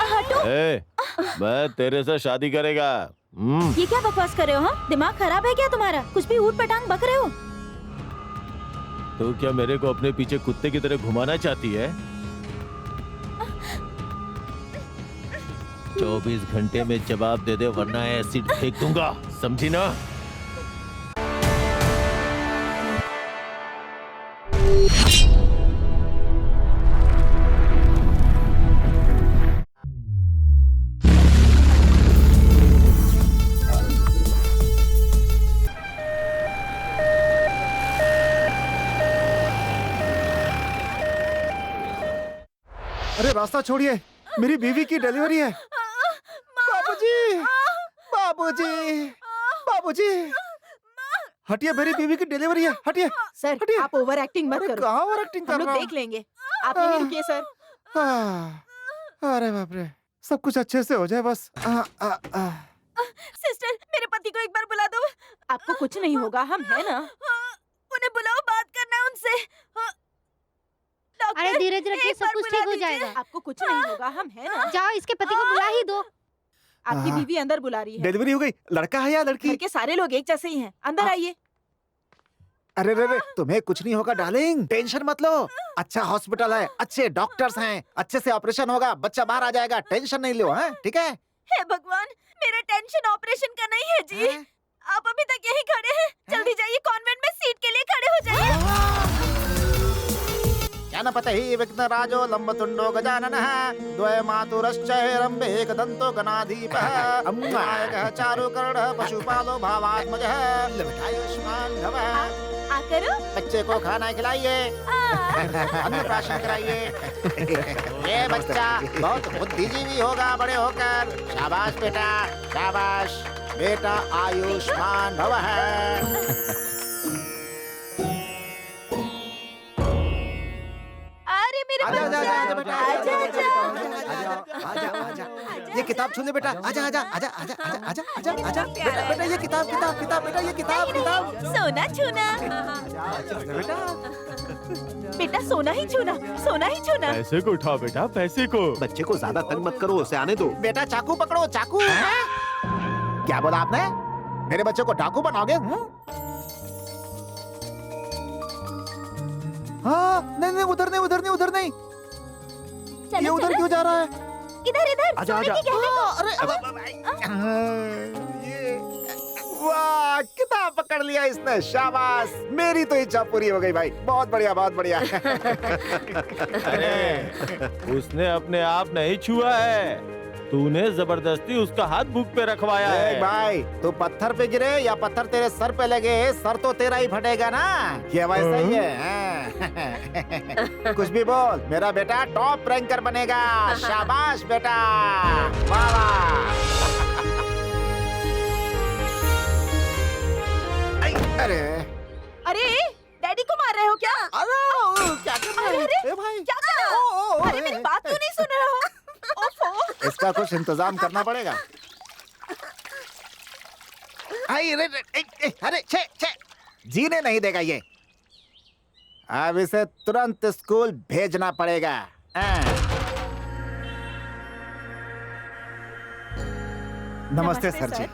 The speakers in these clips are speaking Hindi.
हटो। मैं तेरे से शादी करेगा। ये क्या बकवास कर रहे हो? हाँ, दिमाग खराब है क्या तुम्हारा? कुछ भी ऊट पटांग बक रहे हो। तो क्या मेरे को अपने पीछे कुत्ते की तरह घुमाना चाहती है? 24 घंटे में जवाब दे दे वरना एसिड फेंक दूंगा, समझी ना? अरे रास्ता छोड़िए, मेरी बीवी की डिलीवरी है। बाबूजी, बाबूजी, बाबूजी, हटिए, मेरी बीवी की डिलीवरी है, हटिए। सर, हटिए। आप ओवर एक्टिंग मत करो। कहाँ ओवर एक्टिंग हम कर लोग रहा देख लेंगे। आप यहीं रुकिए सर। अरे बाप रे, सब कुछ अच्छे से हो जाए बस। सिस्टर, मेरे पति को एक बार बुला दो। आपको कुछ नहीं होगा, हम है ना। उन्हें बुलाओ, बात करना है उनसे। अरे धीरज रखिए, एक सब बार कुछ बुला ठीक हो दीजिए। जाएगा। आपको कुछ नहीं होगा, हम है ना। जाओ, इसके पति को बुला ही दो। आपकी बीवी अंदर बुला रही है। डिलीवरी हो गई, लड़का है या लड़की? घर के सारे लोग एक जैसे ही हैं। अंदर आइए। अरे रे रे, तुम्हें कुछ नहीं होगा डार्लिंग, टेंशन मत लो। अच्छा हॉस्पिटल है, अच्छे डॉक्टर्स हैं, अच्छे से ऑपरेशन होगा, बच्चा बाहर आ जाएगा, टेंशन नहीं लो, हैं? ठीक है? हे भगवान, मेरा टेंशन ऑपरेशन का नहीं है जी। हैं? आप अभी तक यहीं खड़े हैं। जल्दी जाइए, कॉन्वेंट में सीट के लिए खड़े हो जाइए। जनपतहि विघ्नराजो लम्बतुण्डो गजाननः द्वयमातुरश्चैरम्बे एकदन्तो गणाधीपः अम्नायकः चारुकर्णः पशुपालो भावात्मजः लवटायुष्मान् भवः। करो। बच्चे को खाना खिलाइए, अन्नप्राशन कराइए। ये बच्चा बहुत बुद्धिजीवी होगा बड़े होकर। शाबाश बेटा, शाबाश बेटा, आयुष्मान भवः। अरे मेरे आजा आजा आजा बेटा, आजा आजा आजा, ये किताब छू ले बेटा, आजा आजा आजा आजा आजा आजा आजा आजा बेटा, बेटा ये किताब किताब किताब बेटा, ये किताब किताब। सोना छूना। बेटा बेटा सोना ही छूना, सोना ही छूना। पैसे को उठाओ बेटा, पैसे को। बच्चे को ज्यादा तंग मत करो, उसे आने दो। बेटा चाकू पकड़ो, चाकू। क्या बोला आपने? मेरे बच्चे को डाकू बनाओगे? हाँ, नहीं नहीं, उधर नहीं, उधर नहीं, उधर नहीं। ये उधर क्यों जा रहा है? इधर इधर। आजा आजा। अरे ये वाह, किताब पकड़ लिया इसने, शाबाश। मेरी तो इच्छा पूरी हो गई भाई, बहुत बढ़िया, बहुत बढ़िया। अरे उसने अपने आप नहीं छुआ है, तूने जबरदस्ती उसका हाथ बुक पे रखवाया है। भाई तू पत्थर पे गिरे या पत्थर तेरे सर पे लगे, सर तो तेरा ही फटेगा ना। ये वैसा ही है। कुछ भी बोल, मेरा बेटा टॉप रैंकर बनेगा। शाबाश बेटा, वाह वाह। अरे अरे डैडी को मार रहे हो क्या? अरे क्या कर रहे अरे, हो भाई? क्या कर रहे हो? अरे मेरी बात क्यों नहीं सुन रहे हो? ओफो। इसका कुछ इंतजाम करना पड़ेगा। अरे छे छे, जीने नहीं देगा ये। अब इसे तुरंत स्कूल भेजना पड़ेगा। नमस्ते सर जी।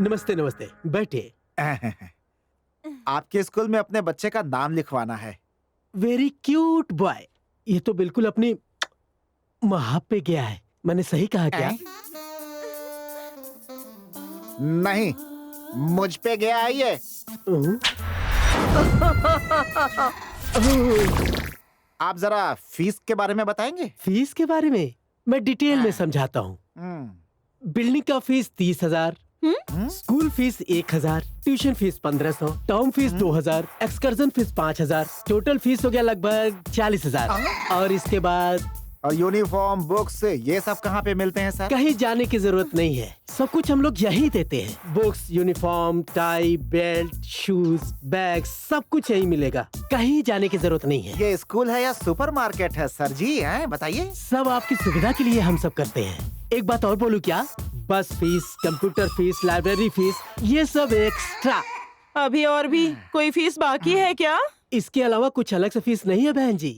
नमस्ते नमस्ते, बैठिए। आपके स्कूल में अपने बच्चे का नाम लिखवाना है। Very cute boy. ये तो बिल्कुल अपनी वहां पे गया है। मैंने सही कहा क्या? नहीं, मुझ पे गया है ये। आप जरा फीस के बारे में बताएंगे? फीस के बारे में मैं डिटेल में समझाता हूँ। बिल्डिंग का fees 30,000, school fees 1,000, tuition fees 1,500, term fees 2,000, excursion fees 5,000, total fees हो गया लगभग 40,000। और इसके बाद और यूनिफॉर्म, बुक्स, ये सब कहाँ पे मिलते हैं सर? कहीं जाने की जरूरत नहीं है, सब कुछ हम लोग यहीं देते हैं। Books, uniform, tie, belt, shoes, bag, सब कुछ यहीं मिलेगा। कहीं जाने की जरूरत नहीं है। ये स्कूल है या सुपरमार्केट है सर जी? हैं बताइए। सब आपकी सुविधा के लिए हम सब करते हैं। एक बात और बोलूं क्या? बस fees, computer fees, library fees, ये सब एक्स्ट्रा। अभी और भी कोई फीस बाकी है क्या? इसके अलावा कुछ अलग से फीस नहीं है बहन जी।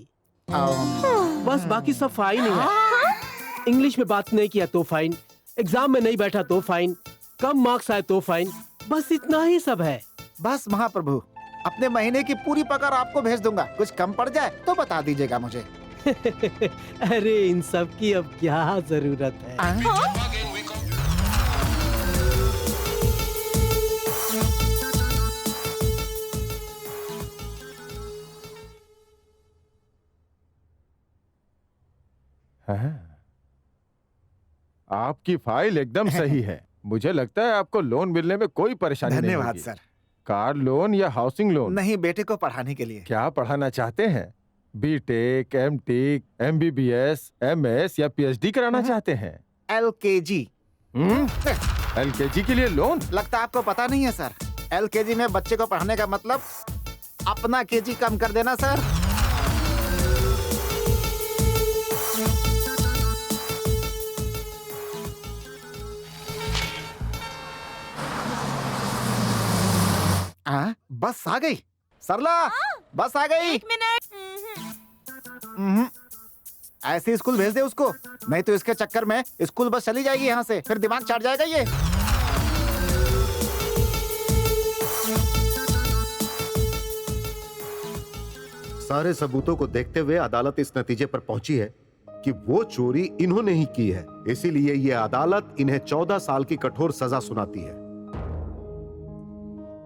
बस बाकी सब फाइन ही है। इंग्लिश में बात नहीं किया तो फाइन, एग्जाम में नहीं बैठा तो फाइन, कम मार्क्स आए तो फाइन, बस इतना ही सब है। बस महाप्रभु, अपने महीने की पूरी पगार आपको भेज दूंगा, कुछ कम पड़ जाए तो बता दीजिएगा मुझे। अरे इन सब की अब क्या जरूरत है। हाँ। आपकी फाइल एकदम सही है। मुझे लगता है आपको लोन मिलने में कोई परेशानी नहीं धन्यवाद होगी। सर। कार लोन या हाउसिंग लोन? नहीं, बेटे को पढ़ाने के लिए। क्या पढ़ाना चाहते हैं? बीटेक, एमटेक, एमबीबीएस, एमएस या पीएचडी कराना चाहते हैं? LKG। एलकेजी के लिए लोन? लगता आपको पता नहीं है सर, LKG में बच्चे को पढ़ाने का मतलब अपना केजी कम कर देना सर। बस आ गई सरला, बस आ गई। 1 मिनट। ऐसे स्कूल भेज दे उसको, नहीं तो इसके चक्कर में स्कूल बस चली जाएगी यहाँ से, फिर दिमाग चढ़ जाएगा ये। सारे सबूतों को देखते हुए अदालत इस नतीजे पर पहुंची है कि वो चोरी इन्होंने ही की है। इसीलिए ये अदालत इन्हें 14 साल की कठोर सजा सुनाती है।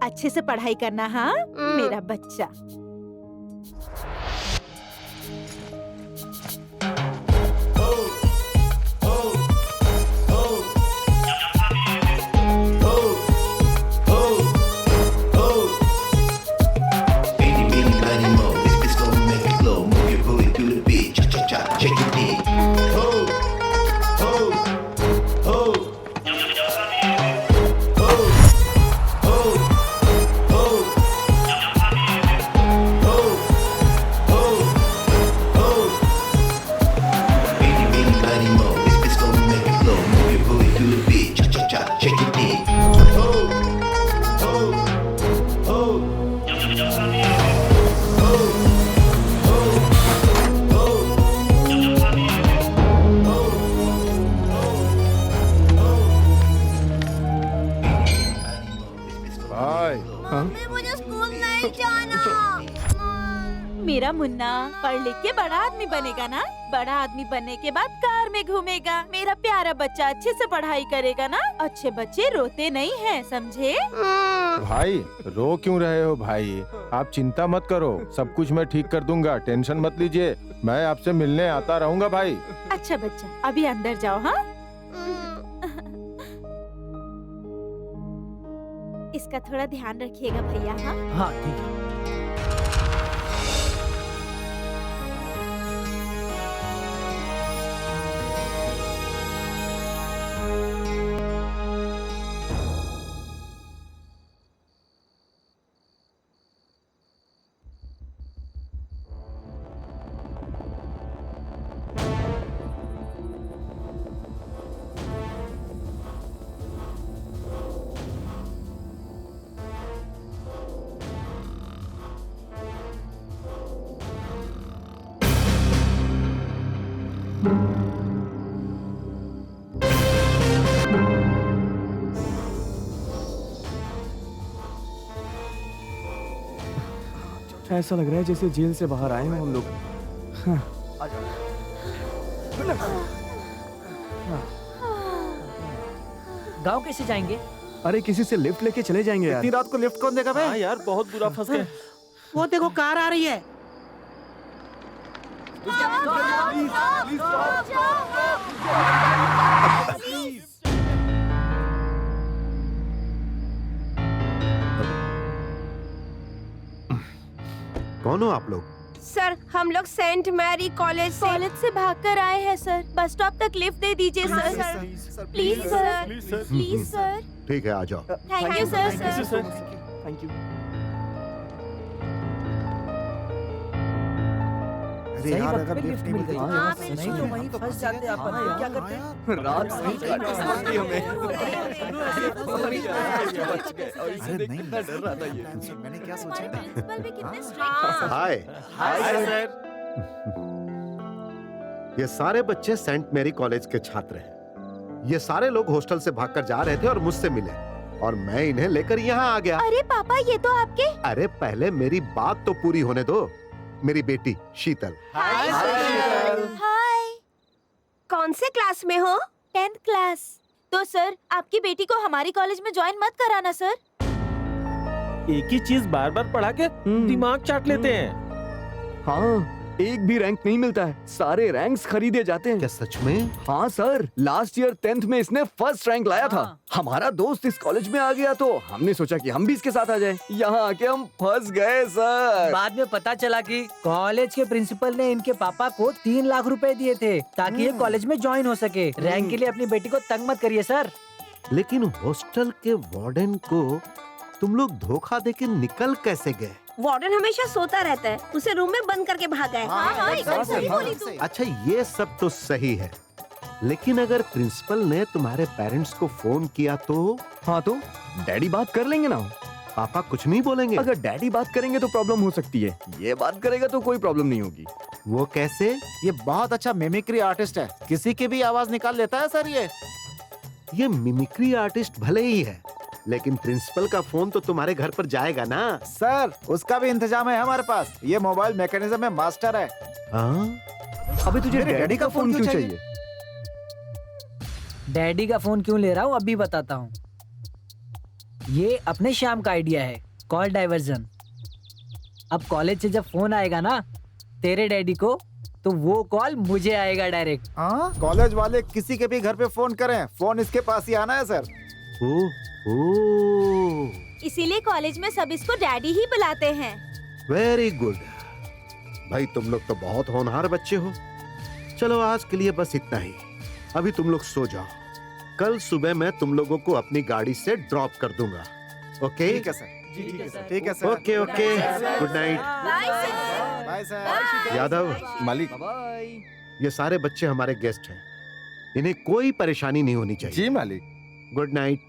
अच्छे से पढ़ाई करना, हाँ मेरा बच्चा। मुझे स्कूल नहीं जाना। मेरा मुन्ना पढ़ लिख के बड़ा आदमी बनेगा ना, बड़ा आदमी बनने के बाद कार में घूमेगा। मेरा प्यारा बच्चा अच्छे से पढ़ाई करेगा ना। अच्छे बच्चे रोते नहीं हैं, समझे? भाई रो क्यों रहे हो भाई? आप चिंता मत करो, सब कुछ मैं ठीक कर दूंगा, टेंशन मत लीजिए। मैं आपसे मिलने आता रहूंगा भाई। अच्छा बच्चा, अभी अंदर जाओ। हाँ, इसका थोड़ा ध्यान रखिएगा भैया। हाँ हाँ ठीक है। ऐसा लग रहा है जैसे जेल से बाहर आए हो हम लोग। गांव कैसे जाएंगे? अरे किसी से लिफ्ट लेके चले जाएंगे यार। इतनी रात को लिफ्ट कौन देगा भाई? हाँ यार, बहुत बुरा फंस गए। वो देखो कार आ रही है। कौन हो आप लोग? सर, हम लोग सेंट मैरी कॉलेज से भागकर आए हैं सर। बस स्टॉप तक लिफ्ट दे दीजिए sir. Please sir, please sir. ठीक है, आ जाओ। Thank you sir. Thank you. अरे यार, अगर लिफ्ट नहीं मिलती नहीं तो वहीं फंस जाते आप। क्या करते? रात सही काटी हमें। अरे नहीं, डर रहा था ये। मैंने क्या सोचा? हमारे प्रिंसिपल भी कितने स्ट्रिक्ट हैं। हाय। Hi sir. ये सारे बच्चे सेंट मैरी कॉलेज के छात्र हैं। ये सारे लोग हॉस्टल से भागकर जा रहे थे और मुझसे मिले और मैं इन्हें लेकर यहाँ आ गया। अरे पापा, ये तो आपके। अरे पहले मेरी बात तो पूरी होने दो। मेरी बेटी शीतल। हाय। कौन से क्लास में हो? 10th class. तो सर, आपकी बेटी को हमारी कॉलेज में ज्वाइन मत कराना सर। एक ही चीज बार बार पढ़ा के दिमाग चाट लेते हैं। हाँ, एक भी रैंक नहीं मिलता है, सारे रैंक्स खरीदे जाते हैं। क्या सच में? हाँ सर, लास्ट ईयर 10th में इसने फर्स्ट रैंक लाया था। हमारा दोस्त इस कॉलेज में आ गया तो हमने सोचा कि हम भी इसके साथ आ जाएं। यहाँ आके हम फंस गए सर। बाद में पता चला कि कॉलेज के प्रिंसिपल ने इनके पापा को 3 लाख रुपए दिए थे ताकि ये कॉलेज में ज्वाइन हो सके। रैंक के लिए अपनी बेटी को तंग मत करिए सर। लेकिन हॉस्टल के वार्डन को तुम लोग धोखा देके निकल कैसे गए? वार्डन हमेशा सोता रहता है, उसे रूम में बंद करके भागा है। हाँ, एकदम सही बोली तू। अच्छा, ये सब तो सही है, लेकिन अगर प्रिंसिपल ने तुम्हारे पेरेंट्स को फोन किया तो? हाँ तो डैडी बात कर लेंगे ना। पापा कुछ नहीं बोलेंगे? अगर डैडी बात करेंगे तो प्रॉब्लम हो सकती है, ये बात करेगा तो कोई प्रॉब्लम नहीं होगी। वो कैसे? ये बहुत अच्छा मिमिक्री आर्टिस्ट है, किसी की भी आवाज निकाल लेता है सर। ये मिमिक्री आर्टिस्ट भले ही है, लेकिन प्रिंसिपल का फोन तो तुम्हारे घर पर जाएगा ना? सर, उसका भी इंतजाम है हमारे पास। ये मोबाइल मैकेनिज्म में मास्टर है। हाँ? अबे तुझे मेरे डैडी का फोन क्यों चाहिए? डैडी का फोन क्यों ले रहा हूँ अभी बताता हूँ। ये अपने श्याम का आइडिया है, कॉल डाइवर्जन। अब कॉलेज से जब फोन आएगा ना तेरे डैडी को, तो वो कॉल मुझे आएगा डायरेक्ट। कॉलेज वाले किसी के भी घर पे फोन करें, फोन इसके पास ही आना है सर। इसीलिए कॉलेज में सब इसको डैडी ही बुलाते हैं। वेरी गुड भाई, तुम लोग तो बहुत होनहार बच्चे हो। चलो आज के लिए बस इतना ही। अभी तुम लोग सो जाओ, कल सुबह मैं तुम लोगों को अपनी गाड़ी से ड्रॉप कर दूंगा। ओके? ठीक है सर। ठीक है sir. Okay okay, good night. Bye sir. Yadav, मालिक। ये सारे बच्चे हमारे गेस्ट हैं, इन्हें कोई परेशानी नहीं होनी चाहिए। जी मालिक। Good night.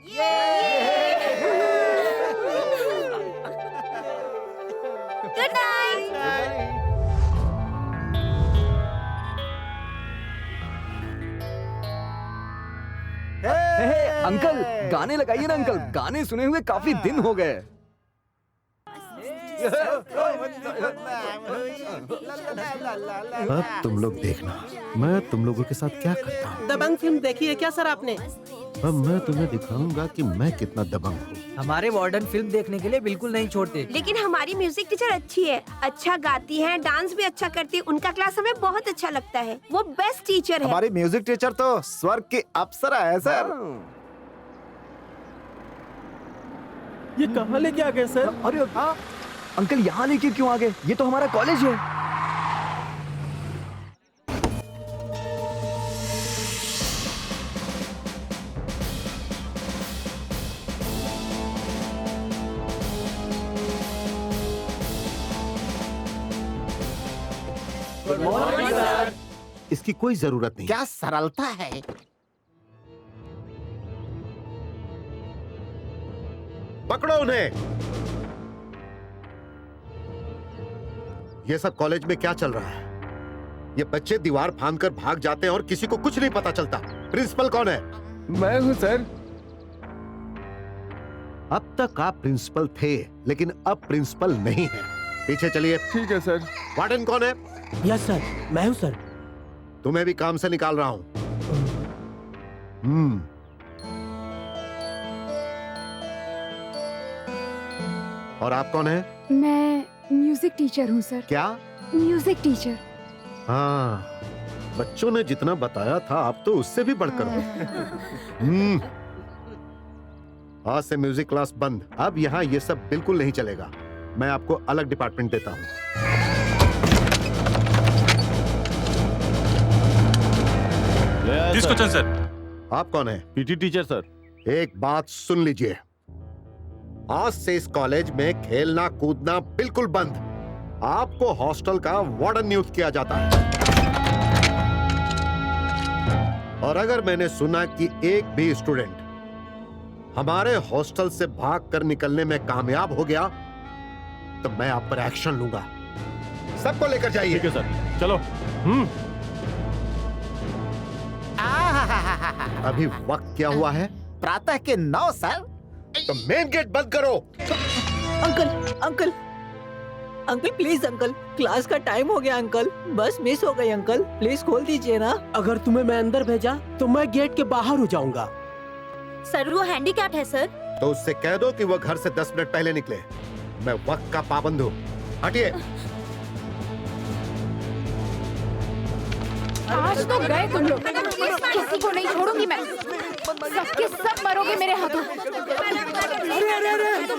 Good night. Uncle गाने लगाइए ना अंकल, गाने सुने हुए काफी दिन हो गए। अब तुम लोग देखना मैं तुम लोगों के साथ क्या करता हूँ। दबंग फिल्म देखी है क्या सर आपने? अब मैं तुम्हें दिखाऊंगा कि मैं कितना दबंग हूँ। हमारे वार्डन फिल्म देखने के लिए बिल्कुल नहीं छोड़ते। लेकिन हमारी म्यूजिक टीचर अच्छी है, अच्छा गाती है, डांस भी अच्छा करती है। उनका क्लास हमें बहुत अच्छा लगता है, वो बेस्ट टीचर है। हमारी म्यूजिक टीचर तो स्वर्ग की अप्सरा है सर। ये कहाँ लेके आ गए सर? अरे अंकल यहाँ लेके क्यों आ गए? ये तो हमारा कॉलेज है। इसकी कोई जरूरत नहीं। क्या सरलता है। पकड़ो उन्हें। ये सब कॉलेज में क्या चल रहा है? ये बच्चे दीवार फांदकर भाग जाते हैं और किसी को कुछ नहीं पता चलता। प्रिंसिपल कौन है? मैं हूँ सर। अब तक आप प्रिंसिपल थे, लेकिन अब प्रिंसिपल नहीं है। पीछे चलिए। ठीक है सर। वार्डन कौन है? यस सर, मैं हूँ सर। तुम्हें भी काम से निकाल रहा हूँ। और आप कौन है? मैं म्यूजिक टीचर हूँ सर। क्या? Music teacher. हाँ, बच्चों ने जितना बताया था आप तो उससे भी बढ़कर हो। आज से म्यूजिक क्लास बंद। अब यहाँ ये सब बिल्कुल नहीं चलेगा। मैं आपको अलग डिपार्टमेंट देता हूँ। किसको चल सर? आप कौन है? PT teacher sir. एक बात सुन लीजिए, आज से इस कॉलेज में खेलना कूदना बिल्कुल बंद। आपको हॉस्टल का वार्डन नियुक्त किया जाता है। और अगर मैंने सुना कि एक भी स्टूडेंट हमारे हॉस्टल से भागकर निकलने में कामयाब हो गया तो मैं आप पर एक्शन लूंगा। सबको लेकर जाइए। ठीक है सर, चलो। अभी वक्त क्या हुआ है? प्रातः के 9 सर। तो मेन गेट बंद करो। Uncle uncle uncle please uncle, class का टाइम हो गया अंकल, बस मिस हो गई अंकल, प्लीज खोल दीजिए ना। अगर तुम्हें मैं अंदर भेजा तो मैं गेट के बाहर हो जाऊंगा। सर वो हैंडीकैप्ड है सर। तो उससे कह दो कि वो घर से 10 मिनट पहले निकले। मैं वक्त का पाबंद हूँ। हटिए। आज तो गए तुम लोग, किसी को नहीं छोड़ूंगी मैं, सबके सब मरोगे मेरे हाथों।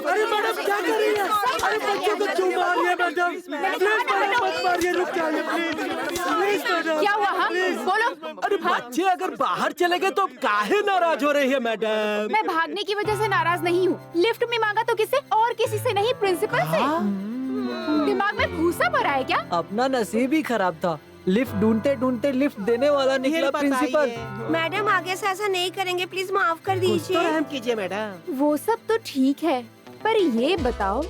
अरे मैडम क्या कर रही है? अरे बच्चों को क्यों मार रही है मैडम? प्लीज मैडम मत मारिए, रुक जाइए प्लीज मैडम। क्या हुआ? हाँ बोलो। अरे बच्चे अगर बाहर चले गए तो काहे नाराज हो रही है मैडम? मैं भागने की वजह से नाराज नहीं हूँ। लिफ्ट में मांगा तो किससे? और किसी से नहीं, प्रिंसिपल से। दिमाग में भूसा भरा है क्या? अपना नसीब ही खराब था, लिफ्ट ढूंढते ढूंढते लिफ्ट देने वाला निकला प्रिंसिपल। मैडम आगे से ऐसा नहीं करेंगे, प्लीज माफ कर दीजिए। रहम कीजिए मैडम। वो सब तो ठीक है, पर ये बताओ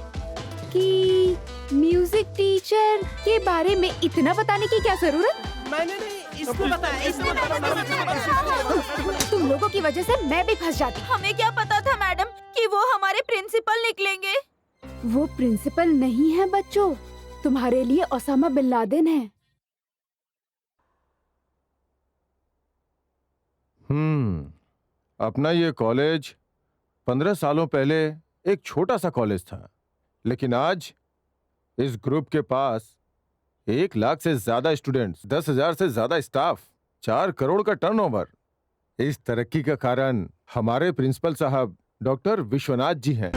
कि म्यूजिक टीचर के बारे में इतना बताने की क्या जरूरत? मैंने नहीं, इसको बताया। तुम लोगों की वजह से मैं भी फंस जाती। हमें क्या पता था मैडम कि वो हमारे प्रिंसिपल निकलेंगे। वो प्रिंसिपल नहीं है बच्चों, तुम्हारे लिए ओसामा बिन लादेन है। अपना ये कॉलेज 15 सालों पहले एक छोटा सा कॉलेज था, लेकिन आज इस ग्रुप के पास 1 लाख से ज्यादा स्टूडेंट्स, 10,000 से ज्यादा स्टाफ, 4 करोड़ का टर्नओवर। इस तरक्की का कारण हमारे प्रिंसिपल साहब डॉक्टर विश्वनाथ जी हैं।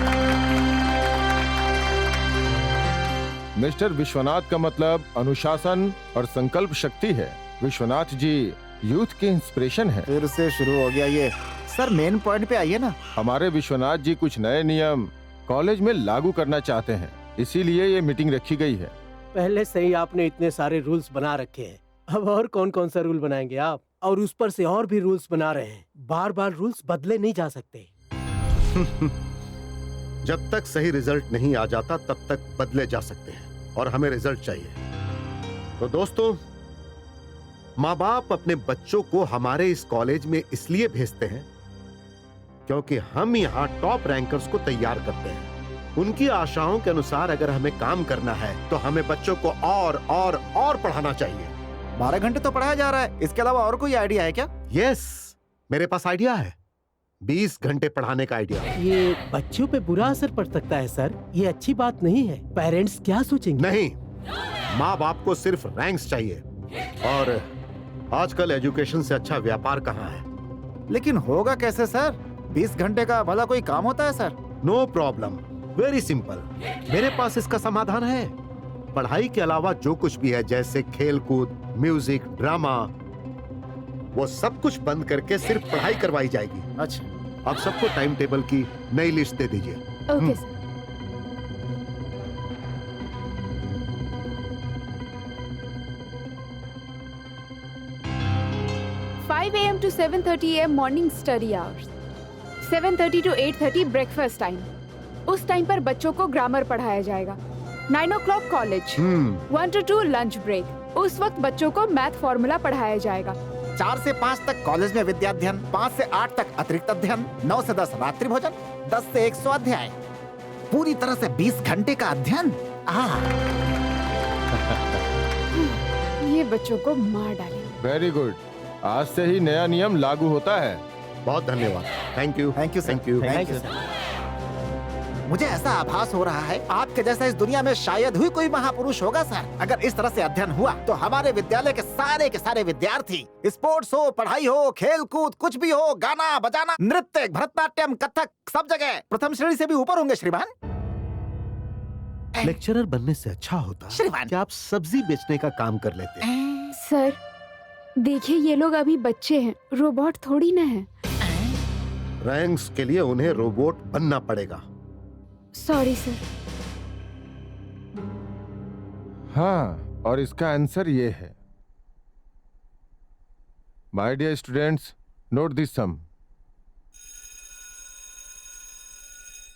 मिस्टर विश्वनाथ का मतलब अनुशासन और संकल्प शक्ति है। विश्वनाथ जी यूथ के इंस्पिरेशन है। फिर से शुरू हो गया ये। सर मेन पॉइंट पे आइए ना। हमारे विश्वनाथ जी कुछ नए नियम कॉलेज में लागू करना चाहते हैं, इसीलिए ये मीटिंग रखी गई है। पहले से ही आपने इतने सारे रूल्स बना रखे हैं, अब और कौन कौन सा रूल बनाएंगे आप? और उस पर से और भी रूल्स बना रहे हैं। बार बार रूल्स बदले नहीं जा सकते। जब तक सही रिजल्ट नहीं आ जाता तब तक बदले जा सकते हैं, और हमें रिजल्ट चाहिए। तो दोस्तों, माँ बाप अपने बच्चों को हमारे इस कॉलेज में इसलिए भेजते हैं क्योंकि हम यहाँ टॉप रैंकर्स को तैयार करते हैं। उनकी आशाओं के अनुसार अगर हमें काम करना है तो हमें बच्चों को और पढ़ाना चाहिए। 12 घंटे तो पढ़ाया जा रहा है, इसके अलावा और कोई आइडिया है क्या? यस, मेरे पास आइडिया है। 20 घंटे पढ़ाने का आइडिया। ये बच्चों पे बुरा असर पड़ सकता है सर, ये अच्छी बात नहीं है। पेरेंट्स क्या सोचेंगे? नहीं, माँ बाप को सिर्फ रैंक्स चाहिए, और आजकल एजुकेशन से अच्छा व्यापार कहाँ है? लेकिन होगा कैसे सर? 20 घंटे का भला कोई काम होता है sir? No problem, very simple. मेरे पास इसका समाधान है। पढ़ाई के अलावा जो कुछ भी है, जैसे खेल कूद, म्यूजिक, ड्रामा, वो सब कुछ बंद करके सिर्फ पढ़ाई करवाई जाएगी। अच्छा, आप सबको टाइम टेबल की नई लिस्ट दे दीजिए। Okay sir. 5 AM to 7:30 AM morning study hours, 7:30 to 8:30 breakfast time. उस टाइम पर बच्चों को ग्रामर पढ़ाया जाएगा। 9 o'clock college, 1 to 2 lunch break. उस वक्त बच्चों को मैथ फॉर्मूला पढ़ाया जाएगा। 4 से 5 तक कॉलेज में विद्याध्ययन, 5 से 8 तक अतिरिक्त अध्ययन, 9 से 10 रात्रि भोजन, 10 से 1 स्वाध्याय। पूरी तरह से 20 घंटे का अध्ययन। ये बच्चों को मार डालेगा। वेरी गुड, आज से ही नया नियम लागू होता है। बहुत धन्यवाद। Thank you, thank you sir. Thank you. Thank you sir. मुझे ऐसा आभास हो रहा है आपके जैसा इस दुनिया में शायद ही कोई महापुरुष होगा सर। अगर इस तरह से अध्ययन हुआ तो हमारे विद्यालय के सारे विद्यार्थी, स्पोर्ट्स हो, पढ़ाई हो, खेल कूद, कुछ भी हो, गाना बजाना, नृत्य, भरतनाट्यम, कथक, सब जगह प्रथम श्रेणी से भी ऊपर होंगे श्रीमान। लेक्चरर बनने से अच्छा होता श्रीमान। कि आप सब्जी बेचने का काम कर लेते। सर देखिए, ये लोग अभी बच्चे हैं, रोबोट थोड़ी ना है। रैंक्स के लिए उन्हें रोबोट बनना पड़ेगा। Sorry sir. हाँ, और इसका आंसर ये है। My dear students, note this sum.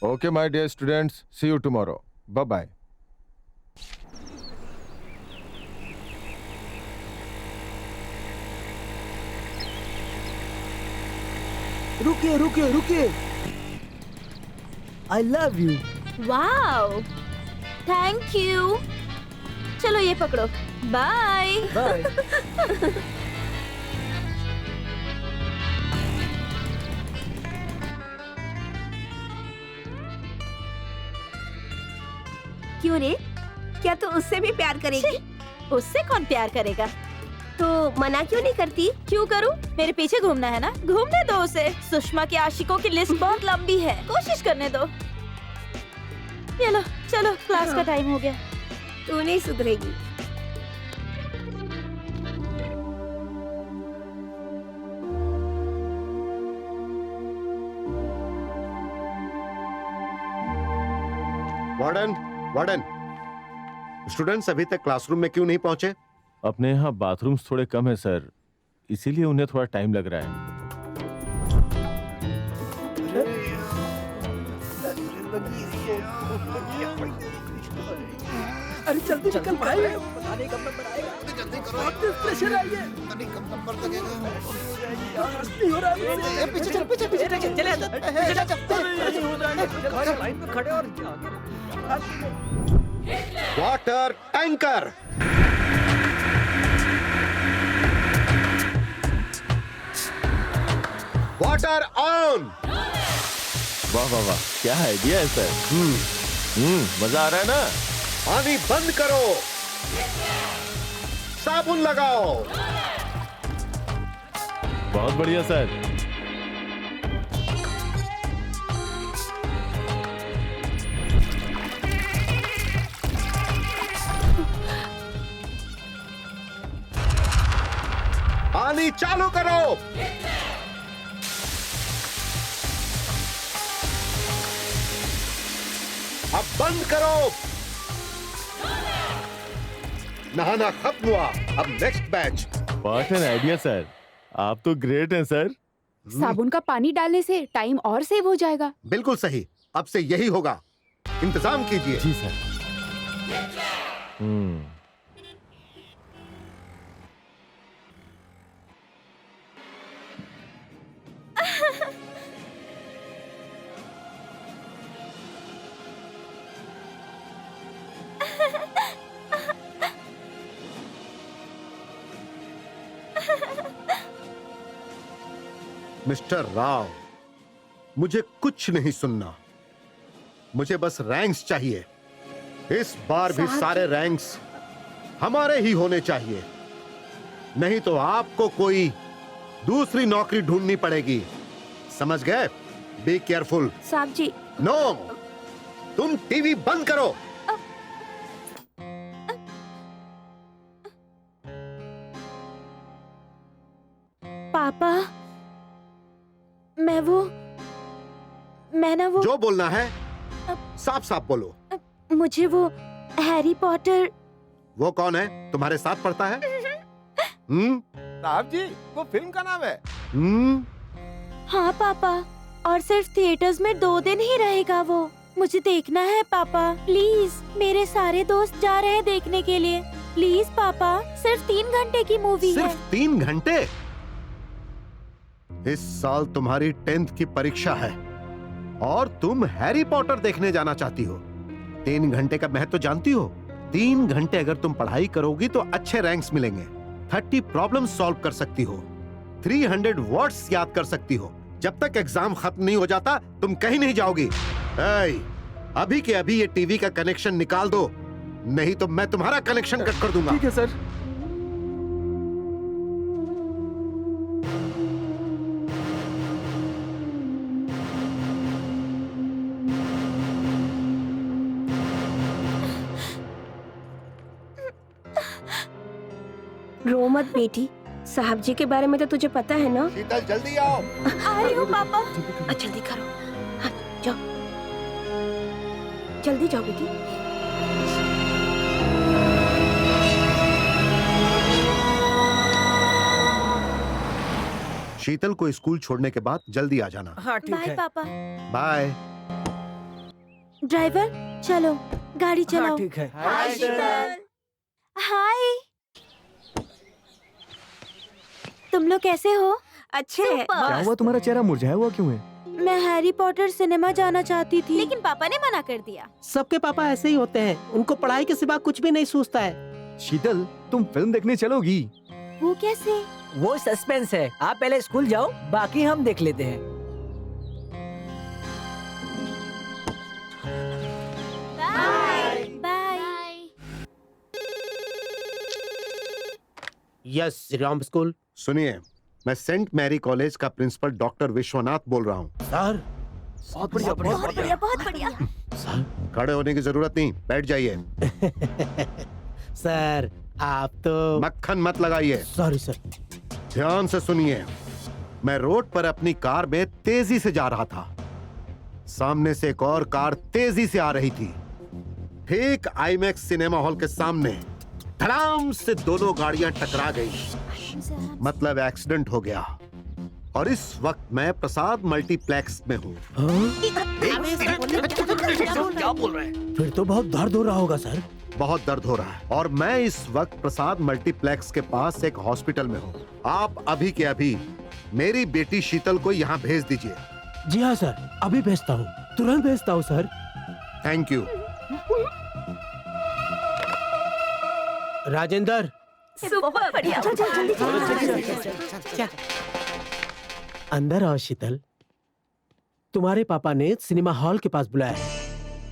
Okay my dear students, see you tomorrow. Bye bye. रुकिए रुकिए रुकिए। I love you. Wow, thank you. चलो ये पकड़ो, बाय। बाय। क्यों रे, क्या तू उससे भी प्यार करेगी? उससे कौन प्यार करेगा? तो मना क्यों नहीं करती? क्यों करूं? मेरे पीछे घूमना है ना, घूमने दो उसे। सुषमा के आशिकों की लिस्ट बहुत लंबी है, कोशिश करने दो। चलो चलो, क्लास का टाइम हो गया। तू नहीं सुधरेगी। वार्डन, वार्डन, स्टूडेंट्स अभी तक क्लासरूम में क्यों नहीं पहुंचे? अपने यहाँ बाथरूम्स थोड़े कम है सर, इसीलिए उन्हें थोड़ा टाइम लग रहा है। अरे जल्दी निकल भाई। प्रेशर आई है। नहीं हो रहा है। पीछे चल, पीछे पीछे चले लाइन में खड़े और वाटर टैंकर। Water on. वाह वाह वाह, क्या आइडिया है सर। मजा आ रहा है ना। पानी बंद करो, साबुन लगाओ। बहुत बढ़िया सर। पानी चालू करो। अब बंद करो। नहाना खत्म हुआ, अब next batch. What an idea sir, आप तो ग्रेट हैं सर। साबुन का पानी डालने से टाइम और सेव हो जाएगा। बिल्कुल सही, अब से यही होगा। इंतजाम कीजिए। जी सर। मिस्टर राव, मुझे कुछ नहीं सुनना, मुझे बस रैंक्स चाहिए। इस बार भी सारे रैंक्स हमारे ही होने चाहिए, नहीं तो आपको कोई दूसरी नौकरी ढूंढनी पड़ेगी। समझ गए? Be careful. साहब जी। नो, तुम टीवी बंद करो। पापा, मैं ना वो जो बोलना है साफ साफ बोलो। मुझे वो हैरी पॉटर। वो कौन है? तुम्हारे साथ पढ़ता है? साहब जी, वो फिल्म का नाम है। हाँ पापा, और सिर्फ थिएटर्स में 2 दिन ही रहेगा वो। मुझे देखना है पापा, प्लीज। मेरे सारे दोस्त जा रहे हैं देखने के लिए। प्लीज पापा, सिर्फ 3 घंटे की मूवी है। सिर्फ 3 घंटे? इस साल तुम्हारी 10th की परीक्षा है और तुम हैरी पॉटर देखने जाना चाहती हो। 3 घंटे का महत्व जानती हो? 3 घंटे अगर तुम पढ़ाई करोगी तो अच्छे रैंक्स मिलेंगे। 30 प्रॉब्लम सॉल्व कर सकती हो, 300 वर्ड्स याद कर सकती हो। जब तक एग्जाम खत्म नहीं हो जाता तुम कहीं नहीं जाओगी। अभी के अभी ये टीवी का कनेक्शन निकाल दो, नहीं तो मैं तुम्हारा कनेक्शन कट कर दूंगा। ठीक है सर। रो मत बेटी, साहब जी के बारे में तो तुझे पता है ना। शीतल जल्दी आओ। आ रही हूँ पापा। जल्दी करो। हाँ, जाओ जल्दी जाओ बेटी। शीतल को स्कूल छोड़ने के बाद जल्दी आ जाना। हाँ ठीक बाय है। पापा। बाय। ड्राइवर, चलो गाड़ी चलाओ। हाँ ठीक है। हाय शीतल। हाय, तुम लोग कैसे हो? अच्छे हैं। क्या हुआ, तुम्हारा चेहरा मुरझाया हुआ क्यों है? मैं हैरी पॉटर सिनेमा जाना चाहती थी। लेकिन पापा ने मना कर दिया। सबके पापा ऐसे ही होते हैं, उनको पढ़ाई के सिवा कुछ भी नहीं सूझता है। शीतल, तुम फिल्म देखने चलोगी? वो कैसे? वो सस्पेंस है, आप पहले स्कूल जाओ, बाकी हम देख लेते हैं। बाय। Yes, Shriram school. सुनिए, मैं सेंट मैरी कॉलेज का प्रिंसिपल डॉक्टर विश्वनाथ बोल रहा हूँ। सर, बहुत बढ़िया, बहुत बढ़िया। बहुत बढ़िया। सर, खड़े होने की जरूरत नहीं, बैठ जाइए। सर आप तो मक्खन मत लगाइए। Sorry sir. ध्यान से सुनिए, मैं रोड पर अपनी कार में तेजी से जा रहा था। सामने से एक और कार तेजी से आ रही थी। ठीक आईमैक्स सिनेमा हॉल के सामने धड़ाम से दोनों गाड़ियां टकरा गई। मतलब एक्सीडेंट हो गया। और इस वक्त मैं प्रसाद मल्टीप्लेक्स में हूँ। क्या बोल रहे हैं? फिर तो बहुत दर्द हो रहा होगा सर। बहुत दर्द हो रहा है और मैं इस वक्त प्रसाद मल्टीप्लेक्स के पास एक हॉस्पिटल में हूँ। आप अभी के अभी मेरी बेटी शीतल को यहाँ भेज दीजिए। जी हाँ सर, अभी भेजता हूँ, तुरंत भेजता हूँ सर। Thank you. राजेंद्र, बहुत बढ़िया। अंदर आओ शीतल। तुम्हारे पापा ने सिनेमा हॉल के पास बुलाया है।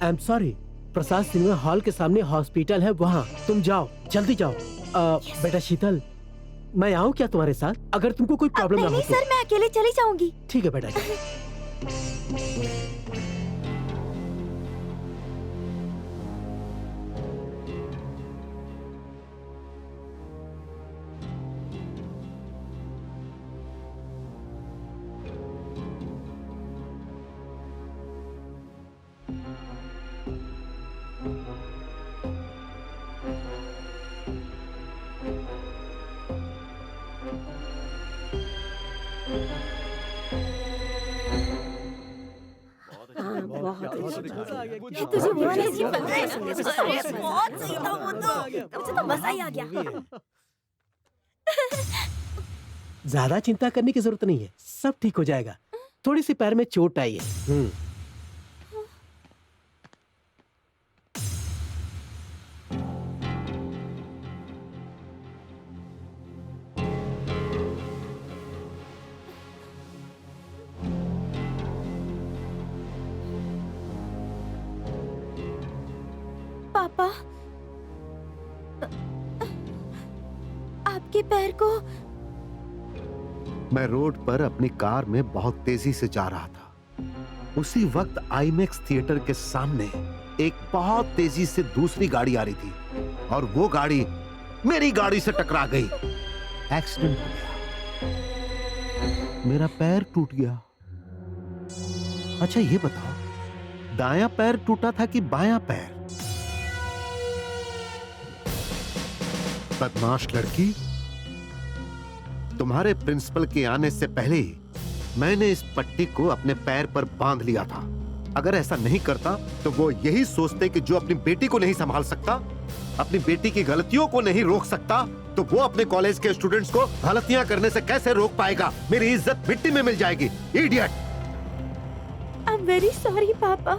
I am sorry, Prasad cinema hall के सामने हॉस्पिटल है, वहाँ तुम जाओ, जल्दी जाओ। बेटा शीतल, मैं आऊँ क्या तुम्हारे साथ? अगर तुमको कोई प्रॉब्लम ना हो नहीं तो। सर, मैं अकेले चली जाऊंगी। ठीक है बेटा। तुझे वो वाला सीन पता है? अरे बहुत सही था वो तो। मुझे तो मजा ही आ गया। ज्यादा चिंता करने की जरूरत नहीं है, सब ठीक हो जाएगा। थोड़ी सी पैर में चोट आई है। पापा, आपके पैर को। मैं रोड पर अपनी कार में बहुत तेजी से जा रहा था। उसी वक्त आईमैक्स थिएटर के सामने एक बहुत तेजी से दूसरी गाड़ी आ रही थी और वो गाड़ी मेरी गाड़ी से टकरा गई। एक्सीडेंट हो गया। मेरा पैर टूट गया। अच्छा ये बताओ, दायां पैर टूटा था कि बायां पैर? बदमाश लड़की, तुम्हारे प्रिंसिपल के आने से पहले ही मैंने इस पट्टी को अपने पैर पर बांध लिया था। अगर ऐसा नहीं करता तो वो यही सोचते कि जो अपनी बेटी को नहीं संभाल सकता, अपनी बेटी की गलतियों को नहीं रोक सकता, तो वो अपने कॉलेज के स्टूडेंट्स को गलतियां करने से कैसे रोक पाएगा? मेरी इज्जत मिट्टी में मिल जाएगी। Idiot! I am very sorry पापा।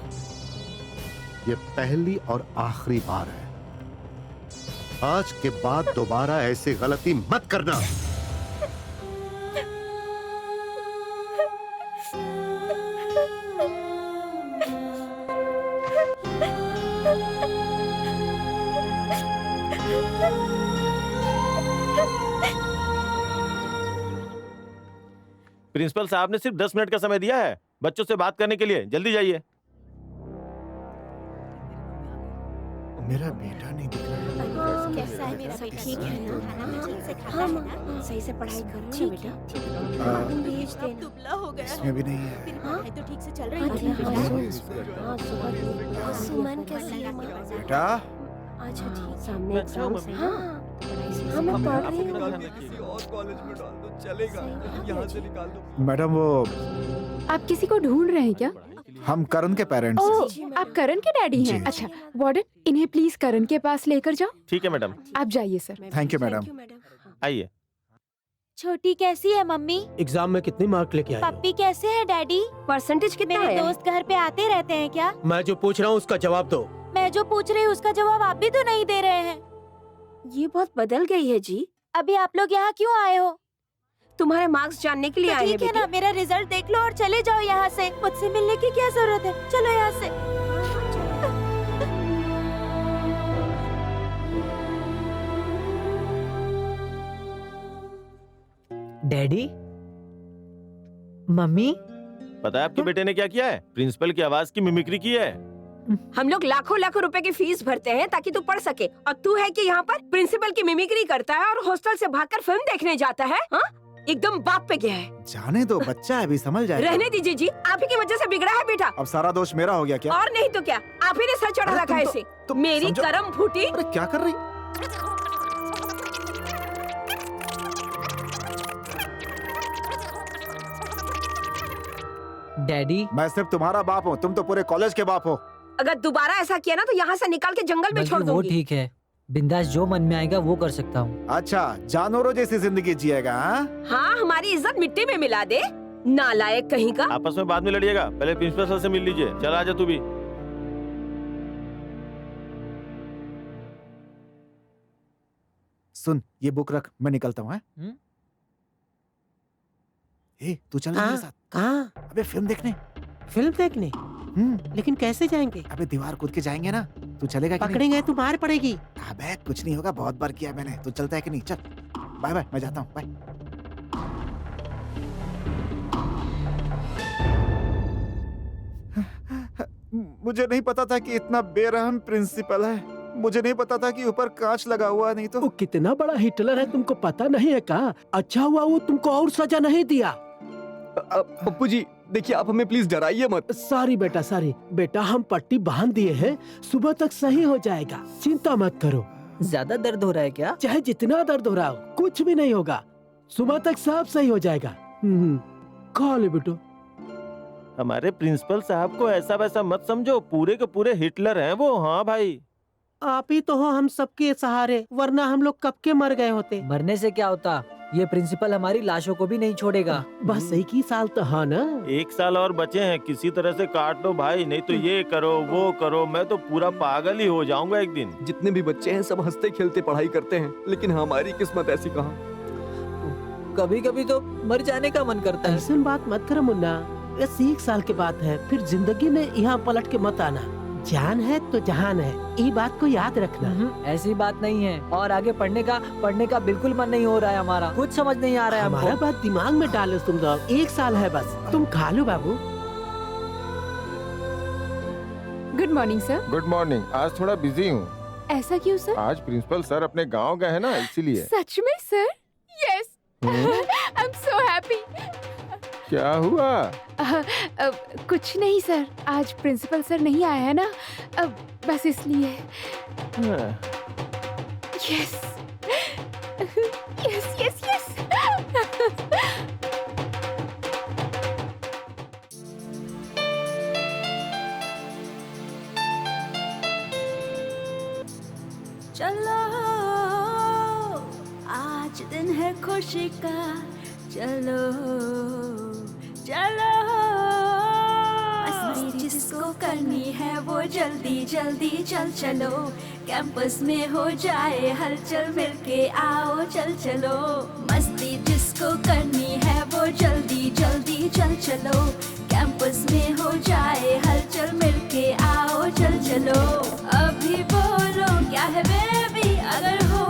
ये पहली और आखिरी बार है। आज के बाद दोबारा ऐसी गलती मत करना। प्रिंसिपल साहब ने सिर्फ 10 मिनट का समय दिया है बच्चों से बात करने के लिए। जल्दी जाइए। मेरा बेटा नहीं दिख रहा है। कैसा है मेरा बेटा? ठीक है ना? हाँ, सही से पढ़ाई करो ना बेटा। भेज देना। दुबला हो गया। इसमें भी नहीं है। फिर पढ़ाई तो ठीक से चल रही है। सुमन कैसी है? बेटा, अच्छा ठीक, सामने एग्जाम है। हाँ हाँ, मैं पढ़ रही हूँ। किसी और कॉलेज में डाल दो, चलेगा। यहाँ से निकाल दो। मैडम वो आप किसी को ढूंढ रहे हैं क्या? हम करण के पेरेंट्स हैं। ओह, आप करण के डैडी हैं? जी, अच्छा, वार्डन, इन्हें प्लीज करण के पास लेकर जाओ। ठीक है मैडम, आप जाइए सर। Thank you madam. आइए। छोटी कैसी है मम्मी? एग्जाम में कितने मार्क लेके आई हो? पप्पी कैसे है डैडी? परसेंटेज कितना मेरे है? दोस्त घर पे आते रहते हैं क्या? मैं जो पूछ रहा हूँ उसका जवाब दो। मैं जो पूछ रही हूँ उसका जवाब आप भी तो नहीं दे रहे हैं। ये बहुत बदल गई है जी। अभी आप लोग यहाँ क्यों आए हो? तुम्हारे मार्क्स जानने के लिए तो आए हैं ठीक है ना, बेटी। मेरा रिजल्ट देख लो और चले जाओ यहाँ से। मुझसे मिलने की क्या जरूरत है? चलो यहाँ से। डैडी, मम्मी, पता है आपके बेटे ने क्या किया है? प्रिंसिपल की आवाज की मिमिक्री की है। हम लोग लाखों लाखों रुपए की फीस भरते हैं ताकि तू पढ़ सके, और तू है कि यहाँ पर प्रिंसिपल की मिमिक्री करता है और हॉस्टल से भागकर फिल्म देखने जाता है। हाँ? एकदम बाप पे गया है। जाने दो, बच्चा है, अभी समझ जाएगा। रहने दीजिए जी, आप ही की वजह से बिगड़ा है बेटा। अब सारा दोष मेरा हो गया क्या? और नहीं तो क्या, आप ही ने सर चढ़ा अरे रखा है इसे। मेरी समझो। करम फूटी। अरे क्या कर रही? डैडी, मैं सिर्फ तुम्हारा बाप हूँ, तुम तो पूरे कॉलेज के बाप हो। अगर दोबारा ऐसा किया ना तो यहाँ से निकाल के जंगल में छोड़ बल्कि वो दूंगी। ठीक है, बिंदास जो मन में आएगा वो कर सकता हूँ। अच्छा, जानवरों जैसी जिंदगी जिएगा? हाँ? हाँ, हमारी इज्जत मिट्टी में मिला दे, नालायक कहीं का। आपस में बाद में लड़िएगा, पहले प्रिंसिपल सर से मिल लीजिए। चल आजा तू भी। सुन, ये बुक रख, मैं निकलता हूँ। ए, तू चल मेरे साथ। कहाँ? अबे फिल्म देखने। फिल्म देखने? लेकिन कैसे जाएंगे? अबे दीवार कूद के जाएंगे ना। तू चलेगा कि नहीं? पकड़ेंगे तो मार पड़ेगी। अबे कुछ नहीं होगा, बहुत बार किया मैंने। तू चलता है कि नहीं? चल, बाय बाय, मैं जाता हूँ, बाय। मुझे नहीं पता था कि इतना बेरहम प्रिंसिपल है। मुझे नहीं पता था कि ऊपर कांच लगा हुआ, नहीं तो। वो कितना बड़ा हिटलर है तुमको पता नहीं है का? अच्छा हुआ वो तुमको और सजा नहीं दिया। पप्पू जी देखिए, आप हमें प्लीज डराइए मत। सॉरी बेटा, सॉरी बेटा, हम पट्टी बांध दिए हैं, सुबह तक सही हो जाएगा, चिंता मत करो। ज्यादा दर्द हो रहा है क्या? चाहे जितना दर्द हो रहा हो, कुछ भी नहीं होगा, सुबह तक सब सही हो जाएगा। खा ले बेटो। हमारे प्रिंसिपल साहब को ऐसा वैसा मत समझो, पूरे के पूरे हिटलर हैं वो। हाँ भाई, आप ही तो हो हम सबके सहारे, वरना हम लोग कब के मर गए होते। मरने से क्या होता, ये प्रिंसिपल हमारी लाशों को भी नहीं छोड़ेगा। बस एक ही साल तो है ना। 1 साल और बचे हैं, किसी तरह से काट लो भाई, नहीं तो ये करो वो करो, मैं तो पूरा पागल ही हो जाऊंगा एक दिन। जितने भी बच्चे हैं सब हंसते खेलते पढ़ाई करते हैं, लेकिन हमारी किस्मत ऐसी कहाँ। कभी कभी तो मर जाने का मन करता है। ऐसी बात मत कर मुन्ना, बस 1 साल की बात है, फिर जिंदगी में यहाँ पलट के मत आना। जान है तो जहान है, ये बात को याद रखना। ऐसी बात नहीं है, और आगे पढ़ने का बिल्कुल मन नहीं हो रहा है हमारा, कुछ समझ नहीं आ रहा है हमारा हमको। बात दिमाग में डालो तुम लोग, 1 साल है बस, तुम खा लो बाबू। Good morning sir. Good morning. आज थोड़ा बिजी हूँ। ऐसा क्यों सर? आज प्रिंसिपल सर अपने गांव गए हैं ना, इसीलिए। सच में sir? Yes, I am so happy. क्या हुआ? कुछ नहीं सर, आज प्रिंसिपल सर नहीं आया है ना, बस इसलिए। Yes yes yes yes. चलो आज दिन है खुशी का, चलो चलो मस्ती जिसको करनी है वो जल्दी जल्दी चल चलो, कैंपस में हो जाए हलचल, मिलके आओ चल चलो। मस्ती जिसको करनी है वो जल्दी जल्दी चल चलो, कैंपस में हो जाए हलचल, मिलके आओ चल चलो। अभी बोलो क्या है बेबी, अगर हो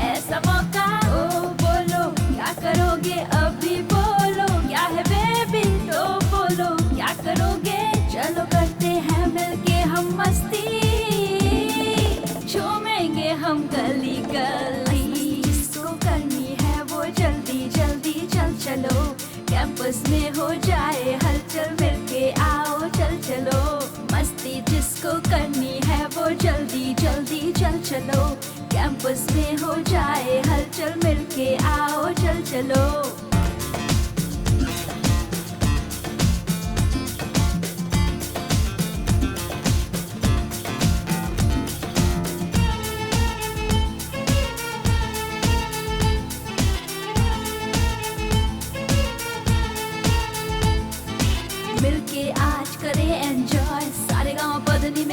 ऐसा मौका तो बोलो क्या करोगे। अभी बोलो क्या है बेबी, तो बोलो क्या करोगे। चलो करते हैं मिलके हम मस्ती, झूमेंगे हम गली गली। जिसको करनी है वो जल्दी जल्दी चल चलो, कैंपस में हो जाए हलचल, मिलके आओ चल चलो। मस्ती जिसको करनी है वो जल्दी जल्दी चल चलो, कैंपस में हो जाए हलचल, मिलके आओ चल चलो।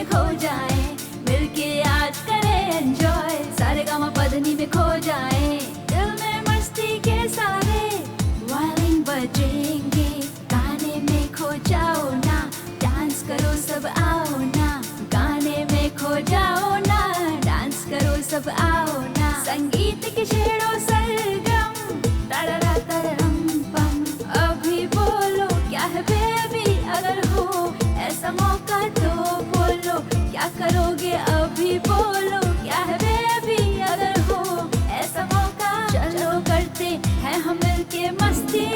में खो जाए, मिलके आज करें एंजॉय, सारेगामापधनी में खो जाए, दिल में मस्ती के सारे वायलिन बजेंगे, गाने में खो जाओ ना, डांस करो सब आओ ना, गाने में खो जाओ ना, डांस करो सब आओ ना, संगीत के छेड़ो सरगम, तररा तररम पम, अभी बोलो क्या है बेबी, अगर हो ऐसा मौका तो बोलो, क्या करोगे अभी बोलो, क्या है बेबी, अगर हो ऐसा मौका, चलो करते हैं हम मिलके मस्ती,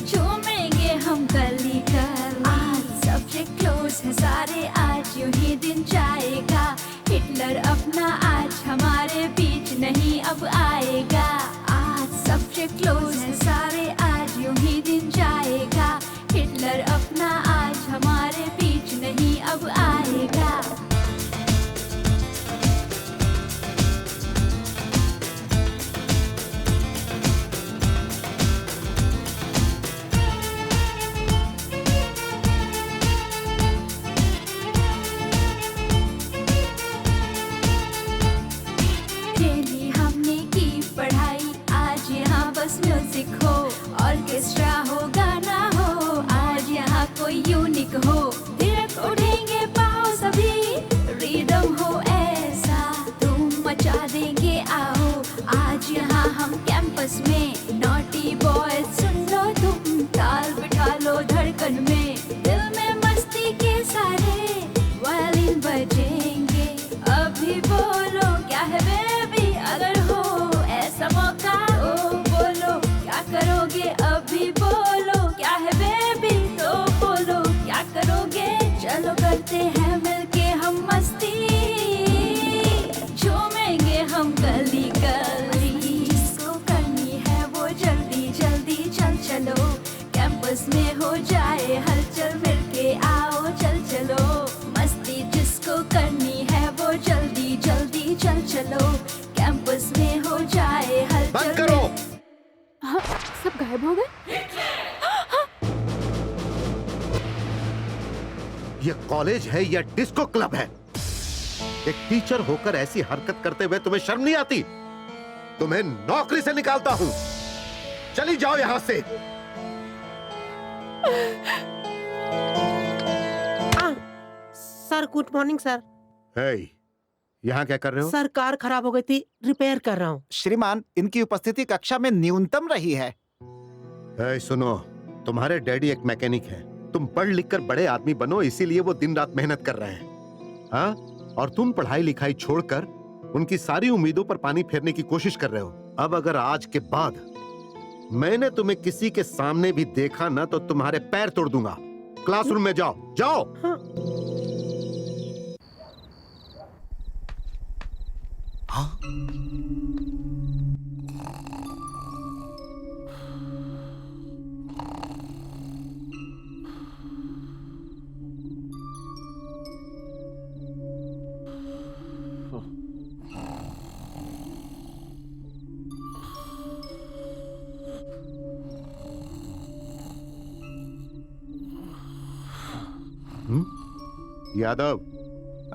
झूमेंगे हम कली कल, आज सब्जेक्ट क्लोज है सारे, आज यूं ही दिन जाएगा, हिटलर अपना आज हमारे बीच नहीं अब आएगा, आज सब्जेक्ट क्लोज है सारे, आज यूं ही दिन जाएगा, हिटलर अपना आज हमारे बीच नहीं अब आएगा। डेली हमने की पढ़ाई, आज यहाँ बस म्यूजिक हो, ऑर्केस्ट्रा हो, गाना हो, आज यहाँ कोई यूनिक हो, थिरक उठेंगे पाओ सभी, रिदम हो ऐसा, धूम मचा देंगे आओ, आज यहाँ हम कैंपस में, नॉटी बॉय सुन लो तुम, ताल बिठा लो धड़कन में, दिल में मस्ती के सारे वायलिन बजेंगे, अभी बोलो क्या है बेबी, अगर हो ऐसा मौका तो बोलो, क्या करोगे अभी बोलो, क्या है बेबी तो बोलो, क्या करोगे, चलो करते हैं मिलके हम मस्ती, झूमेंगे हम गली गली, जिसको करनी है वो जल्दी जल्दी चल चलो, कैंपस में हो जाए हलचल, मिलके आओ चल चलो, मस्ती जिसको करनी है वो जल्दी जल्दी चल चलो, कैंपस में हो जाए हलचल। बंद करो। हाँ, सब गायब हो गए। ये कॉलेज है या डिस्को क्लब है? एक टीचर होकर ऐसी हरकत करते हुए तुम्हें शर्म नहीं आती? तुम्हें नौकरी से निकालता हूँ, चली जाओ यहाँ से। Sir good morning sir. Hey, यहाँ क्या कर रहे हो? सर कार खराब हो गई थी, रिपेयर कर रहा हूँ। श्रीमान, इनकी उपस्थिति कक्षा में न्यूनतम रही है। हे, सुनो, तुम्हारे डैडी एक मैकेनिक हैं। तुम पढ़ लिख कर बड़े आदमी बनो, इसीलिए वो दिन रात मेहनत कर रहे हैं। हाँ? और तुम पढ़ाई लिखाई छोड़कर उनकी सारी उम्मीदों पर पानी फेरने की कोशिश कर रहे हो। अब अगर आज के बाद मैंने तुम्हें किसी के सामने भी देखा ना, तो तुम्हारे पैर तोड़ दूंगा। क्लासरूम में जाओ, जाओ। यादव,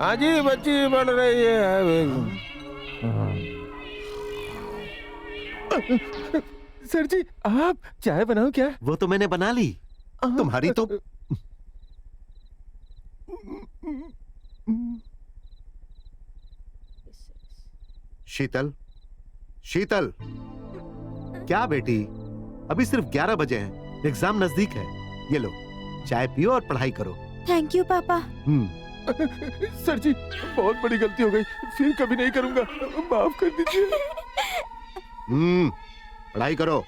हाँ जी, बच्ची बढ़ रही है। सर जी, आप चाय बनाओ क्या? वो तो मैंने बना ली, तुम्हारी तो। शीतल, शीतल, क्या बेटी, अभी सिर्फ 11 बजे हैं, एग्जाम नजदीक है। ये लो, चाय पियो और पढ़ाई करो। थैंक यू पापा। सर जी, बहुत बड़ी गलती हो गई, फिर कभी नहीं करूंगा, माफ कर दीजिए। पढ़ाई करो।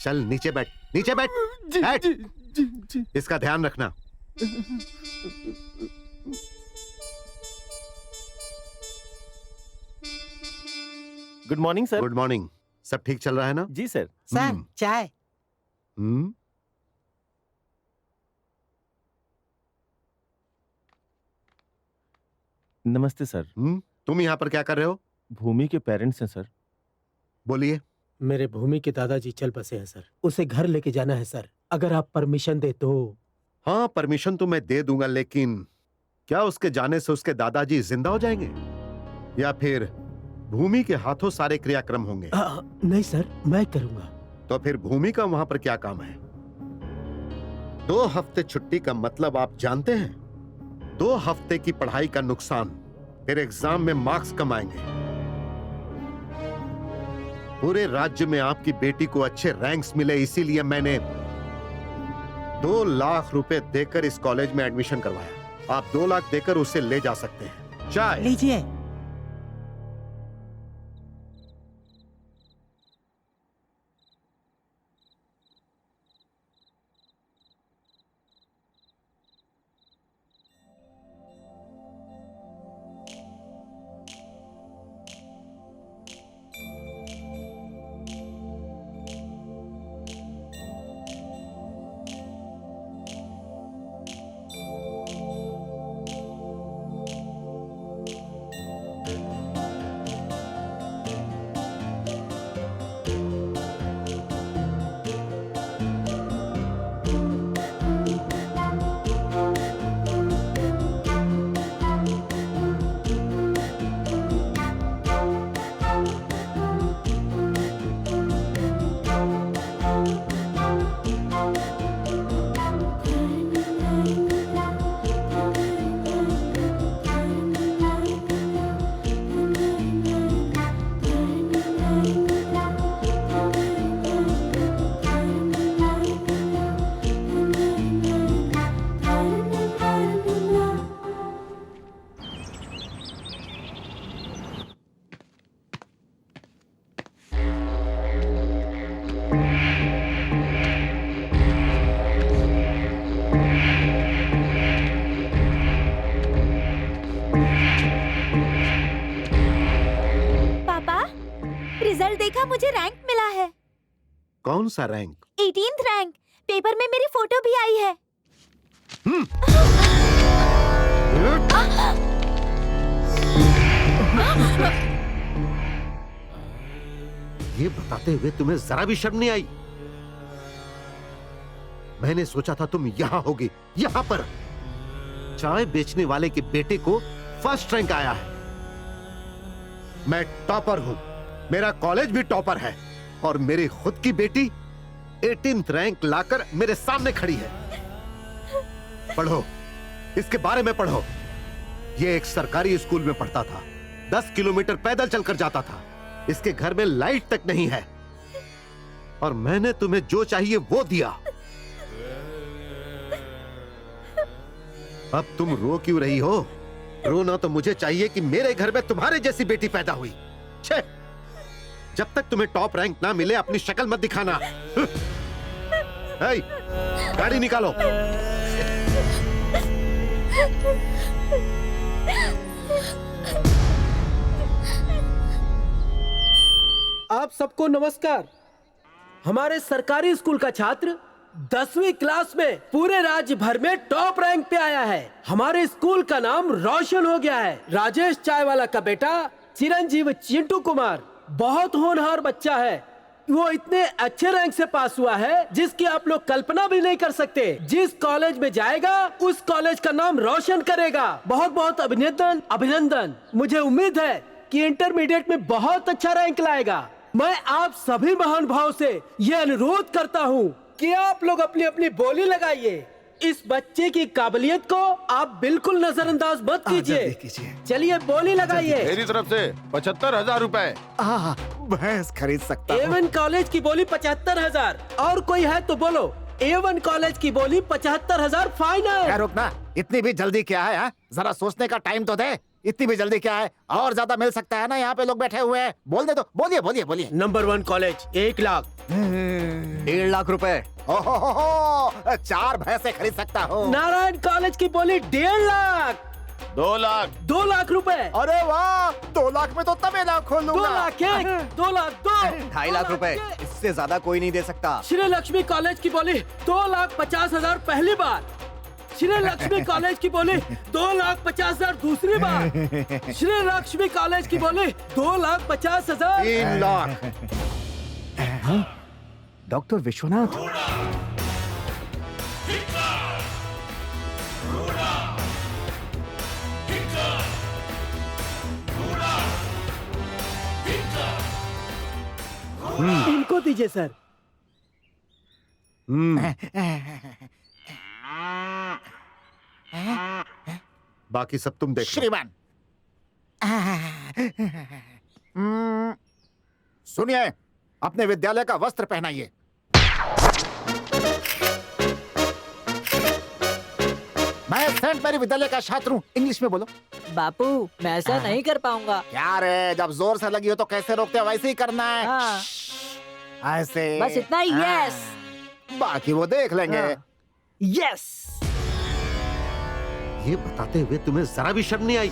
चल नीचे बैठ, नीचे बैठ। जी, बैठ। जी, जी, जी। इसका ध्यान रखना। Good morning sir. Good morning. सब ठीक चल रहा है ना? जी सर। सर चाय। नमस्ते सर। तुम यहाँ पर क्या कर रहे हो? भूमि के पेरेंट्स हैं सर। बोलिए। मेरे भूमि के दादाजी चल बसे हैं सर, उसे घर लेके जाना है सर, अगर आप परमिशन दे तो। हाँ, परमिशन तो मैं दे दूंगा, लेकिन क्या उसके जाने से उसके दादाजी जिंदा हो जाएंगे या फिर भूमि के हाथों सारे क्रियाक्रम होंगे? नहीं सर, मैं करूंगा। तो फिर भूमि का वहां पर क्या काम है? 2 हफ्ते छुट्टी का मतलब आप जानते हैं? 2 हफ्ते की पढ़ाई का नुकसान, फिर एग्जाम में मार्क्स कम आएंगे। पूरे राज्य में आपकी बेटी को अच्छे रैंक्स मिले, इसीलिए मैंने 2 लाख रुपए देकर इस कॉलेज में एडमिशन करवाया। आप 2 लाख देकर उसे ले जा सकते हैं। चाय लीजिए। रिजल्ट देखा, मुझे रैंक मिला है। कौन सा रैंक? 18th rank. पेपर में मेरी फोटो भी आई है। ये बताते हुए तुम्हें जरा भी शर्म नहीं आई? मैंने सोचा था तुम यहां होगी, यहां पर। चाय बेचने वाले के बेटे को फर्स्ट रैंक आया है। मैं टॉपर हूं, मेरा कॉलेज भी टॉपर है, और मेरी खुद की बेटी 18th रैंक लाकर मेरे सामने खड़ी है। पढ़ो, इसके बारे में पढ़ो। ये एक सरकारी स्कूल में पढ़ता था, 10 किलोमीटर पैदल चलकर जाता था। इसके घर में लाइट तक नहीं है, और मैंने तुम्हें जो चाहिए वो दिया। अब तुम रो क्यों रही हो? रोना तो मुझे चाहिए कि मेरे घर में तुम्हारे जैसी बेटी पैदा हुई। छे, जब तक तुम्हें टॉप रैंक ना मिले अपनी शक्ल मत दिखाना। गाड़ी निकालो। आप सबको नमस्कार। हमारे सरकारी स्कूल का छात्र 10वीं क्लास में पूरे राज्य भर में टॉप रैंक पे आया है। हमारे स्कूल का नाम रोशन हो गया है। राजेश चायवाला का बेटा चिरंजीव चिंटू कुमार बहुत होनहार बच्चा है। वो इतने अच्छे रैंक से पास हुआ है जिसकी आप लोग कल्पना भी नहीं कर सकते। जिस कॉलेज में जाएगा उस कॉलेज का नाम रोशन करेगा। बहुत बहुत अभिनंदन, अभिनंदन। मुझे उम्मीद है कि इंटरमीडिएट में बहुत अच्छा रैंक लाएगा। मैं आप सभी महानुभाव से यह अनुरोध करता हूँ कि आप लोग अपनी अपनी बोली लगाइए। इस बच्चे की काबिलियत को आप बिल्कुल नजरअंदाज मत कीजिए। चलिए बोली लगाइए। मेरी तरफ से 75,000 रुपए। भैंस खरीद सकता हूँ। A1 कॉलेज की बोली 75,000। और कोई है तो बोलो। A1 कॉलेज की बोली 75,000 फाइनल। रुकना, इतनी भी जल्दी क्या है? जरा सोचने का टाइम तो दे। इतनी भी जल्दी क्या है? और ज्यादा मिल सकता है ना, यहाँ पे लोग बैठे हुए हैं। बोल दे तो। बोलिए बोलिए बोलिए। Number 1 college 1 lakh. 1.5 लाख रुपए। 4 भैंसे खरीद सकता हूँ। नारायण कॉलेज की बोली 1.5 लाख। 2 लाख। 2 लाख रुपए। अरे वाह, 2 लाख में तो तबेला खोल 2 लूंगा। लाख 1, 2 लाख 2, 2.5 लाख रुपए। इससे ज्यादा कोई नहीं दे सकता। श्री लक्ष्मी कॉलेज की बोली 2,50,000 पहली बार। श्री लक्ष्मी कॉलेज की बोली 2,50,000 दूसरी बार। श्री लक्ष्मी कॉलेज की बोली 2,50,000। 3 लाख। डॉक्टर विश्वनाथ। इनको दीजिए सर। बाकी सब तुम देख लो। श्रीमान सुनिए, अपने विद्यालय का वस्त्र पहनाइए। मैं सेंट मैरी विद्यालय का छात्र हूँ, इंग्लिश में बोलो। बापू मैं ऐसा नहीं कर पाऊंगा। क्या रे, जब जोर से लगी हो तो कैसे रोकते हो, वैसे ही करना है। हाँ। ऐसे बस इतना ही। हाँ। यस बाकी वो देख लेंगे। यस। ये बताते हुए तुम्हें जरा भी शर्म नहीं आई?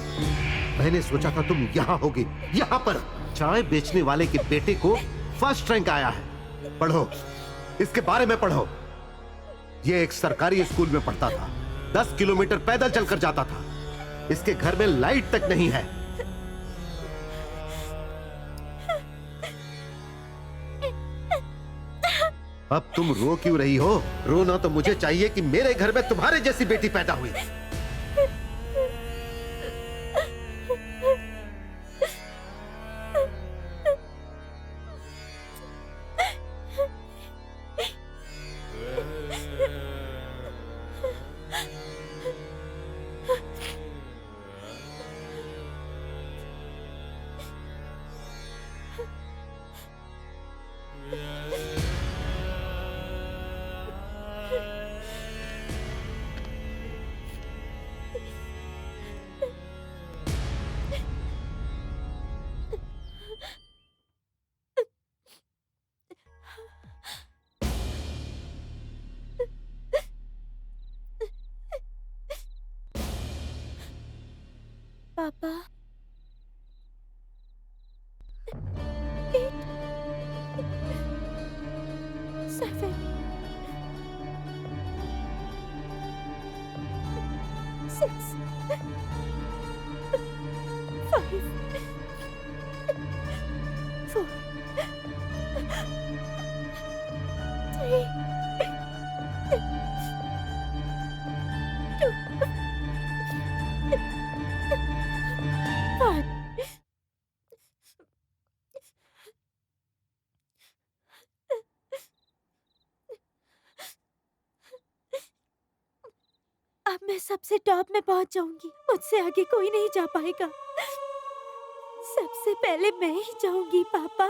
मैंने सोचा था तुम यहाँ होगी। यहाँ पर चाय बेचने वाले के बेटे को फर्स्ट रैंक आया है। पढ़ो, इसके बारे में पढ़ो। ये एक सरकारी स्कूल में पढ़ता था, 10 किलोमीटर पैदल चलकर जाता था। इसके घर में लाइट तक नहीं है। अब तुम रो क्यों रही हो? रोना तो मुझे चाहिए कि मेरे घर में तुम्हारे जैसी बेटी पैदा हुई। पापा, 7, 6, 5, 4, 3, 2, 1. अब मैं सबसे टॉप में पहुंच जाऊंगी। मुझसे आगे कोई नहीं जा पाएगा। सबसे पहले मैं ही जाऊंगी पापा।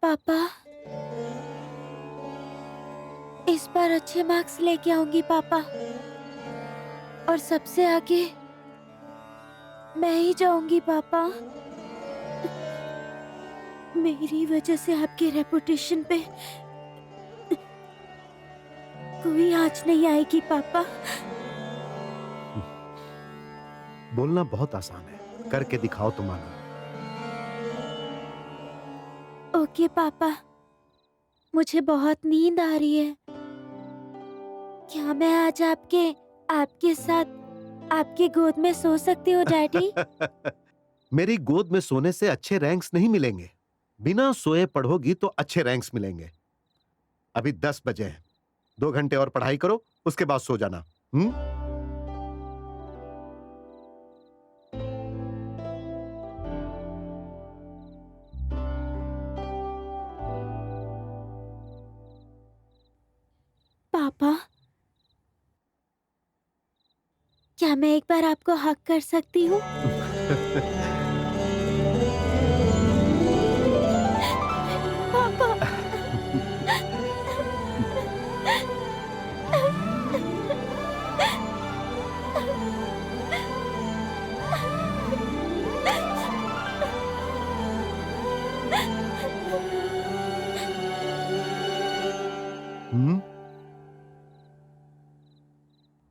पापा, इस बार अच्छे मार्क्स लेके आऊंगी पापा, और सबसे आगे मैं ही जाऊंगी पापा। मेरी वजह से आपके रेपुटेशन पे कोई आँच नहीं आएगी पापा। बोलना बहुत आसान है, करके दिखाओ तो मानो। ओके पापा, मुझे बहुत नींद आ रही है। क्या मैं आज आपके साथ आपकी गोद में सो सकती हूँ डैडी? मेरी गोद में सोने से अच्छे रैंक्स नहीं मिलेंगे। बिना सोए पढ़ोगी तो अच्छे रैंक्स मिलेंगे। अभी 10 बजे हैं, 2 घंटे और पढ़ाई करो, उसके बाद सो जाना। पापा, क्या मैं एक बार आपको हक कर सकती हूँ? पापा।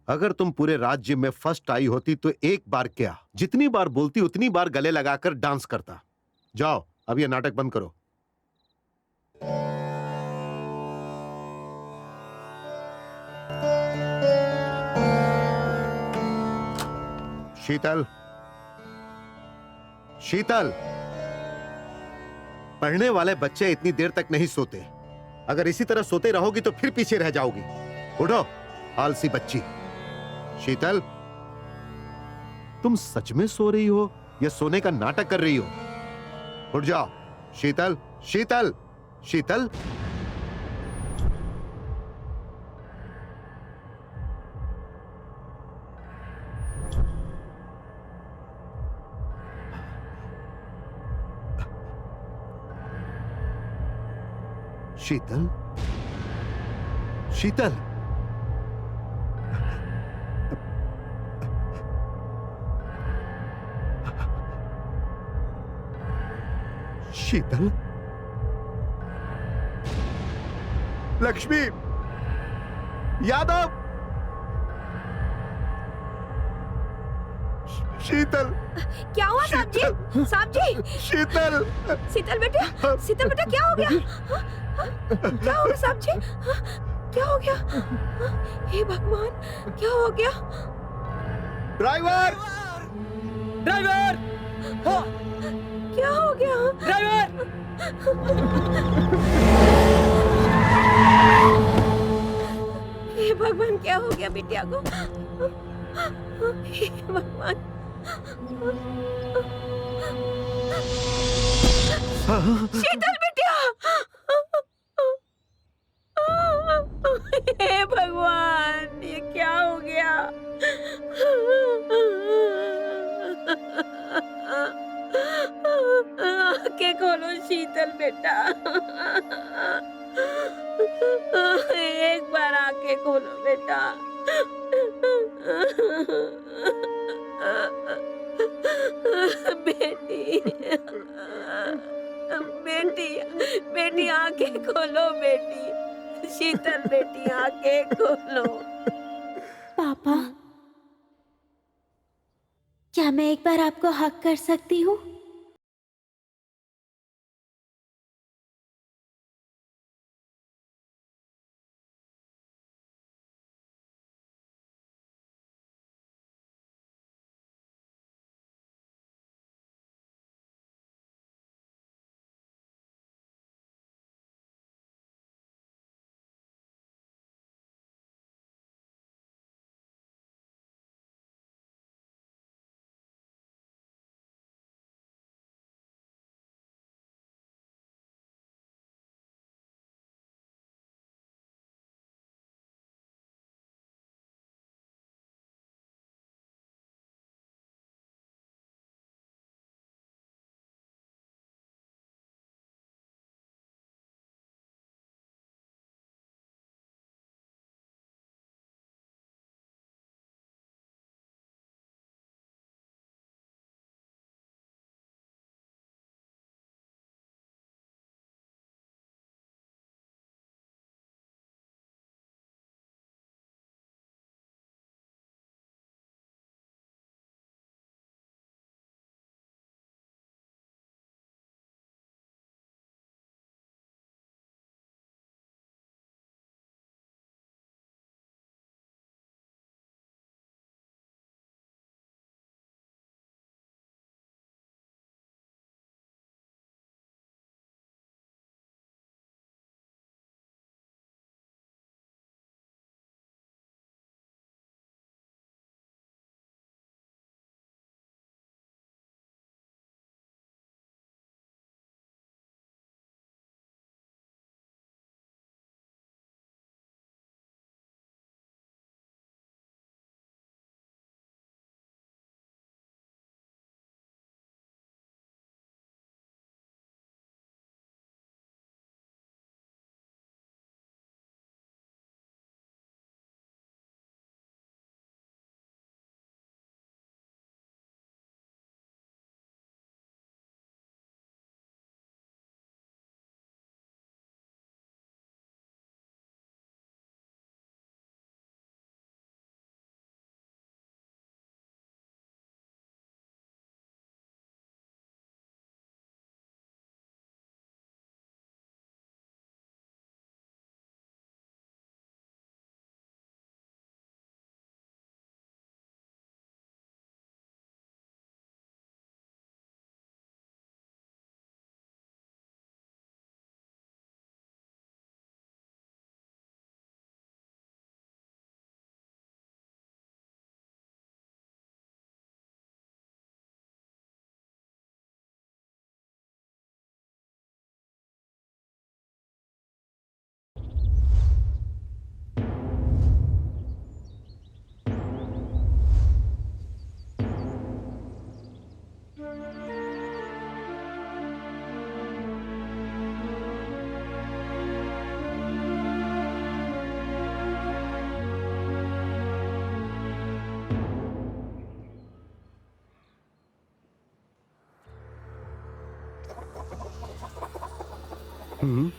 अगर तुम पूरे राज्य में फर्स्ट आई होती तो एक बार क्या, जितनी बार बोलती उतनी बार गले लगाकर डांस करता। जाओ अब ये नाटक बंद करो। शीतल, शीतल, पढ़ने वाले बच्चे इतनी देर तक नहीं सोते। अगर इसी तरह सोते रहोगी तो फिर पीछे रह जाओगी। उठो आलसी बच्ची। शीतल, तुम सच में सो रही हो या सोने का नाटक कर रही हो? उठ जाओ। शीतल, शीतल, शीतल। शीतल, शीतल, शीतल, लक्ष्मी, यादव, शीतल, क्या हुआ साहब जी? साहब जी, शीतल, शीतल बेटा, शीतल बेटा क्या हो गया? क्या हो गया साहब जी? क्या हो गया? हे भगवान, क्या हो गया? ड्राइवर, ड्राइवर, क्या हो गया? ड्राइवर, हे भगवान, क्या हो गया बिटिया को? हे भगवान। शीतल बिटिया, हे भगवान, ये क्या हो गया? आंखें खोलो शीतल बेटा, एक बार आंखें खोलो बेटा। बेटी, बेटी, बेटी आंखें खोलो बेटी। शीतल बेटी आंखें खोलो। पापा, क्या मैं एक बार आपको हक कर सकती हूँ? हम्म।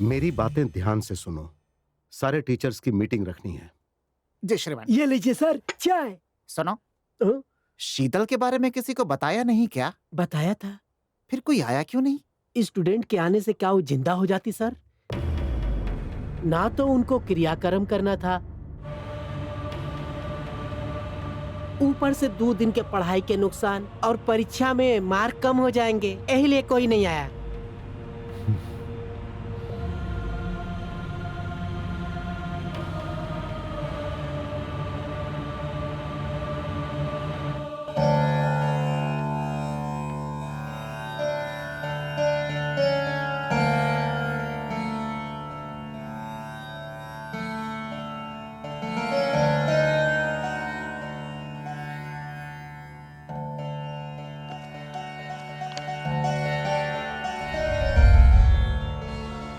मेरी बातें ध्यान से सुनो। सारे टीचर्स की मीटिंग रखनी है। जी श्रीमान। ये लीजिए सर चाय। सुनो, हाँ? शीतल के बारे में किसी को बताया नहीं क्या? बताया था। फिर कोई आया क्यों नहीं? स्टूडेंट के आने से क्या वो जिंदा हो जाती सर? ना तो उनको क्रियाक्रम करना था, ऊपर से 2 दिन के पढ़ाई के नुकसान और परीक्षा में मार्क कम हो जाएंगे, यही लिए कोई नहीं आया।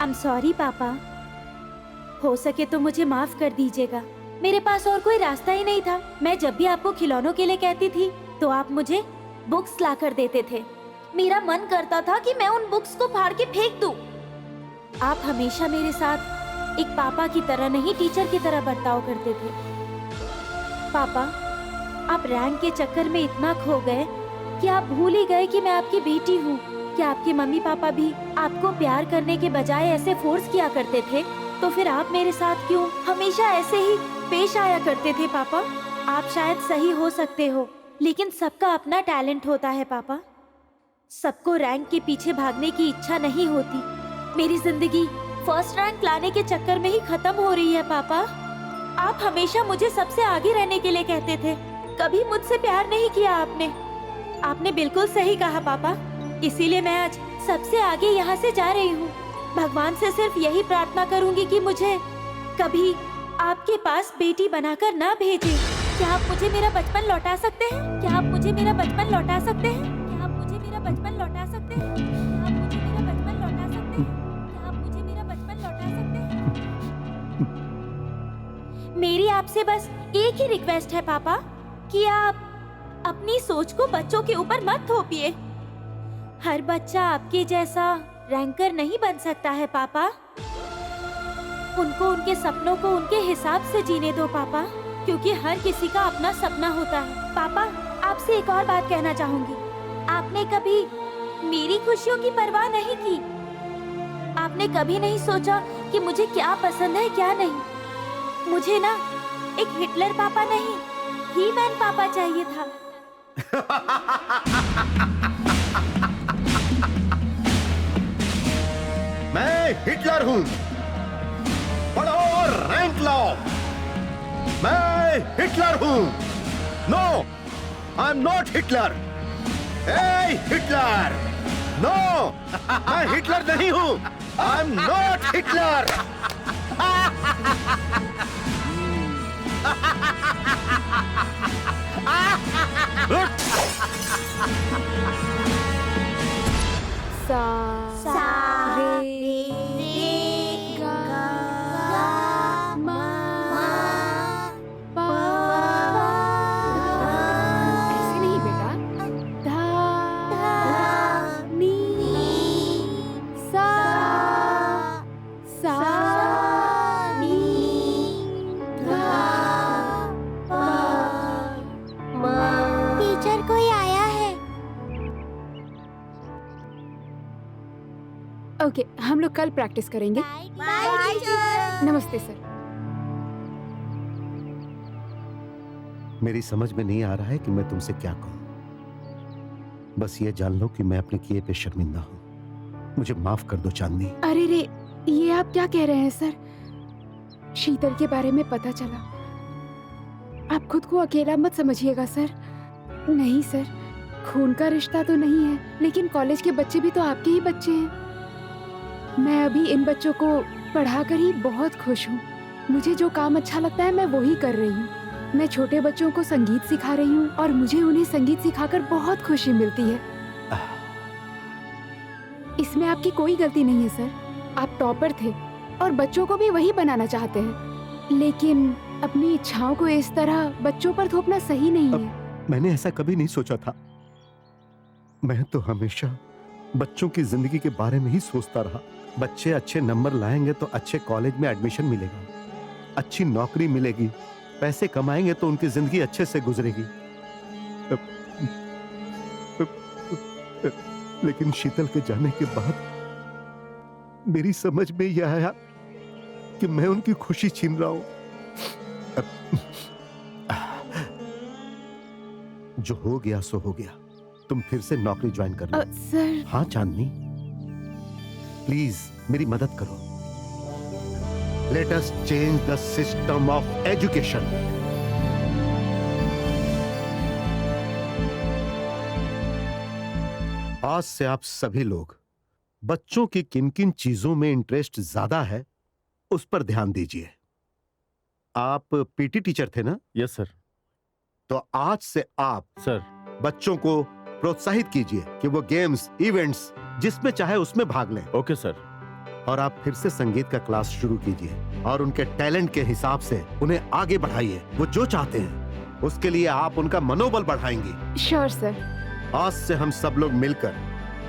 I'm sorry पापा, हो सके तो मुझे माफ कर दीजिएगा। मेरे पास और कोई रास्ता ही नहीं था। मैं जब भी आपको खिलौनों के लिए कहती थी तो आप मुझे बुक्स ला कर देते थे। मेरा मन करता था कि मैं उन बुक्स को फाड़ के फेंक दूं। आप हमेशा मेरे साथ एक पापा की तरह नहीं, टीचर की तरह बर्ताव करते थे। पापा, आप रैंक के चक्कर में इतना खो गए कि आप भूल ही गए कि मैं आपकी बेटी हूँ। क्या आपके मम्मी पापा भी आपको प्यार करने के बजाय ऐसे फोर्स किया करते थे? तो फिर आप मेरे साथ क्यों हमेशा ऐसे ही पेश आया करते थे? पापा, आप शायद सही हो सकते हो, लेकिन सबका अपना टैलेंट होता है पापा। सबको रैंक के पीछे भागने की इच्छा नहीं होती। मेरी जिंदगी फर्स्ट रैंक लाने के चक्कर में ही खत्म हो रही है पापा। आप हमेशा मुझे सबसे आगे रहने के लिए कहते थे, कभी मुझसे प्यार नहीं किया आपने। आपने बिल्कुल सही कहा पापा, इसीलिए मैं आज सबसे आगे यहाँ से जा रही हूँ। भगवान से सिर्फ यही प्रार्थना करूँगी कि मुझे कभी आपके पास बेटी बनाकर ना भेजें। क्या आप मुझे मेरा बचपन लौटा सकते हैं? क्या आप मुझे मेरा बचपन लौटा सकते हैं? क्या आप मुझे मेरा बचपन लौटा सकते हैं? क्या आप मुझे मेरा बचपन लौटा सकते हैं? क्या आप मुझे मेरा बचपन लौटा सकते हैं? मेरी आपसे बस एक ही रिक्वेस्ट है पापा, कि आप अपनी सोच को बच्चों के ऊपर मत थोपिए। हर बच्चा आपके जैसा रैंकर नहीं बन सकता है पापा। उनको उनके सपनों को उनके हिसाब से जीने दो पापा, क्योंकि हर किसी का अपना सपना होता है। पापा, आपसे एक और बात कहना चाहूंगी। आपने कभी मेरी खुशियों की परवाह नहीं की। आपने कभी नहीं सोचा कि मुझे क्या पसंद है क्या नहीं। मुझे ना एक हिटलर पापा नहीं, ही मैन पापा चाहिए था। मैं हिटलर हूं, पढ़ो और रैंक लाओ। मैं हिटलर हूं। No, I am not Hitler. ए हिटलर, नो, मैं हिटलर नहीं हूं। I am not Hitler. सा रे गा मा पा। ऐसे नहीं बेटा, धा नी सा सा नी धा पा। टीचर कोई आया है? ओके, हम लोग कल प्रैक्टिस करेंगे। नमस्ते सर। मेरी समझ में नहीं आ रहा है कि मैं तुमसे क्या कहूं। बस ये जान लो कि मैं अपने किए पे शर्मिंदा हूं। मुझे माफ कर दो चांदनी। अरे रे, ये आप क्या कह रहे हैं सर? शीतल के बारे में पता चला। आप खुद को अकेला मत समझिएगा सर। नहीं सर, खून का रिश्ता तो नहीं है, लेकिन कॉलेज के बच्चे भी तो आपके ही बच्चे हैं। मैं अभी इन बच्चों को पढ़ाकर ही बहुत खुश हूँ। मुझे जो काम अच्छा लगता है मैं वो ही कर रही हूँ। मैं छोटे बच्चों को संगीत सिखा रही हूँ और मुझे उन्हें संगीत सिखाकर बहुत खुशी मिलती है। इसमें आपकी कोई गलती नहीं है सर। आप टॉपर थे और बच्चों को भी वही बनाना चाहते हैं, लेकिन अपनी इच्छाओं को इस तरह बच्चों पर थोपना सही नहीं है। मैंने ऐसा कभी नहीं सोचा था। मैं तो हमेशा बच्चों की जिंदगी के बारे में ही सोचता रहा। बच्चे अच्छे नंबर लाएंगे तो अच्छे कॉलेज में एडमिशन मिलेगा, अच्छी नौकरी मिलेगी, पैसे कमाएंगे तो उनकी जिंदगी अच्छे से गुजरेगी। लेकिन शीतल के जाने के बाद मेरी समझ में यह आया कि मैं उनकी खुशी छीन रहा हूं। जो हो गया सो हो गया। तुम फिर से नौकरी ज्वाइन कर लो। सर। हाँ चांदनी, प्लीज मेरी मदद करो। Let us change the system of education. आज से आप सभी लोग बच्चों की किन किन चीजों में इंटरेस्ट ज्यादा है उस पर ध्यान दीजिए। आप पीटी टीचर थे ना? Yes sir. तो आज से आप सर बच्चों को प्रोत्साहित कीजिए कि वो गेम्स, इवेंट्स जिसमें चाहे उसमें भाग लें। Okay sir. और आप फिर से संगीत का क्लास शुरू कीजिए और उनके टैलेंट के हिसाब से उन्हें आगे बढ़ाइए। वो जो चाहते हैं उसके लिए आप उनका मनोबल बढ़ाएंगे। Sure sir. आज से हम सब लोग मिलकर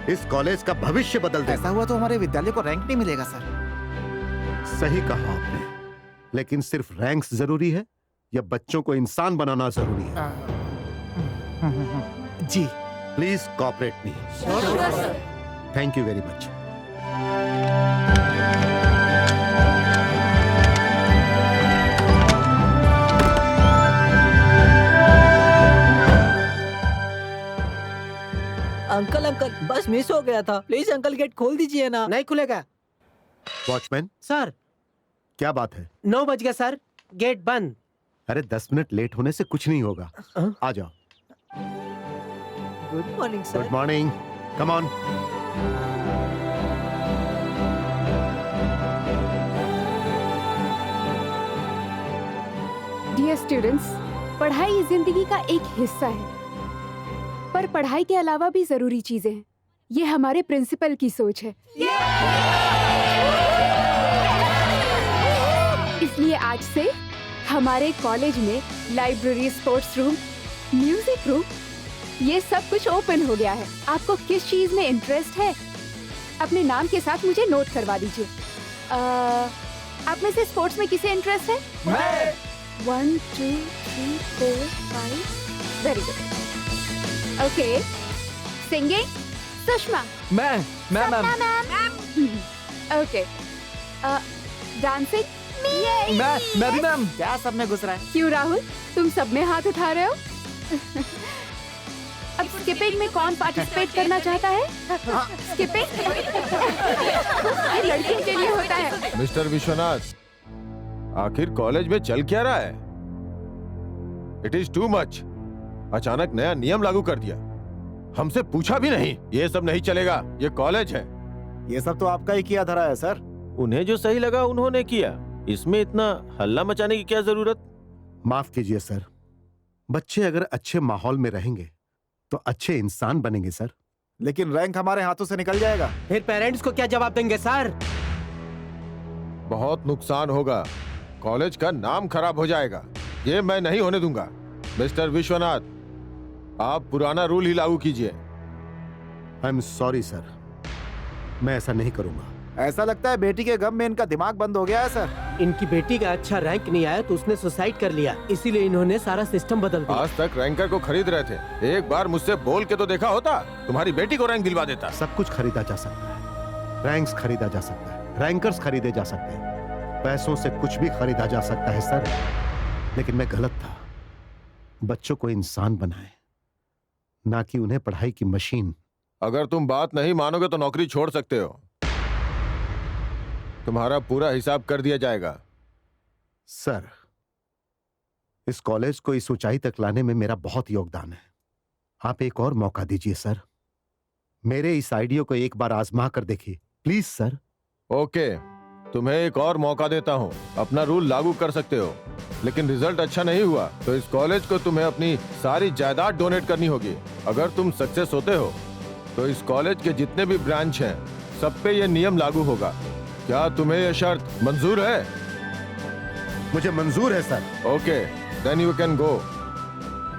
इस कॉलेज का भविष्य बदल देंगे। ऐसा हुआ तो हमारे विद्यालय को रैंक नहीं मिलेगा सर। सही कहा आपने, लेकिन सिर्फ रैंक्स जरूरी है या बच्चों को इंसान बनाना जरूरी है? जी please cooperate me. Thank you very much. Uncle uncle bus miss हो गया था, प्लीज अंकल गेट खोल दीजिए ना। नहीं खुलेगा वॉचमैन, सर। क्या बात है? 9 बज गया सर, गेट बंद। अरे 10 मिनट लेट होने से कुछ नहीं होगा। आ जाओ। Good morning sir. Good morning, come on. Dear students, पढ़ाई जिंदगी का एक हिस्सा है, पर पढ़ाई के अलावा भी जरूरी चीजें हैं। ये हमारे प्रिंसिपल की सोच है। इसलिए आज से हमारे कॉलेज में library, sports room, music room, ये सब कुछ ओपन हो गया है। आपको किस चीज में इंटरेस्ट है अपने नाम के साथ मुझे नोट करवा दीजिए। आप में से स्पोर्ट्स में किसे इंटरेस्ट है? मैं। 1 2 3 4 5। Very good. Okay. Singing? Sushma. मैं मैम। ओके। डांसिंग? मैं भी मैम। क्या सब में घुस रहा है? क्यों राहुल, तुम सब में हाथ उठा रहे हो? अब स्किपिंग में कौन पार्टिसिपेट करना चाहता है? स्किपिंग ये लड़कियों के लिए होता है। मिस्टर विश्वनाथ, आखिर कॉलेज में चल क्या रहा है? It is too much. अचानक नया नियम लागू कर दिया, हमसे पूछा भी नहीं। ये सब नहीं चलेगा, ये कॉलेज है। ये सब तो आपका ही किया धरा है सर। उन्हें जो सही लगा उन्होंने किया, इसमें इतना हल्ला मचाने की क्या जरूरत? माफ कीजिए सर, बच्चे अगर अच्छे माहौल में रहेंगे तो अच्छे इंसान बनेंगे सर। लेकिन रैंक हमारे हाथों से निकल जाएगा। फिर पेरेंट्स को क्या जवाब देंगे सर? बहुत नुकसान होगा, कॉलेज का नाम खराब हो जाएगा। ये मैं नहीं होने दूंगा। मिस्टर विश्वनाथ, आप पुराना रूल ही लागू कीजिए। आई एम सॉरी सर, मैं ऐसा नहीं करूंगा। ऐसा लगता है बेटी के गम में इनका दिमाग बंद हो गया है सर। इनकी बेटी का अच्छा रैंक नहीं आया तो उसने सुसाइड कर लिया, इसीलिए इन्होंने सारा सिस्टम बदल दिया। आज तक रैंकर को खरीद रहे थे, एक बार मुझसे बोल के तो देखा होता, तुम्हारी बेटी को रैंक दिलवा देता। सब कुछ खरीदा जा सकता है, रैंक्स खरीदा जा सकता है, रैंकर्स खरीदे जा सकते हैं, पैसों से कुछ भी खरीदा जा सकता है सर। लेकिन मैं गलत था। बच्चों को इंसान बनाए, ना कि उन्हें पढ़ाई की मशीन। अगर तुम बात नहीं मानोगे तो नौकरी छोड़ सकते हो, तुम्हारा पूरा हिसाब कर दिया जाएगा। सर, इस कॉलेज को इस ऊंचाई तक लाने में मेरा बहुत योगदान है। आप एक और मौका दीजिए सर, मेरे इस आइडिया को एक बार आजमा कर देखिए प्लीज सर। ओके, तुम्हें एक और मौका देता हूँ, अपना रूल लागू कर सकते हो, लेकिन रिजल्ट अच्छा नहीं हुआ तो इस कॉलेज को तुम्हें अपनी सारी जायदाद डोनेट करनी होगी। अगर तुम सक्सेस होते हो तो इस कॉलेज के जितने भी ब्रांच हैं सब पे ये नियम लागू होगा। क्या तुम्हें ये शर्त मंजूर है? मुझे मंजूर है sir. Okay, then you can go.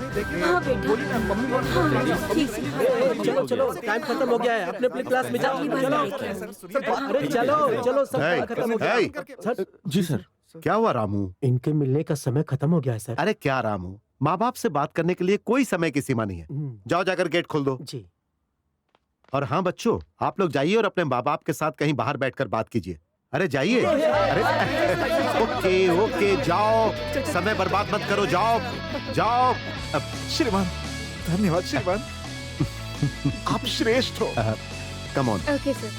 हाँ बेटा। हाँ, ठीक है। चलो चलो, टाइम खत्म हो गया है, अपने अपने क्लास में जाओ। चलो, अरे चलो चलो, सब Hey, खत्म हो गया। hey, सर, जी सर। क्या हुआ रामू? इनके मिलने का समय खत्म हो गया है सर। अरे क्या रामू, माँ बाप से बात करने के लिए कोई समय की सीमा नहीं है। जाओ जाकर गेट खोल दो। जी। और हाँ बच्चों, आप लोग जाइए और अपने माँ बाप के साथ कहीं बाहर बैठकर बात कीजिए। अरे जाइए। अरे ओके ओके, जाओ, समय बर्बाद मत करो, जाओ जाओ। श्रीमान, धन्यवाद श्रीमान। आप श्रेष्ठ हो। Come on. Okay sir.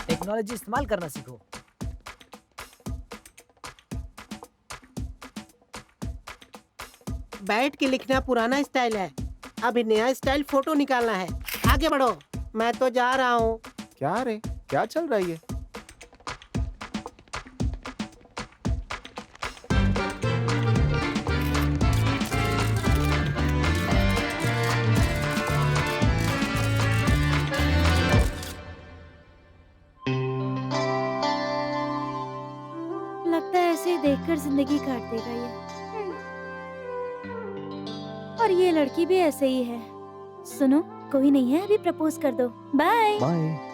Technology इस्तेमाल करना सीखो। बैठ के लिखना पुराना स्टाइल है, अभी नया स्टाइल फोटो निकालना है। आगे बढ़ो, मैं तो जा रहा हूँ। क्या रे, क्या चल रहा है ये? लगता है ऐसे ही देखकर जिंदगी काट देगा ये। और ये लड़की भी ऐसे ही है। सुनो, कोई नहीं है, अभी प्रपोज कर दो। बाय। बाय।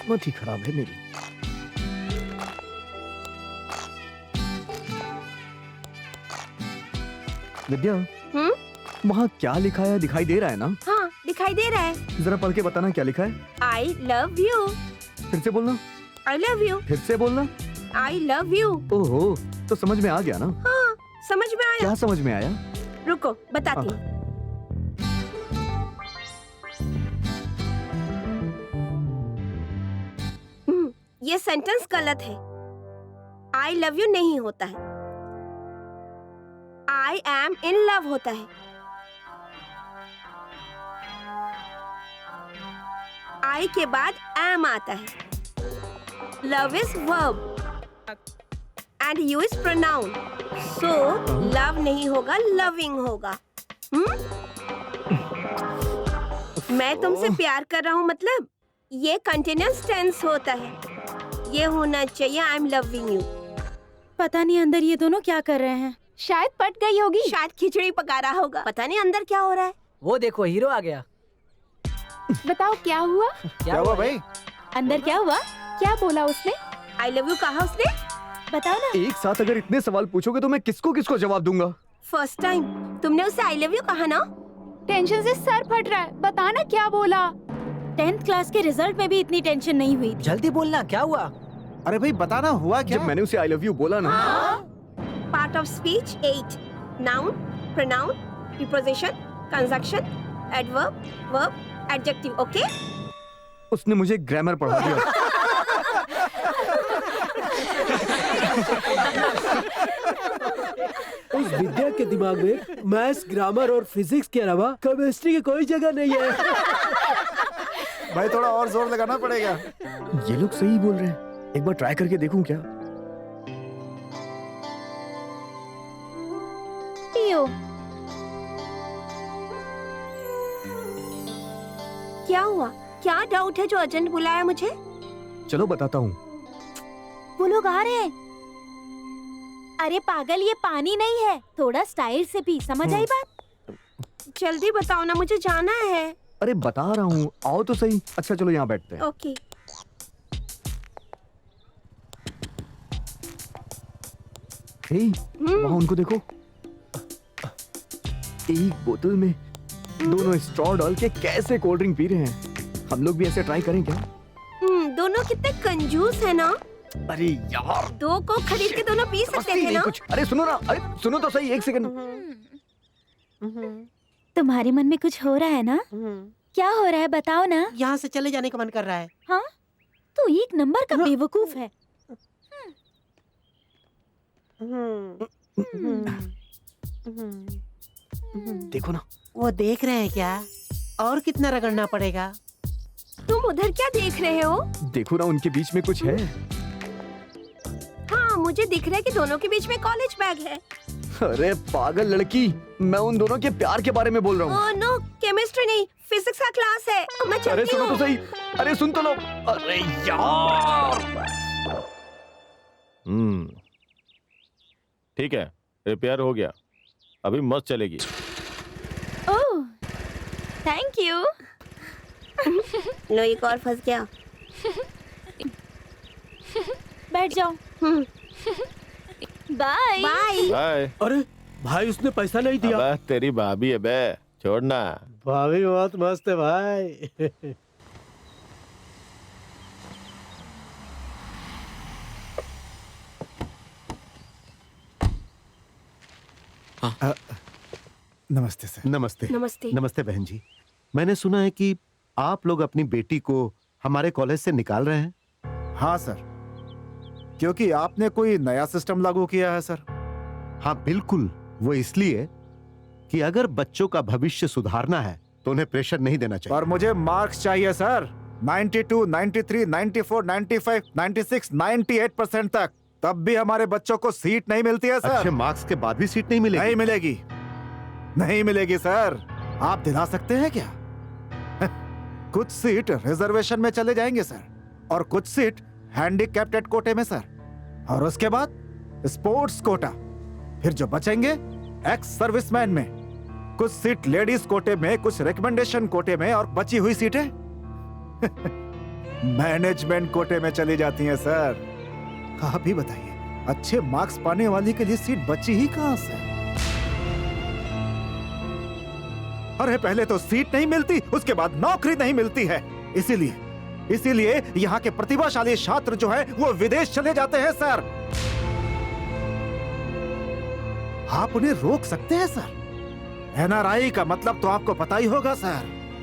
किस्मत ही खराब है मेरी। विद्या, वहाँ क्या लिखा है दिखाई दे रहा है ना? हाँ, दिखाई दे रहा है। जरा पढ़ के बताना क्या लिखा है। I love you। फिर से बोलना। I love you। फिर से बोलना। I love you। ओहो, तो समझ में आ गया ना? हाँ, समझ में आया। क्या समझ में आया? रुको, बताती हूँ। ये सेंटेंस गलत है। I love you नहीं होता है। I am in love होता है। I के बाद am आता है। Love is verb and you is pronoun. So love नहीं होगा, loving होगा। मैं तुमसे प्यार कर रहा हूँ मतलब ये कंटिन्यूअस टेंस होता है। ये होना चाहिए आई एम लविंग यू। पता नहीं अंदर ये दोनों क्या कर रहे हैं। शायद पट गई होगी। शायद खिचड़ी पका रहा होगा। पता नहीं अंदर क्या हो रहा है। वो देखो, हीरो आ गया। बताओ क्या हुआ? क्या हुआ भाई? अंदर क्या हुआ? क्या बोला उसने? आई लव यू कहा उसने? बताओ ना। एक साथ अगर इतने सवाल पूछोगे तो मैं किसको किसको जवाब दूंगा? फर्स्ट टाइम तुमने उसे आई लव यू कहा ना? टेंशन से सर फट रहा है, बताना क्या बोला? 10th क्लास के रिजल्ट में भी इतनी टेंशन नहीं हुई थी। जल्दी बोलना, क्या हुआ? अरे भाई बताना हुआ क्या? जब मैंने उसे आई लव यू बोला ना। Part of speech 8 noun, pronoun, preposition, conjunction, adverb, verb, adjective. Okay? उसने मुझे ग्रामर पढ़ा दिया। उस विद्या के दिमाग में मैथ्स, ग्रामर और फिजिक्स के अलावा केमिस्ट्री की कोई जगह नहीं है। भाई थोड़ा और जोर लगाना पड़ेगा। ये लोग सही बोल रहे हैं, एक बार ट्राई करके देखूं क्या? पियो। क्या हुआ? क्या डाउट है जो अर्जेंट बुलाया मुझे? चलो बताता हूँ। वो लोग आ रहे हैं। अरे पागल, ये पानी नहीं है, थोड़ा स्टाइल से पी, समझ आई बात? जल्दी बताओ ना, मुझे जाना है। अरे बता रहा हूँ, आओ तो सही। अच्छा चलो यहाँ बैठते हैं। ओके। वहाँ उनको देखो, एक बोतल में दोनों स्ट्रॉ डाल के कैसे कोल्ड ड्रिंक पी रहे हैं। हम लोग भी ऐसे ट्राई करें क्या? दोनों कितने कंजूस है ना। अरे यार, दो को खरीद के दोनों पी सकते मस्ती थे नहीं ना? कुछ। अरे सुनो ना, अरे सुनो तो सही, एक सेकंड। तुम्हारे मन में कुछ हो रहा है ना? क्या हो रहा है बताओ ना। यहाँ से चले जाने का मन कर रहा है। हाँ, तू एक नंबर का बेवकूफ है। देखो ना, वो देख रहे हैं क्या? और कितना रगड़ना पड़ेगा? तुम उधर क्या देख रहे हो? देखो ना, उनके बीच में कुछ है। हाँ, मुझे दिख रहा है कि दोनों के बीच में कॉलेज बैग है। अरे पागल लड़की, मैं उन दोनों के प्यार के बारे में बोल रहा हूँ। ओह नो, केमिस्ट्री नहीं, फिजिक्स का क्लास है। मैं अरे चलती सुनो तो हूँ। सही, अरे सुन तो लो। अरे यार, ठीक है, रिपेयर हो गया, अभी मस्त चलेगी। ओह, थैंक यू। लो, एक और फंस गया। बैठ जाओ। Bye bye. बाय। अरे भाई, उसने पैसा नहीं दिया। अबे तेरी भाभी है बे, छोड़ना। भाभी बहुत मस्त है भाई। नमस्ते सर। नमस्ते। नमस्ते। नमस्ते बहन जी। मैंने सुना है कि आप लोग अपनी बेटी को हमारे कॉलेज से निकाल रहे हैं। हाँ सर, क्योंकि आपने कोई नया सिस्टम लागू किया है सर। हाँ बिल्कुल, वो इसलिए कि अगर बच्चों का भविष्य सुधारना है तो उन्हें प्रेशर नहीं देना चाहिए। और मुझे मार्क्स चाहिए सर, 92, 93, 94, 95, 96, 98% तक। तब भी हमारे बच्चों को सीट नहीं मिलती है सर। अच्छे मार्क्स के बाद भी सीट नहीं मिलेगी? नहीं मिलेगी, नहीं मिलेगी सर। आप दिला सकते हैं क्या? कुछ सीट रिजर्वेशन में चले जाएंगे सर, और कुछ सीट हैंडीकैप्टेड कोटे में सर, और उसके बाद स्पोर्ट्स कोटा। फिर जो बचेंगे एक्स सर्विसमैन में। कुछ सीट लेडीज कोटे में, कुछ रिकमेंडेशन कोटे में, और बची हुई सीटें मैनेजमेंट कोटे में चली जाती हैं सर। आप ही बताइए, अच्छे मार्क्स पाने वाली के लिए सीट बची ही कहां से? अरे पहले तो सीट नहीं मिलती, उसके बाद नौकरी नहीं मिलती है। इसीलिए यहाँ के प्रतिभाशाली छात्र जो है वो विदेश चले जाते हैं सर। आप उन्हें रोक सकते हैं सर। एनआरआई का मतलब तो आपको पता ही होगा सर।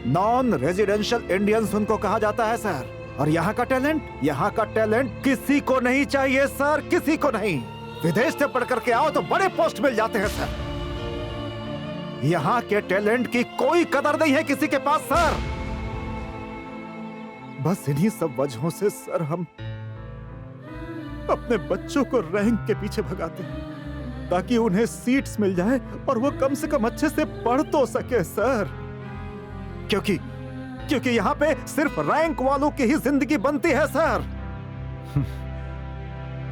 नॉन रेजिडेंशियल इंडियंस उनको कहा जाता है सर। और यहाँ का टैलेंट किसी को नहीं चाहिए सर, किसी को नहीं। विदेश से पढ़ करके आओ तो बड़े पोस्ट मिल जाते हैं सर। यहाँ के टैलेंट की कोई कदर नहीं है किसी के पास सर। बस इन्हीं सब वजहों से सर हम अपने बच्चों को रैंक के पीछे भगाते हैं, ताकि उन्हें सीट्स मिल जाए और वो कम से कम अच्छे से पढ़ तो सके सर। क्योंकि यहाँ पे सिर्फ रैंक वालों की ही जिंदगी बनती है सर।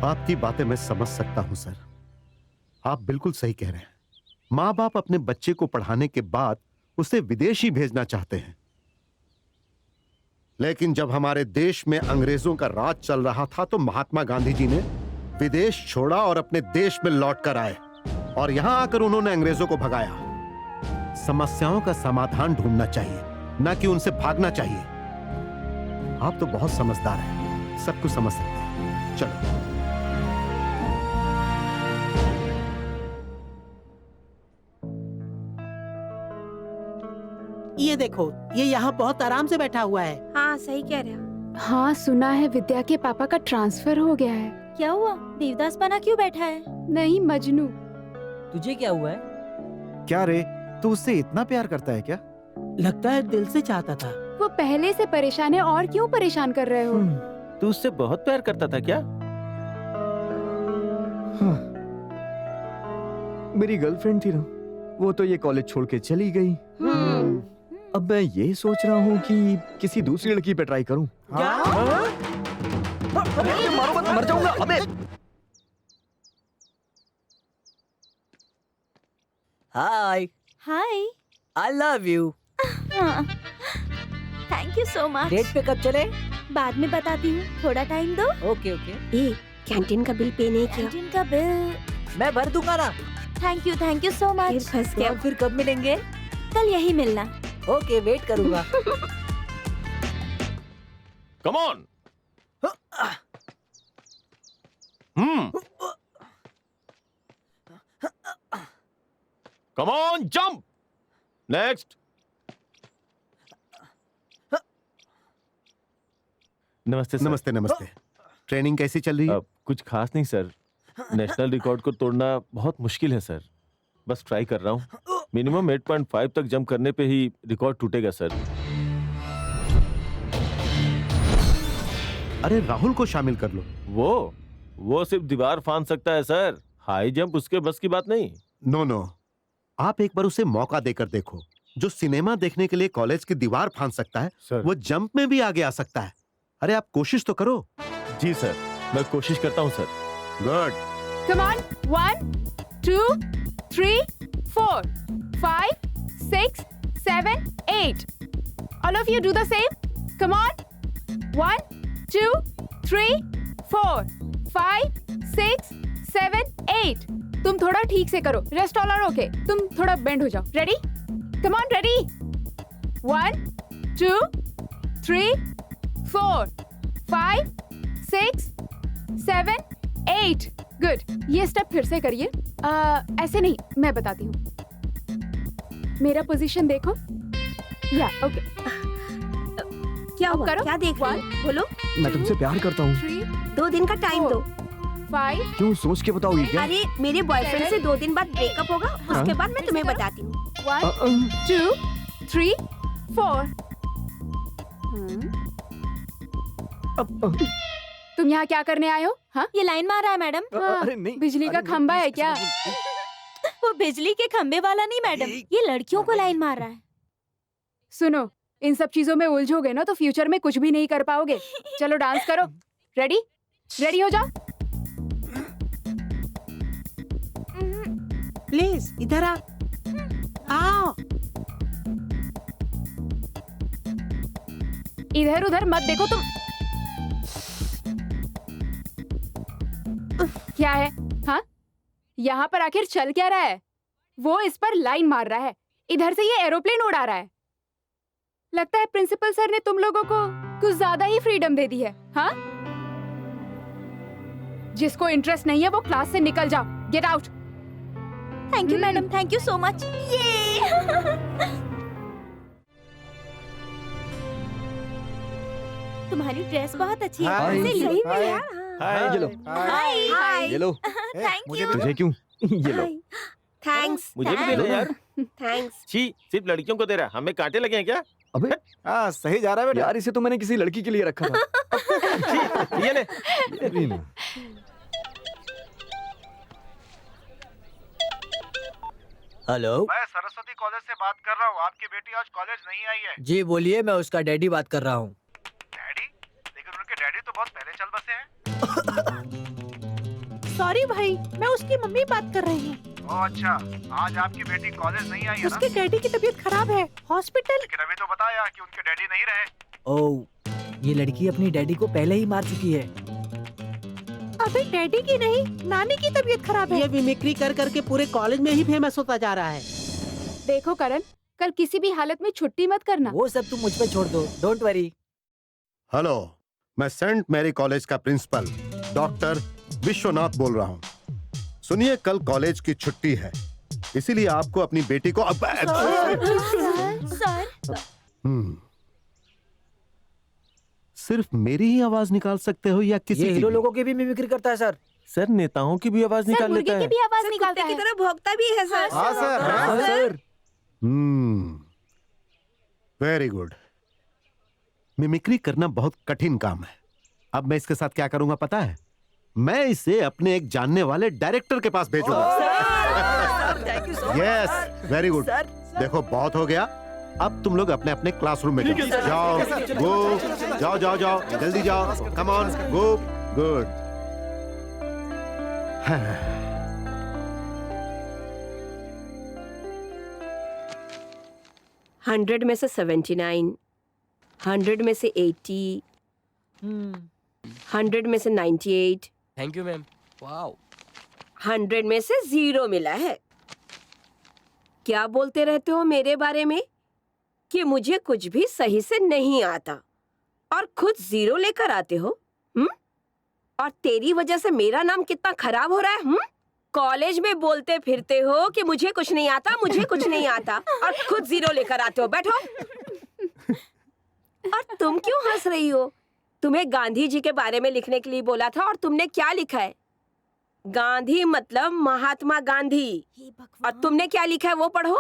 आपकी बातें मैं समझ सकता हूं सर, आप बिल्कुल सही कह रहे हैं। माँ बाप अपने बच्चे को पढ़ाने के बाद उसे विदेश ही भेजना चाहते हैं, लेकिन जब हमारे देश में अंग्रेजों का राज चल रहा था तो महात्मा गांधी जी ने विदेश छोड़ा और अपने देश में लौट कर आए, और यहां आकर उन्होंने अंग्रेजों को भगाया। समस्याओं का समाधान ढूंढना चाहिए, ना कि उनसे भागना चाहिए। आप तो बहुत समझदार हैं, सब कुछ समझ सकते हैं। चलो। ये देखो, ये यहाँ बहुत आराम से बैठा हुआ है। हाँ, सही कह रहे हो। हाँ, सुना है विद्या के पापा का ट्रांसफर हो गया है। क्या हुआ? देवदास बना क्यों बैठा है? नहीं, मजनू। तुझे क्या हुआ है? क्या रे, तू उससे इतना प्यार करता है क्या? लगता है दिल से चाहता था। वो पहले से परेशान है, और क्यों परेशान कर रहे हो? तू उससे बहुत प्यार करता था क्या? मेरी गर्लफ्रेंड थी ना, वो तो ये कॉलेज छोड़ के चली गई। अब मैं ये सोच रहा हूँ कि किसी दूसरी लड़की पे ट्राई करूँ। क्या? अबे मारो मत, मर जाऊंगा। अबे हाय हाय। I love you. Thank you so much. Date पे कब चले? बाद में बताती हूँ, थोड़ा टाइम दो। Okay okay. ए, कैंटीन का बिल पे नहीं किया। कैंटीन का बिल मैं भर दूंगा ना। थैंक यू सो फिर मच। फंस तो गया। हम फिर कब मिलेंगे? कल यही मिलना। ओके, वेट करूंगा। Come on. Come on jump. Next. नमस्ते सर। नमस्ते नमस्ते। ट्रेनिंग कैसी चल रही है? कुछ खास नहीं सर। नेशनल रिकॉर्ड को तोड़ना बहुत मुश्किल है सर। बस ट्राई कर रहा हूँ। मिनिमम 8.5 तक जंप करने पे ही रिकॉर्ड टूटेगा सर। अरे राहुल को शामिल कर लो। वो सिर्फ दीवार फांद सकता है सर। हाई जंप उसके बस की बात नहीं। नो, आप एक बार उसे मौका देकर देखो। जो सिनेमा देखने के लिए कॉलेज की दीवार फांद सकता है सर। वो जंप में भी आगे आ सकता है। अरे आप कोशिश तो करो। जी सर, मैं कोशिश करता हूँ sir. Good. Come on, 1, 2, 3, 4, 5, 6, 7, 8. All of you do the same. Come on. 1, 2, 3, 4, 5, 6, 7, 8. तुम थोड़ा ठीक से करो। Rest all are okay. तुम थोड़ा bend हो जाओ। Ready? Come on, ready? 1, 2, 3, 4, 5, 6, 7, 8. Good. ये स्टेप फिर से करिए। ऐसे नहीं, मैं बताती हूँ। मेरा पोजीशन देखो। या ओके। क्या हुआ? करो। क्या देख रही हो? बोलो। मैं तुमसे प्यार करता हूँ। 3, 2 दिन का टाइम दो। 5। क्यों, सोच के बताओ ये क्या? अरे मेरे बॉयफ्रेंड से 2 दिन बाद ब्रेकअप होगा, उसके बाद मैं तुम्हें बताती हूँ। 1, 2, 3, 4। तुम यहाँ क्या करने आए हो? हाँ? ये लाइन मार रहा है मैडम। अरे नहीं। बिजली का खंबा है क्या? वो बिजली के खंबे वाला नहीं मैडम, ये लड़कियों को लाइन मार रहा है। सुनो, इन सब चीजों में उलझोगे ना तो फ्यूचर में कुछ भी नहीं कर पाओगे। चलो डांस करो। रेडी? रेडी हो जाओ। प्लीज इधर आओ। इधर उधर मत देखो तुम। क्या है? हाँ? यहाँ पर आखिर चल क्या रहा है? वो इस पर लाइन मार रहा है, इधर से ये एरोप्लेन उड़ा रहा है। लगता है प्रिंसिपल सर ने तुम लोगों को कुछ ज्यादा ही फ्रीडम दे दी है। हाँ? जिसको इंटरेस्ट नहीं है वो क्लास से निकल जाओ। Get out. Thank you madam, thank you so much. तुम्हारी ड्रेस बहुत अच्छी है। हाय। सही में यार। ये लो। हाय हाय। ये लो। Thank you. तुझे क्यों? ये लो। थैंक्स। मुझे भी दे दो यार। थैंक्स। छी, सिर्फ लड़कियों को दे रहा है। हमें कांटे लगे हैं क्या? अबे हाँ सही जा रहा है बेटा। यार, इसे तो मैंने किसी लड़की के लिए रखा था। छी, ये ले। ये भी ले। हेलो, मैं सरस्वती कॉलेज से बात कर रहा हूँ। आपकी बेटी आज कॉलेज नहीं आई है। जी बोलिए, मैं उसका डैडी बात कर रहा हूँ। डैडी? लेकिन उनके डैडी तो बहुत पहले चल बसे हैं। सॉरी भाई, मैं उसकी मम्मी बात कर रही हूँ। ओह अच्छा, आज आपकी बेटी कॉलेज नहीं आई है ना? उसके डैडी की तबीयत खराब है, हॉस्पिटल। लेकिन अभी तो बताया कि उनके डैडी नहीं रहे। ओह, ये लड़की अपनी डैडी को पहले ही मार चुकी है। अबे डैडी की नहीं, नानी की तबीयत खराब है। ये मिमिक्री कर करके पूरे कॉलेज में ही फेमस होता जा रहा है। देखो करण, कल किसी भी हालत में छुट्टी मत करना। वो सब तुम मुझ पे छोड़ दो, डोंट वरी। हेलो, मैं सेंट मैरी कॉलेज का प्रिंसिपल डॉक्टर विश्वनाथ बोल रहा हूँ। सुनिए, कल कॉलेज की छुट्टी है, इसीलिए आपको अपनी बेटी को सर। सिर्फ मेरी ही आवाज निकाल सकते हो या किसी ये की हीरो भी? लोगों की भी मिमिक्री करता है सर। सर, नेताओं की भी आवाज निकाल लेता है। की भी आवाज सर निकालता कुत्ते है। की तरह भौंकता भी है सर। हाँ सर। हाँ सर। Very good. मिमिक्री करना बहुत कठिन काम है। अब मैं इसके साथ क्या करूंगा पता है? मैं इसे अपने एक जानने वाले डायरेक्टर के पास भेजूंगा। Yes, very good. देखो बहुत हो गया, अब तुम लोग अपने अपने क्लासरूम में जाओ। जाओ, गो, जाओ जाओ जाओ, जल्दी जाओ, कम ऑन, गो, गुड। 100 में से 79, 100 में से 80, 100 में से 98, थैंक यू मैम। वाओ। 100 में से 0 मिला है। क्या बोलते रहते हो मेरे बारे में कि मुझे कुछ भी सही से नहीं आता और खुद 0 लेकर आते हो? और तेरी वजह से मेरा नाम कितना खराब हो रहा है। कॉलेज में बोलते फिरते हो कि मुझे कुछ नहीं आता, मुझे कुछ नहीं आता, और खुद 0 लेकर आते हो। बैठो। और तुम क्यों हंस रही हो? तुम्हें गांधी जी के बारे में लिखने के लिए बोला था और तुमने क्या लिखा है? गांधी मतलब महात्मा गांधी, और तुमने क्या लिखा है वो पढ़ो।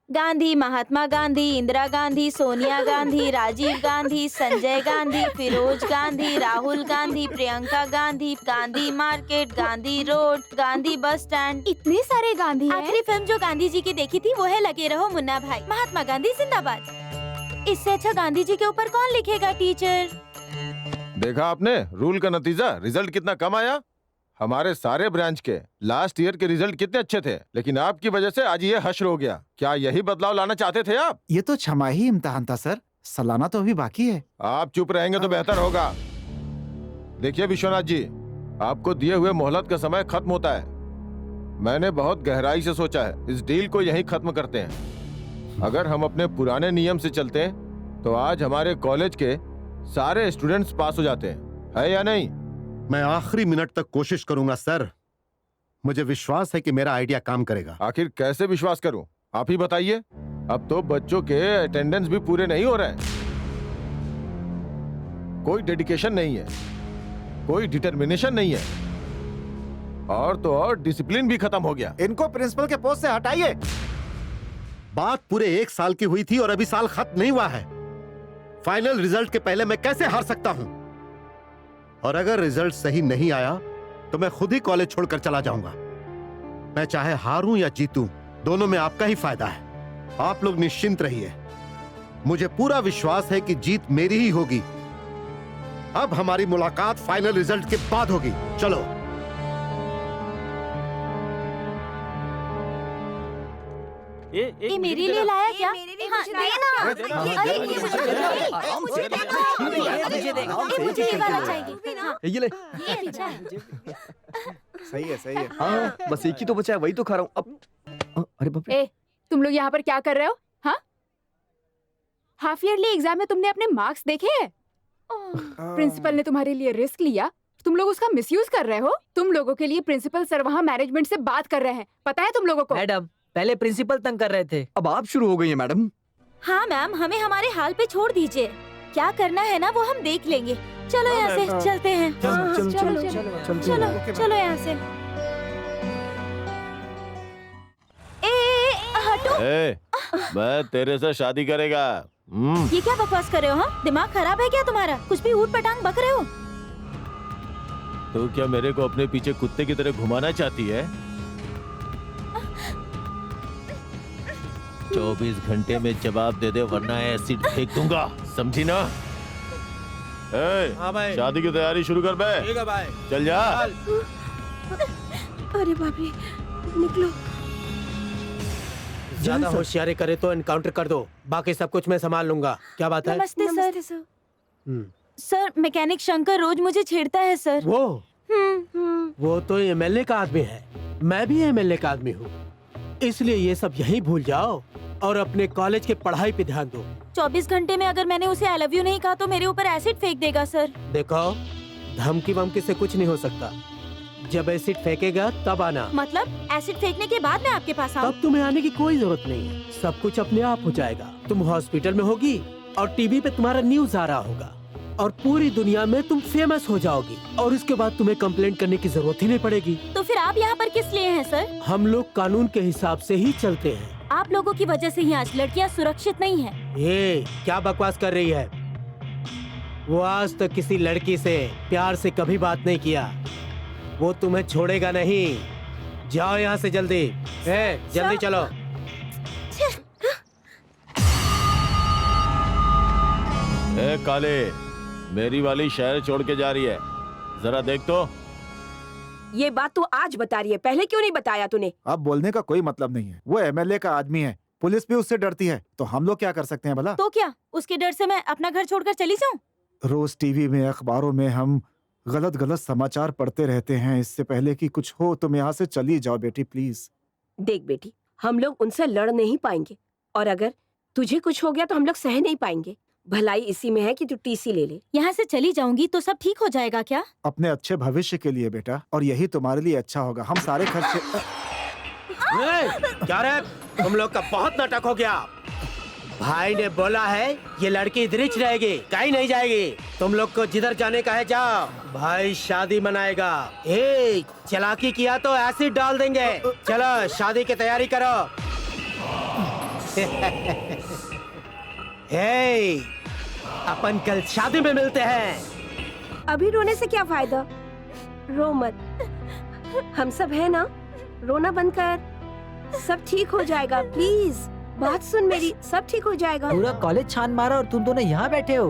Gandhi, Mahatma Gandhi, Indira Gandhi, Sonia Gandhi, Rajiv Gandhi, Sanjay Gandhi, Firoz Gandhi, Rahul Gandhi, Priyanka Gandhi, Gandhi market, Gandhi road, Gandhi bus stand. इतने सारे गांधी हैं। आखिरी फिल्म जो गांधी जी की देखी थी वो है लगे रहो मुन्ना भाई। महात्मा गांधी जिंदाबाद। इससे अच्छा गांधी जी के ऊपर कौन लिखेगा टीचर? देखा आपने रूल का नतीजा, रिजल्ट कितना कम आया। हमारे सारे ब्रांच के लास्ट ईयर के रिजल्ट कितने अच्छे थे, लेकिन आपकी वजह से आज ये हश्र हो गया। क्या यही बदलाव लाना चाहते थे आप? ये तो छमाही इम्तिहान था सर, सालाना तो अभी बाकी है। आप चुप रहेंगे तो बेहतर होगा। देखिए विश्वनाथ जी, आपको दिए हुए मोहलत का समय खत्म होता है। मैंने बहुत गहराई से सोचा है, इस डील को यहीं खत्म करते हैं। अगर हम अपने पुराने नियम से चलते हैं तो आज हमारे कॉलेज के सारे स्टूडेंट्स पास हो जाते हैं, है या नहीं? मैं आखिरी मिनट तक कोशिश करूंगा सर। मुझे विश्वास है कि मेरा आइडिया काम करेगा। आखिर कैसे विश्वास करूं, आप ही बताइए। अब तो बच्चों के अटेंडेंस भी पूरे नहीं हो रहे हैं। कोई डेडिकेशन नहीं है, कोई डिटर्मिनेशन नहीं है, और तो और डिसिप्लिन भी खत्म हो गया। इनको प्रिंसिपल के पोस्ट से हटाइए। बात पूरे 1 साल की हुई थी और अभी साल खत्म नहीं हुआ है। फाइनल रिजल्ट के पहले मैं कैसे हार सकता हूं? और अगर रिजल्ट सही नहीं आया तो मैं खुद ही कॉलेज छोड़कर चला जाऊंगा। मैं चाहे हारूं या जीतूं, दोनों में आपका ही फायदा है। आप लोग निश्चिंत रहिए, मुझे पूरा विश्वास है कि जीत मेरी ही होगी। अब हमारी मुलाकात फाइनल रिजल्ट के बाद होगी। चलो। ये मेरे लिए लाया क्या? हाँ, मुझे ये वाला चाहिए। हाँ, ये ले। ये भी चाहिए। सही है, सही है। हाँ, बस एक ही तो बचा है, वही तो खा रहा हूँ अब। अरे बाप रे। ए, तुम लोग यहाँ पर क्या कर रहे हो? हाँ, हाफ ईयरली एग्जाम में तुमने अपने मार्क्स देखे हैं? प्रिंसिपल ने तुम्हारे लिए रिस्क लिया, तुम लोग उसका मिसयूज कर रहे हो। तुम लोगों के लिए प्रिंसिपल सर वहाँ मैनेजमेंट से बात कर रहे हैं, पता है तुम लोगों को? मैडम, पहले प्रिंसिपल तंग कर रहे थे, अब आप शुरू हो गई हैं मैडम। हाँ मैम, हमें हमारे हाल पे छोड़ दीजिए। क्या करना है ना वो हम देख लेंगे। चलो यहाँ से चलते हैं। चलो यहाँ से। हटो। मैं तेरे से शादी करेगा। ये क्या बकवास कर रहे हो? हाँ, दिमाग खराब है क्या तुम्हारा? कुछ भी ऊट पटांग बक रहे हो। तो क्या मेरे को अपने पीछे कुत्ते की तरह घुमाना चाहती है? 24 घंटे में जवाब दे दे वरना एसिड फेंक दूंगा, समझी ना? हाँ भाई। शादी की तैयारी शुरू कर बे। ठीक है भाई। चल जा। अरे बाप रे, निकलो। ज्यादा होशियारी करे तो एनकाउंटर कर दो, बाकी सब कुछ मैं संभाल लूंगा। क्या बात है? नमस्ते सर। सर, मैकेनिक शंकर रोज मुझे छेड़ता है सर। वो तो एमएलए का आदमी है, मैं भी एमएलए का आदमी हूँ, इसलिए ये सब यहीं भूल जाओ और अपने कॉलेज के पढ़ाई पे ध्यान दो। 24 घंटे में अगर मैंने उसे आई लव यू नहीं कहा तो मेरे ऊपर एसिड फेंक देगा सर। देखो, धमकी वमकी से कुछ नहीं हो सकता। जब एसिड फेंकेगा तब आना। मतलब एसिड फेंकने के बाद मैं आपके पास आऊँ? तब तुम्हें आने की कोई जरूरत नहीं है, सब कुछ अपने आप हो जाएगा। तुम हॉस्पिटल में होगी और टीवी पे तुम्हारा न्यूज आ रहा होगा और पूरी दुनिया में तुम फेमस हो जाओगी और उसके बाद तुम्हें कंप्लेंट करने की जरूरत ही नहीं पड़ेगी। तो फिर आप यहाँ पर किस लिए हैं सर? हम लोग कानून के हिसाब से ही चलते हैं। आप लोगों की वजह से ही आज लड़कियाँ सुरक्षित नहीं हैं। ये क्या बकवास कर रही है? वो आज तक किसी लड़की से प्यार से कभी बात नहीं किया, वो तुम्हें छोड़ेगा नहीं। जाओ यहाँ से जल्दी। जल्दी चलो। काले, मेरी वाली शहर छोड़ के जा रही है, जरा देख तो। ये बात तू आज बता रही है, पहले क्यों नहीं बताया तूने? अब बोलने का कोई मतलब नहीं है, वो एमएलए का आदमी है, पुलिस भी उससे डरती है, तो हम लोग क्या कर सकते हैं भला? तो क्या उसके डर से मैं अपना घर छोड़कर चली जाऊं? रोज टीवी में, अखबारों में हम गलत समाचार पढ़ते रहते हैं। इससे पहले कि कुछ हो तुम यहाँ से चली जाओ बेटी, प्लीज। देख बेटी, हम लोग उनसे लड़ नहीं पाएंगे, और अगर तुझे कुछ हो गया तो हम लोग सह नहीं पाएंगे। भलाई इसी में है कि तू टीसी ले ले। यहाँ से चली जाऊंगी तो सब ठीक हो जाएगा क्या? अपने अच्छे भविष्य के लिए बेटा, और यही तुम्हारे लिए अच्छा होगा। हम सारे खर्चे क्या रे, तुम लोग का बहुत नाटक हो गया। भाई ने बोला है ये लड़की इधर ही रहेगी, कहीं नहीं जाएगी। तुम लोग को जिधर जाने का है जाओ, भाई शादी मनाएगा। ए, चालाकी किया तो एसिड डाल देंगे। चलो शादी की तैयारी करो। हे, अपन कल शादी में मिलते हैं। अभी रोने से क्या फायदा, रो मत। हम सब है ना, रोना बंद कर, सब ठीक हो जाएगा। प्लीज बात सुन मेरी, सब ठीक हो जाएगा। पूरा कॉलेज छान मारा और तुम दोनों यहाँ बैठे हो।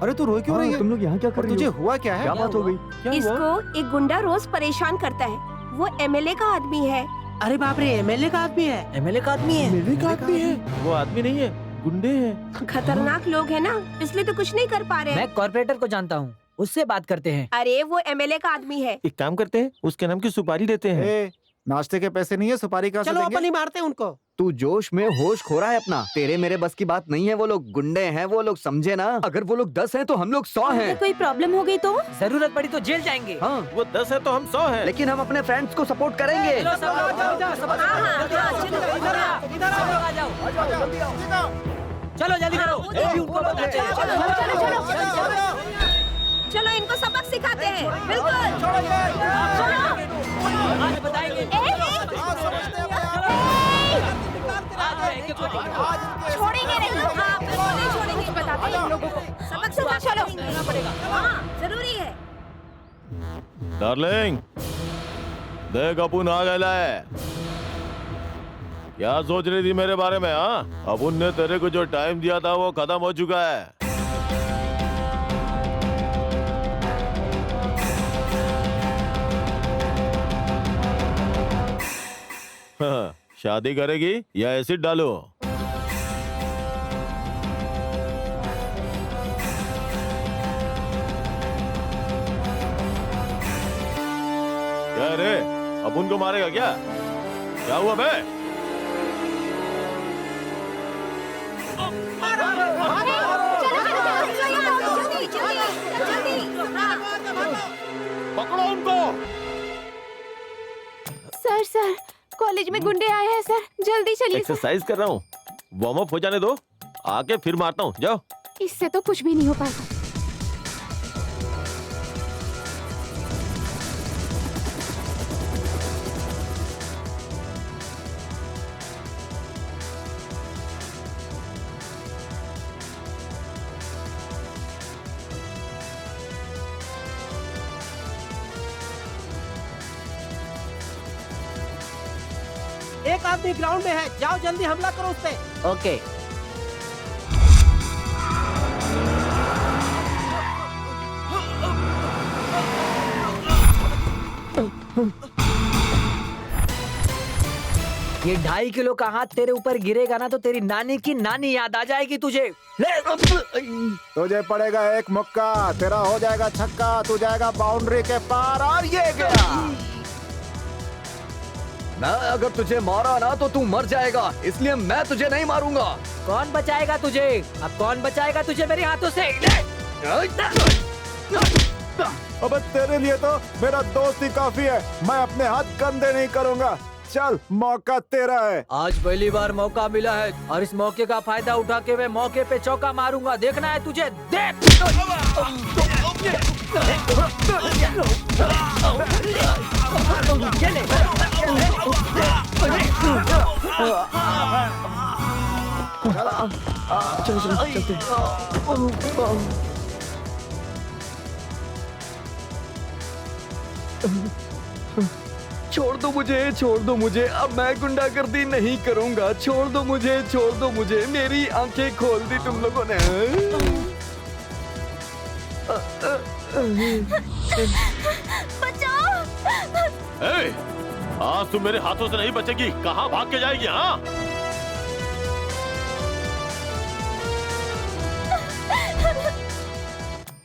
अरे तू रो क्यों रही है? तुम लोग यहाँ क्या कर रही हो? तुझे हुआ क्या है? क्या बात हो गई? इसको एक गुंडा रोज परेशान करता है। वो एमएलए का आदमी है। अरे बाप रे, एमएलए का आदमी है। एमएलए का आदमी है। मेरे का आदमी है। वो आदमी नहीं है, गुंडे हैं। खतरनाक लोग है ना, इसलिए तो कुछ नहीं कर पा रहे हैं। मैं कॉर्पोरेटर को जानता हूँ, उससे बात करते हैं। अरे वो एमएलए का आदमी है। एक काम करते हैं, उसके नाम की सुपारी देते हैं। ए, नाश्ते के पैसे नहीं है, सुपारी कहाँ से चलो देंगे? अपन ही मारते हैं उनको। तू जोश में होश खो रहा है अपना। तेरे मेरे बस की बात नहीं है। वो लोग गुंडे हैं, वो लोग समझे ना। अगर वो लोग 10 हैं तो हम लोग 100 अगर हैं। कोई प्रॉब्लम हो गई तो? जरूरत पड़ी तो जेल जाएंगे। हाँ, वो 10 है तो हम 100 हैं। लेकिन हम अपने फ्रेंड्स को सपोर्ट करेंगे। चलो सब लोग जाओ, जाओ, सब जल्दी आओ, चलो इधर आओ, इधर आओ, आ जाओ। चलो जल्दी करो। अभी उनको बताते हैं। चलो इनको सबक सिखाते हैं। बिल्कुल आज बताएंगे। छोड़ेंगे नहीं। हाँ बिल्कुल नहीं छोड़ेंगे। बताते हैं इन लोगों को सबक सिखा। चलो हाँ जरूरी है। डार्लिंग, देख अपुन आ गया है। क्या सोच रही थी मेरे बारे में? हाँ, अपुन ने तेरे को जो टाइम दिया था वो खत्म हो चुका है। हाँ, शादी करेगी या एसिड डालो? क्या रे, अपुन को मारेगा क्या? क्या हुआ बे? पकड़ो उनको। सर कॉलेज में गुंडे आए हैं सर, जल्दी चलिए सर। एक्सरसाइज कर रहा हूँ, वार्म अप हो जाने दो, आके फिर मारता हूँ। जाओ। इससे तो कुछ भी नहीं हो पाएगा। एक आदमी ग्राउंड में है, जाओ जल्दी हमला करो उस पे। ओके। ये 2.5 किलो का हाथ तेरे ऊपर गिरेगा ना तो तेरी नानी की नानी याद आ जाएगी तुझे। तुझे पड़ेगा एक मुक्का, तेरा हो जाएगा छक्का, तू जाएगा बाउंड्री के पार और ये गया। मैं अगर तुझे मारा ना तो तू मर जाएगा, इसलिए मैं तुझे नहीं मारूंगा। कौन बचाएगा तुझे? अब कौन बचाएगा तुझे मेरे हाथों से? अबे तेरे लिए तो मेरा दोस्त ही काफी है, मैं अपने हाथ गंदे नहीं करूंगा। चल मौका तेरा है। आज पहली बार मौका मिला है और इस मौके का फायदा उठा के मैं मौके पे चौका मारूंगा। देखना है तुझे, देख। छोड़ दो मुझे, छोड़ दो मुझे, अब मैं गुंडागर्दी नहीं करूंगा। छोड़ दो मुझे, छोड़ दो मुझे, मेरी आंखें खोल दी तुम लोगों ने। बचाओ! ए, आज तुम मेरे हाथों से नहीं बचेगी। कहाँ भाग के जाएगी? हाँ,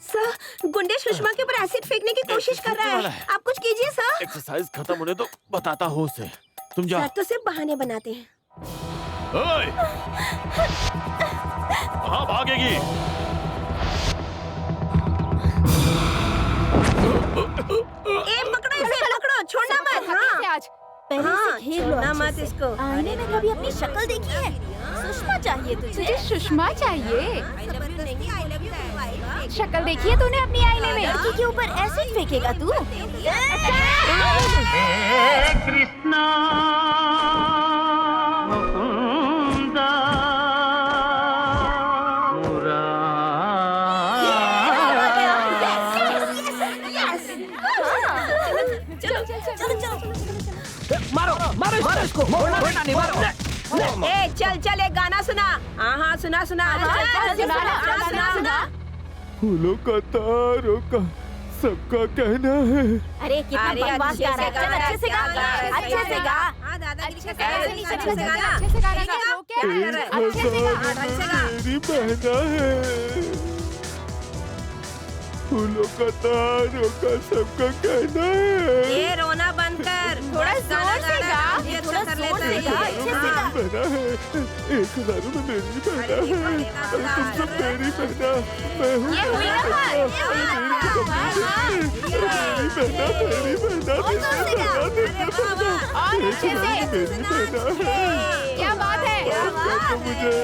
सर गुंडे सुषमा के ऊपर एसिड फेंकने की कोशिश कर रहा है। आप कुछ कीजिए सर। एक्सरसाइज खत्म होने दो, बताता हूँ उसे। तुम जाओ। सर तो सिर्फ बहाने बनाते हैं। कहाँ भागेगी? बचेगी। पकड़ो इसे, पकड़ो, छोड़ना मत। हाँ आज पहले हाँ, से घेर लो छोड़ना अच्छे मत से। इसको। आईने में कभी अपनी शक्ल देखी है? सुषमा चाहिए तुझे। तुझे सुषमा चाहिए? I love you नहीं, I love you तो आएगा। शक्ल देखी है तूने अपनी आईने में? लड़की के ऊपर एसिड फेंकेगा तू? कृष्णा मुकुंदा मारो मारो मारो इसको, छोड़ना नहीं, मारो। ए चल चल एक गाना सुना। हाँ हाँ सुना सुना। सुना। फूलों का तारों का सबका कहना है। अरे कितना बकवास गा रहा है। चल अच्छे से गा, अच्छे से गा। हाँ दादागिरी का अच्छे से गाना, अच्छे से गाना। मेरी बहना है। फूलों का तारों का सबका कहना है। ये रोना बंद कर। थोड़ा जोर से गा। ये थोड़ा जोर से गा, अच्छे से गा। बहना है 1000 में मेरी बहना है। तुम सब मेरी बहना, मैं हूँ ये हुई ना बात। मेरी बहना और अच्छे से। क्या बात है? मुझे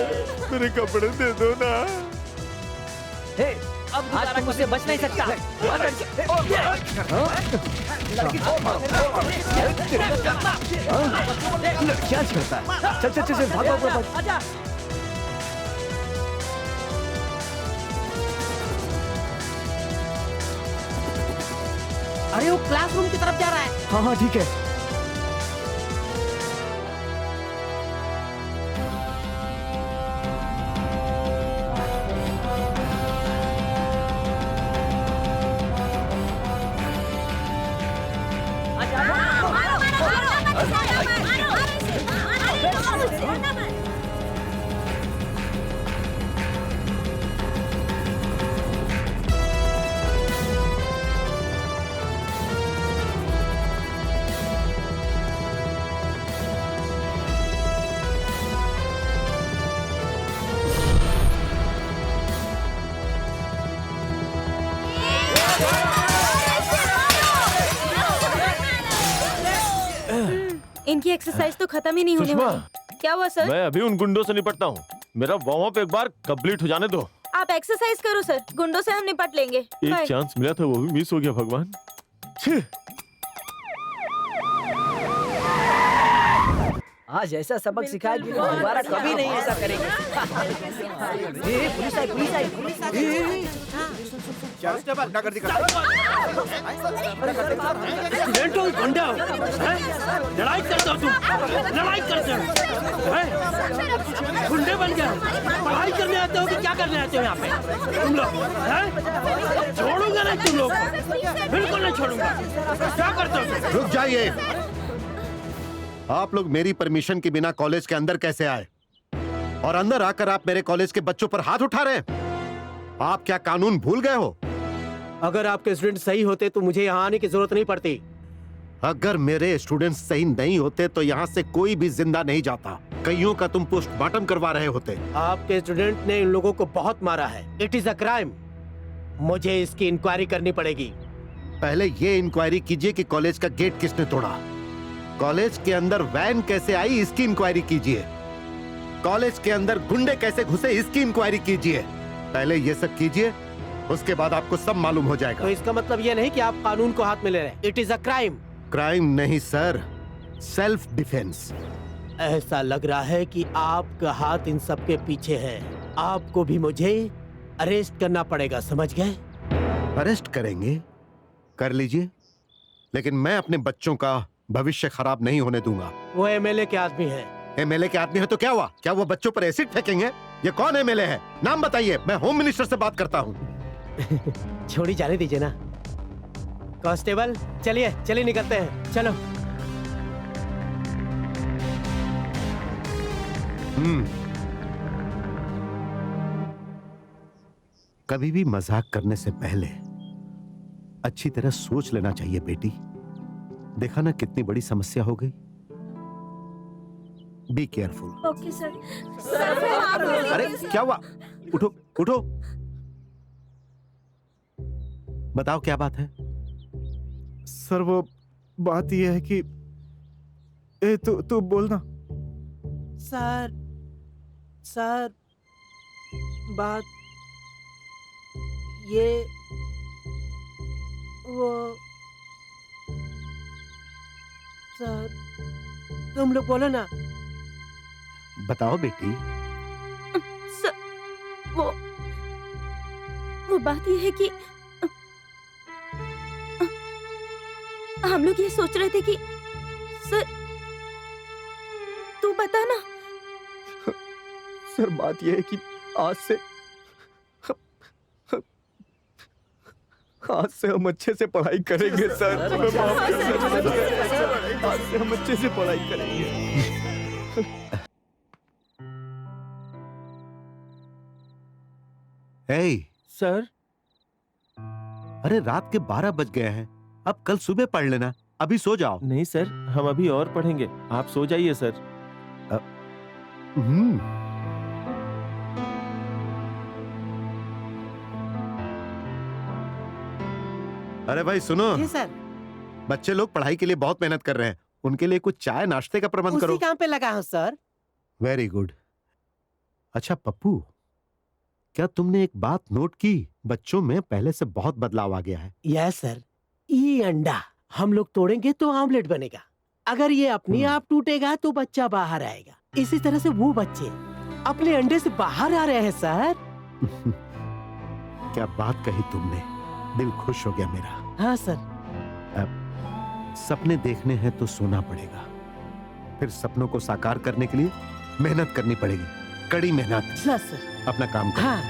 मेरे कपड़े दे दो ना। हे, अब आज तुम मुझसे बच नहीं सकता। क्या करता है? चल चल चल भाग भाग भाग। आजा। अरे वो क्लासरूम की तरफ जा रहा है। हाँ हाँ ठीक है। इनकी एक्सरसाइज तो खत्म ही नहीं होने सुषमा, वाली। क्या हुआ सर? मैं अभी उन गुंडों से निपटता हूँ। मेरा वार्म अप एक बार कंप्लीट हो जाने दो। आप एक्सरसाइज करो सर, गुंडों से हम निपट लेंगे। एक बाय। चांस मिला था वो भी मिस हो गया भगवान। छी। आज ऐसा सबक सिखाया कि दोबारा कभी नहीं ऐसा करेंगे। ए, पुलिस आई, पुलिस आई, पुलिस आई। गुंडागर्दी कर स्टूडेंट हो, गुंडा हो, हैं? लड़ाई करते हो तुम, लड़ाई करते हो, हैं? गुंडे बन गए, पढ़ाई करने आते हो कि क्या करने आते हो यहाँ पे तुम लोग, हैं? छोड़ूंगा नहीं तुम लोग, बिल्कुल नहीं छोड़ूंगा। क्या करते हो तुम? रुक जाइए। आप लोग मेरी परमिशन के बिना कॉलेज के अंदर कैसे आए? और अंदर आकर आप मेरे कॉलेज के बच्चों पर हाथ उठा रहे हैं? आप क्या कानून भूल गए हो? अगर आपके स्टूडेंट सही होते तो मुझे यहाँ आने की जरूरत नहीं पड़ती। अगर मेरे स्टूडेंट्स सही नहीं होते तो यहाँ से कोई भी जिंदा नहीं जाता। कईयों का तुम पोस्टमार्टम करवा रहे होते। आपके स्टूडेंट ने इन लोगों को बहुत मारा है। It is a crime. मुझे इसकी इंक्वायरी करनी पड़ेगी। पहले ये इंक्वायरी कीजिए कि कॉलेज का गेट किसने तोड़ा। कॉलेज के अंदर वैन कैसे आई, इसकी इंक्वायरी कीजिए। कॉलेज के अंदर गुंडे कैसे घुसे, इसकी इंक्वायरी कीजिए। पहले ये सब कीजिए, उसके बाद आपको सब मालूम हो जाएगा। तो इसका मतलब ये नहीं कि आप कानून को हाथ में ले रहे हैं। It is a crime. Crime नहीं सर, सेल्फ डिफेंस। ऐसा लग रहा है कि आपका हाथ इन सब के पीछे है। आपको भी मुझे अरेस्ट करना पड़ेगा, समझ गए? अरेस्ट करेंगे? कर लीजिए, लेकिन मैं अपने बच्चों का भविष्य खराब नहीं होने दूंगा। वो एमएलए के आदमी है। एमएलए के आदमी है तो क्या हुआ? क्या वो बच्चों पर एसिड फेंकेंगे? ये कौन एमएलए है? नाम बताइए, मैं होम मिनिस्टर से बात करता हूँ। छोड़ी जाने दीजिए ना। कांस्टेबल चलिए चलिए निकलते हैं, चलो। कभी भी मजाक करने से पहले अच्छी तरह सोच लेना चाहिए बेटी। देखा ना कितनी बड़ी समस्या हो गई। Be careful. Okay sir. अरे क्या हुआ? उठो उठो। बताओ क्या बात है? सर वो बात यह है कि तू बोलना। सर बात ये वो सर तुम लोग बोलो ना। बताओ बेटी। वो बात ये है कि हम लोग ये सोच रहे थे कि सर तू बता ना। सर बात यह है कि आज से हम अच्छे से पढ़ाई करेंगे सर। आज से हम अच्छे से पढ़ाई करेंगे। सर, अरे रात के 12 बज गए हैं, अब कल सुबह पढ़ लेना, अभी सो जाओ। नहीं सर, हम अभी और पढ़ेंगे, आप सो जाइए सर। अरे भाई सुनो। जी सर। बच्चे लोग पढ़ाई के लिए बहुत मेहनत कर रहे हैं, उनके लिए कुछ चाय नाश्ते का प्रबंध करो। उसी काम पे लगा हूँ सर। Very good. अच्छा पप्पू, क्या तुमने एक बात नोट की? बच्चों में पहले से बहुत बदलाव आ गया है। Yes sir. ये अंडा हम लोग तोड़ेंगे तो ऑमलेट बनेगा, अगर ये अपने आप टूटेगा तो बच्चा बाहर आएगा। इसी तरह से वो बच्चे अपने अंडे से बाहर आ रहे हैं सर। क्या बात कही तुमने, दिल खुश हो गया मेरा। हाँ सर। सपने देखने हैं तो सोना पड़ेगा, फिर सपनों को साकार करने के लिए मेहनत करनी पड़ेगी, कड़ी मेहनत। सर अपना काम करो। हाँ।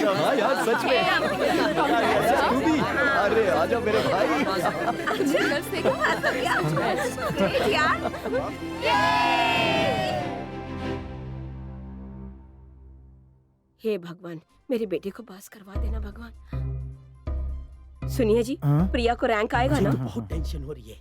हाँ यार सच में। तू भी, अरे आजा मेरे भाई। हे भगवान, मेरे बेटे को पास करवा देना भगवान। सुनिए जी, प्रिया को रैंक आएगा ना? बहुत टेंशन हो रही है।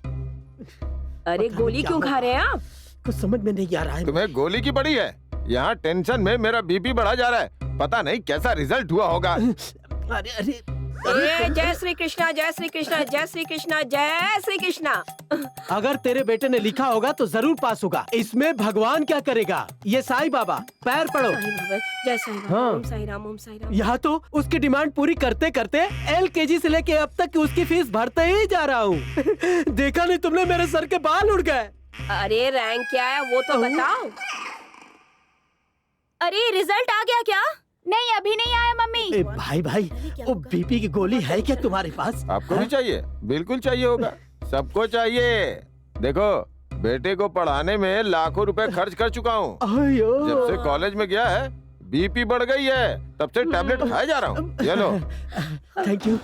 अरे गोली क्यों खा रहे हैं आप? कुछ समझ में नहीं आ रहा है। तुम्हें गोली की पड़ी है? यहाँ टेंशन में मेरा बीपी बढ़ा जा रहा है, पता नहीं कैसा रिजल्ट हुआ होगा। अरे जय श्री कृष्णा, जय श्री कृष्णा, जय श्री कृष्णा, जय श्री कृष्णा। अगर तेरे बेटे ने लिखा होगा तो जरूर पास होगा, इसमें भगवान क्या करेगा? ये साईं बाबा, पैर पड़ो। जय साईं बाबा, ओम साईं राम, ओम साईं राम। यहाँ तो उसकी डिमांड पूरी करते करते LKG से लेके अब तक उसकी फीस भरते ही जा रहा हूँ। देखा नहीं तुमने, मेरे सर के बाल उड़ गए। अरे रैंक क्या है वो तो बताओ। अरे रिजल्ट आ गया क्या? नहीं अभी नहीं आया मम्मी। भाई वो बीपी की गोली है क्या तुम्हारे पास? आपको भी चाहिए? बिल्कुल चाहिए होगा, सबको चाहिए। देखो बेटे को पढ़ाने में लाखों रुपए खर्च कर चुका हूँ। जब से कॉलेज में गया है बीपी बढ़ गई है, तब से टैबलेट खाए जा रहा हूँ। ये लो। Thank you.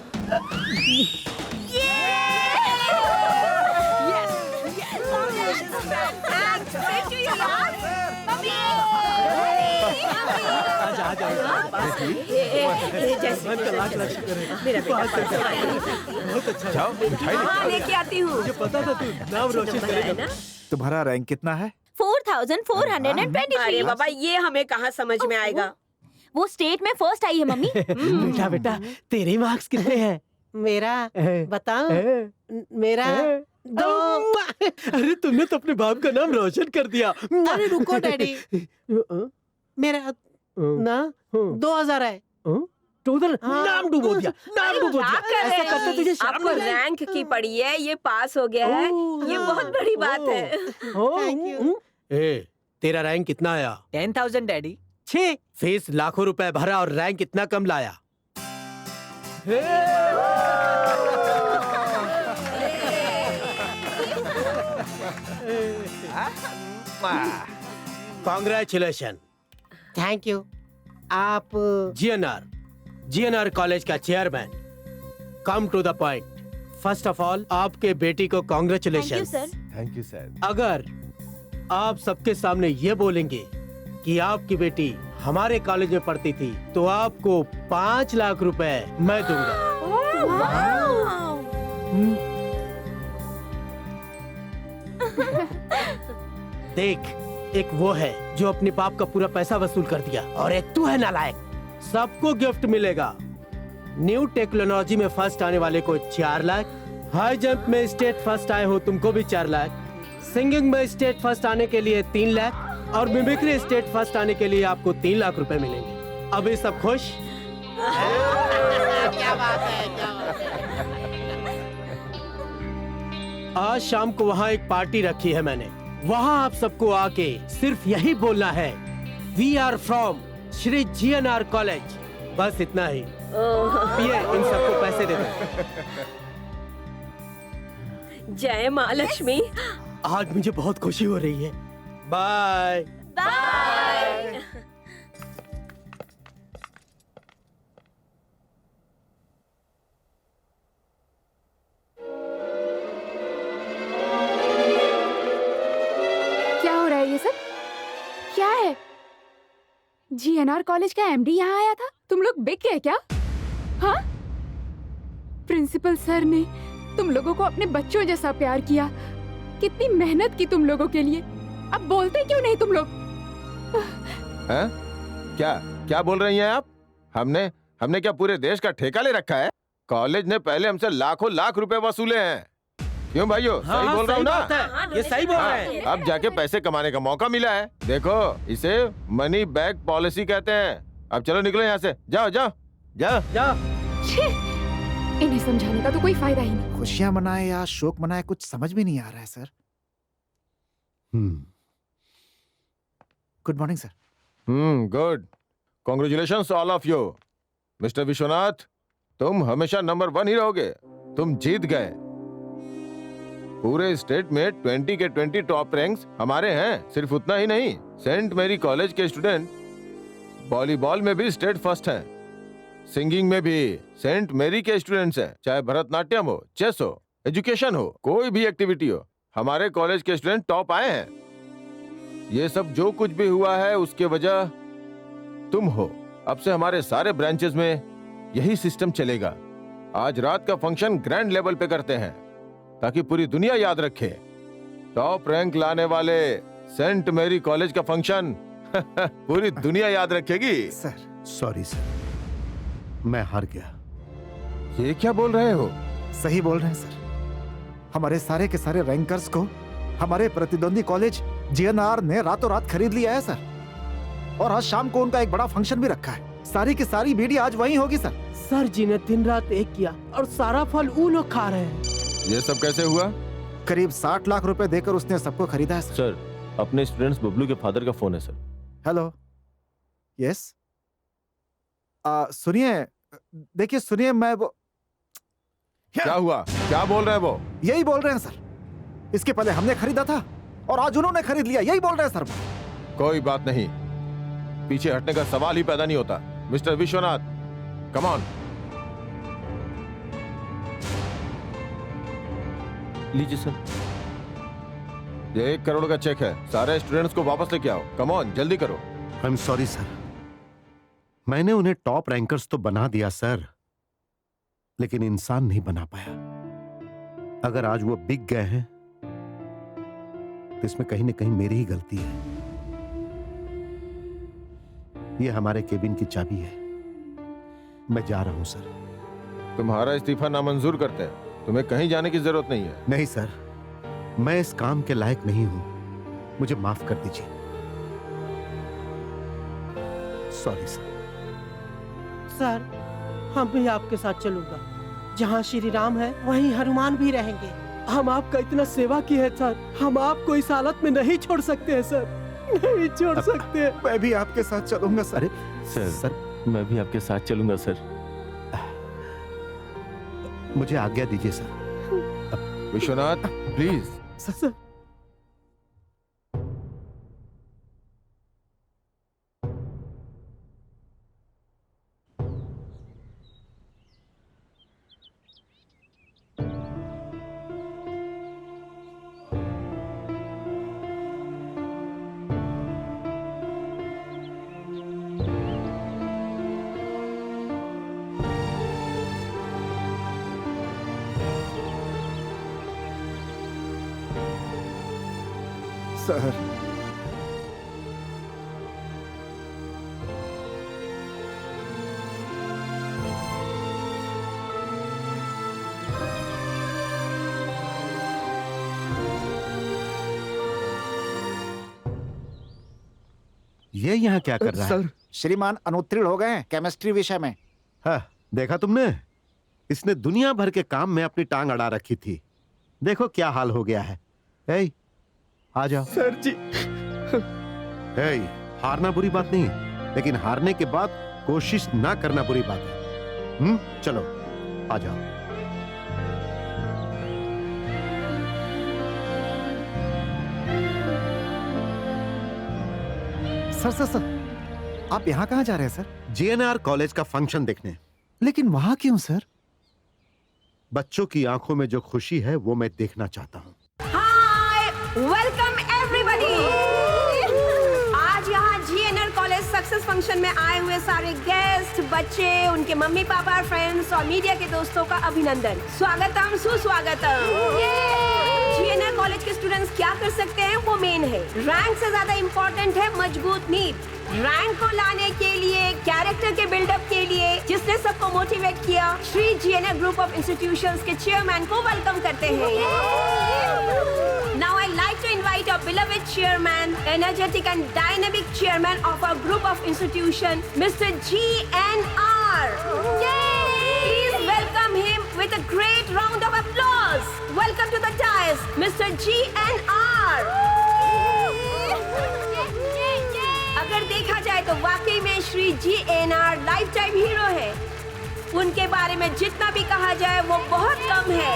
जाओ मिठाई लेके आती हूँ। पता था तू नाम रोशन करेगा। तुम्हारा रैंक कितना है? 4423। अरे बाबा ये हमें कहाँ समझ में आएगा? वो स्टेट में फर्स्ट आई है मम्मी। बेटा तेरे मार्क्स कितने हैं? मेरा बताओ। मेरा 2। अरे तुमने तो अपने बाप का नाम रोशन कर दिया। अरे रुको डैडी, मेरा ना 2000 है। नाम डूबो दिया, नाम डूबो दिया। ऐसा करते तुझे शर्म आपको नहीं आई? रैंक की पड़ी है, ये पास हो गया है, ये बहुत बड़ी बात है। तेरा रैंक कितना आया? 10,000 डैडी। छे फीस लाखों रुपए भरा और रैंक इतना कम लाया। कॉन्ग्रेचुलेशन। Thank you. आप GNR कॉलेज का chairman. Come to the point. First of all आपके बेटी को कॉन्ग्रेचुलेशन। Thank you sir. अगर आप सबके सामने ये बोलेंगे कि आपकी बेटी हमारे कॉलेज में पढ़ती थी तो आपको 5 लाख रुपए मैं दूंगा। देख, एक वो है जो अपने बाप का पूरा पैसा वसूल कर दिया और एक तू है नालायक। सबको गिफ्ट मिलेगा। न्यू टेक्नोलॉजी में फर्स्ट आने वाले को 4 लाख, हाई जंप में स्टेट फर्स्ट आए हो तुमको भी 4 लाख, सिंगिंग में स्टेट फर्स्ट आने के लिए 3 लाख और मिमिक्री स्टेट फर्स्ट आने के लिए आपको 3 लाख रुपए मिलेंगे। अभी सब खुश? क्या बात है, क्या बात है। आज शाम को वहाँ एक पार्टी रखी है मैंने। वहाँ आप सबको आके सिर्फ यही बोलना है, we are from Shri GNR college. बस इतना ही। ये इन सबको पैसे दे दो। जय माँ लक्ष्मी। आज मुझे बहुत खुशी हो रही है। Bye bye. क्या हो रहा है ये सब? क्या है? GNR कॉलेज का MD यहाँ आया था? तुम लोग बिक गए क्या? हाँ? प्रिंसिपल सर ने तुम लोगों को अपने बच्चों जैसा प्यार किया। कितनी मेहनत की तुम लोगों के लिए। अब बोलते क्यों नहीं तुम लोग? हैं? क्या क्या बोल रही हैं आप? हमने क्या पूरे देश का ठेका ले रखा है? कॉलेज ने पहले हमसे लाखों लाख रुपए वसूले हैं। क्यों भाइयों? हाँ, सही बोल रहा हूँ ना? ये सही बोल रहे हैं। अब जाके पैसे कमाने का मौका मिला है। देखो, इसे मनी बैक पॉलिसी कहते हैं। अब चलो निकलो यहाँ से। जाओ जाओ जाओ जाओ। इन्हें समझाने का तो कोई फायदा ही नहीं। खुशियां मनाए या शोक मनाए कुछ समझ में नहीं आ रहा है sir. Good morning sir. Good. Congratulations all of you. Mister Vishwanath, तुम हमेशा नंबर 1 ही रहोगे। तुम जीत गए। पूरे स्टेट में 20 के 20 टॉप रैंक्स हमारे हैं। सिर्फ उतना ही नहीं, सेंट मेरी कॉलेज के स्टूडेंट वॉलीबॉल में भी स्टेट फर्स्ट हैं। सिंगिंग में भी सेंट मेरी के स्टूडेंट्स हैं। चाहे भरतनाट्यम हो, चेस हो, एजुकेशन हो, कोई भी एक्टिविटी हो, हमारे कॉलेज के स्टूडेंट टॉप आए हैं। ये सब जो कुछ भी हुआ है उसके वजह तुम हो। अब से हमारे सारे ब्रांचेस में यही सिस्टम चलेगा। आज रात का फंक्शन ग्रैंड लेवल पे करते हैं ताकि पूरी दुनिया याद रखे। टॉप रैंक लाने वाले सेंट मेरी कॉलेज का फंक्शन पूरी दुनिया याद रखेगी। सर सॉरी सर, मैं हार गया। ये क्या बोल रहे हो? सही बोल रहे हैं सर। हमारे सारे के सारे रैंकर्स को हमारे प्रतिद्वंदी कॉलेज GNR ने रातों रात खरीद लिया है सर। और आज शाम को उनका एक बड़ा फंक्शन भी रखा है। सारी की सारी बीड़ी आज वहीं होगी सर। सर जी ने दिन रात एक किया और सारा फल वो लोग खा रहे हैं। ये सब कैसे हुआ? करीब 60 लाख रुपए देकर उसने सबको खरीदा है सर। अपने स्टूडेंट्स बबलू के फादर का फोन है सर। हेलो। यस। सुनिए, देखिए सुनिए, मैं वो क्या हुआ? क्या बोल रहे हैं वो? यही बोल रहे हैं सर। इसके पहले हमने खरीदा था और आज उन्होंने खरीद लिया। यही बोल रहे हैं सर। कोई बात नहीं, पीछे हटने का सवाल ही पैदा नहीं होता। Mister Vishwanath, come on. लीजिए सर। ये 1 करोड़ का चेक है। सारे स्टूडेंट्स को वापस लेके आओ। कम ऑन, जल्दी करो। आई एम सॉरी सर, मैंने उन्हें टॉप रैंकर्स तो बना दिया सर, लेकिन इंसान नहीं बना पाया। अगर आज वो बिक गए हैं तो इसमें कहीं ना कहीं मेरी ही गलती है। ये हमारे केबिन की चाबी है। मैं जा रहा हूं सर। तुम्हारा इस्तीफा नामंजूर करते हैं। तुम्हें कहीं जाने की जरूरत नहीं है। नहीं सर, मैं इस काम के लायक नहीं हूं। मुझे माफ कर दीजिए। Sorry sir. सर, हम भी आपके साथ चलूंगा। जहाँ श्री राम है वहीं हनुमान भी रहेंगे। हम आपका इतना सेवा की है सर, हम आपको इस हालत में नहीं छोड़ सकते हैं सर, नहीं छोड़ सकते। मैं भी आपके साथ चलूंगा सर। सर, मैं भी आपके साथ चलूंगा सर। मुझे आज्ञा दीजिए sir. Vishwanath, please. Sir sir. ये यहाँ क्या कर रहा है? श्रीमान अनुत्तीर्ण हो गए हैं केमिस्ट्री विषय में। हाँ, देखा तुमने? इसने दुनिया भर के काम में अपनी टांग अड़ा रखी थी। देखो क्या हाल हो गया है। ए, आ जाओ। सर जी। ए, हारना बुरी बात नहीं, लेकिन हारने के बाद कोशिश ना करना बुरी बात है। चलो आ जाओ। सर, आप यहाँ कहाँ जा रहे हैं सर? जीएनआर कॉलेज का फंक्शन देखने। लेकिन वहां क्यों सर? बच्चों की आंखों में जो खुशी है वो मैं देखना चाहता हूँ। हाय, वेलकम एवरीबॉडी। आज यहाँ जीएनआर कॉलेज सक्सेस फंक्शन में आए हुए सारे गेस्ट, बच्चे, उनके मम्मी पापा, फ्रेंड्स और मीडिया के दोस्तों का अभिनंदन, स्वागतम, सुस्वागतम। जीएनआर कॉलेज के स्टूडेंट्स क्या कर सकते हैं वो मेन है। रैंक से ज्यादा इम्पोर्टेंट है मजबूत नींव। रैंक को लाने के लिए, कैरेक्टर के बिल्डअप के लिए जिसने सबको मोटिवेट किया, श्री जीएनआर ग्रुप ऑफ इंस्टीट्यूशंस के चेयरमैन को वेलकम करते हैं। Now I'd like to invite our beloved chairman, energetic and dynamic chairman of our group of institution, Mr. GNR. Please welcome him with a great round of applause. Welcome to the dais, Mr. GNR. अगर देखा जाए तो वाकई में Shri GNR life time hero है। उनके बारे में जितना भी कहा जाए वो बहुत कम है।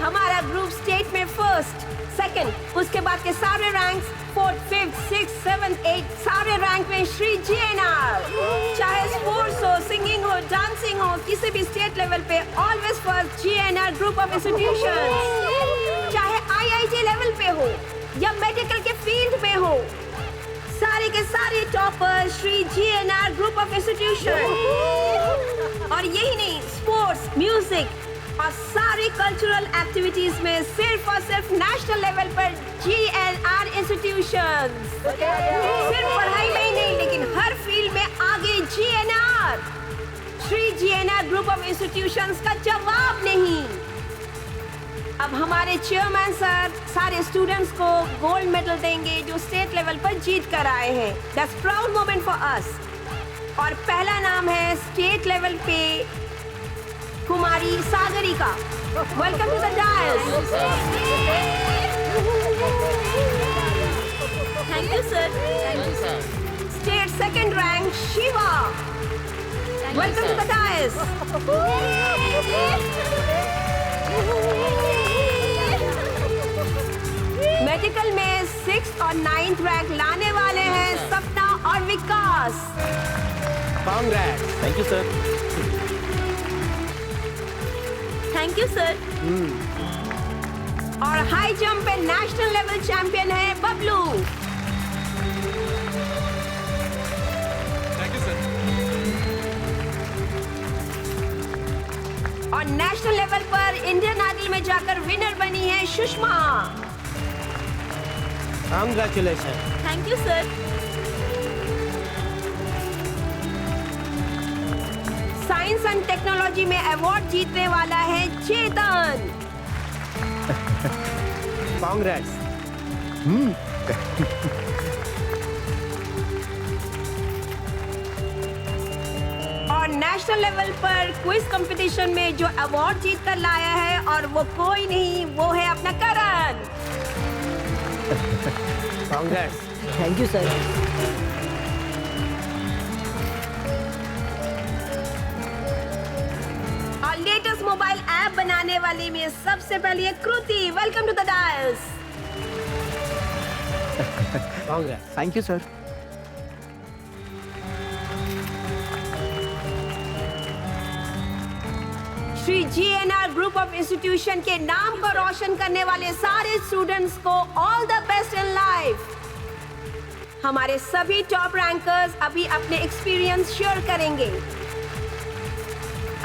हमारा ग्रुप स्टेट में फर्स्ट, सेकंड, उसके बाद के सारे ranks 4th, 5th, 6th, 7th, 8th सारे रैंक में श्री GNR। चाहे स्पोर्ट्स हो, सिंगिंग हो, डांसिंग हो, किसी भी स्टेट लेवल पे always first GNR group of institutions. चाहे IIT लेवल पे हो या मेडिकल के फील्ड में हो, सारे के सारे topper Shri GNR group of institution. और यही नहीं, स्पोर्ट्स, म्यूजिक और सारे कल्चरल एक्टिविटीज में सिर्फ और सिर्फ नेशनल लेवल पर GNR इंस्टीट्यूशंस। सिर्फ पढ़ाई में ही नहीं, लेकिन हर फील्ड में आगे GNR। Shri GNR group of institutions का जवाब नहीं। अब हमारे चेयरमैन सर सारे स्टूडेंट्स को गोल्ड मेडल देंगे जो स्टेट लेवल पर जीत कर आए हैं। That's proud moment for us. और पहला नाम है स्टेट लेवल पे कुमारी Sagarika. Welcome to the dais. Thank you sir. State second rank Shiva. Welcome to the dais. Medical में 6th और 9th रैंक लाने वाले हैं सपना और Vikas. Congrats. Thank you sir. Thank you sir. और हाई जंप पे नेशनल लेवल चैंपियन है बबलू। Thank you sir. और नेशनल लेवल पर इंडियन आइडल में जाकर विनर बनी है Sushma. Congratulation. Thank you sir. Science and technology में अवार्ड जीतने वाला है चेतन। कांग्रेस। और नेशनल लेवल पर क्विज कंपटीशन में जो अवार्ड जीत कर लाया है, और वो कोई नहीं, वो है अपना Karan. Congrats. Thank you sir. और लेटेस्ट मोबाइल ऐप बनाने वाली में सबसे पहले है Kriti. Welcome to the dais. Congrats. Thank you sir. Shri GNR group of institution के नाम को रोशन करने वाले सारे स्टूडेंट्स को all the best in life. हमारे सभी टॉप रैंकर्स अभी अपने एक्सपीरियंस शेयर करेंगे।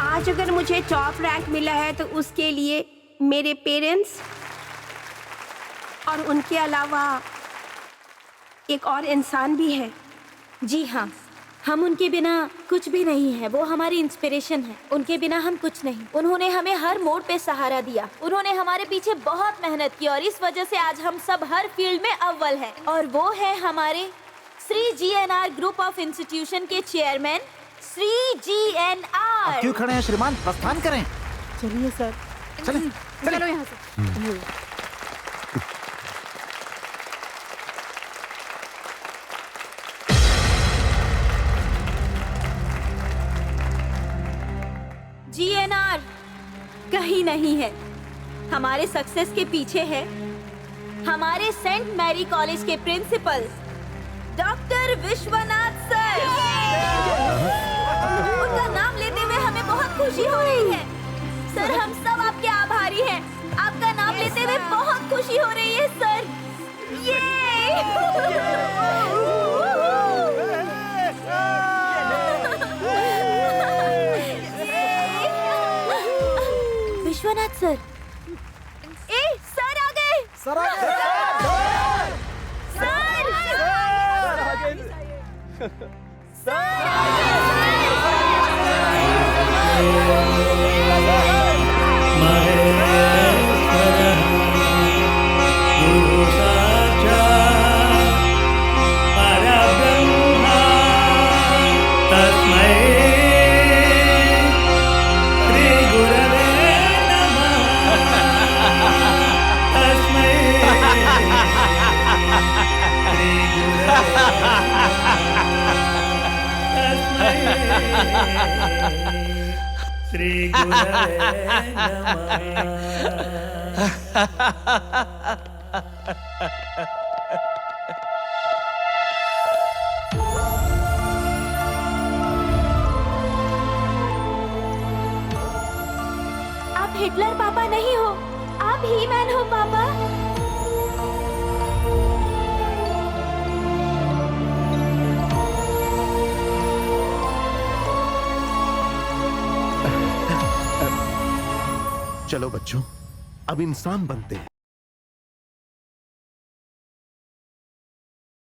आज अगर मुझे टॉप रैंक मिला है तो उसके लिए मेरे पेरेंट्स और उनके अलावा एक और इंसान भी है। जी हाँ, हम उनके बिना कुछ भी नहीं है। वो हमारी इंस्पिरेशन है। उनके बिना हम कुछ नहीं। उन्होंने हमें हर मोड़ पे सहारा दिया। उन्होंने हमारे पीछे बहुत मेहनत की और इस वजह से आज हम सब हर फील्ड में अव्वल हैं। और वो है हमारे Shri GNR group of institution के चेयरमैन श्री GNR। क्यों खड़े हैं श्रीमान, प्रस्थान करें। चलिए सर। चलें। चलो यहाँ से। GNR कहीं नहीं है। हमारे सक्सेस के पीछे है हमारे सेंट मैरी कॉलेज के प्रिंसिपल डॉक्टर विश्वनाथ सर। उनका नाम लेते हुए हमें बहुत खुशी हो रही है। सर, हम सब आपके आभारी हैं। आपका नाम लेते हुए बहुत खुशी हो रही है सर। विश्वनाथ सर। सर आ गए। सर आ गए। श्री गुरवे नमः। आप हिटलर पापा नहीं हो, आप ही मैन हो पापा। चलो बच्चों, अब इंसान बनते हैं।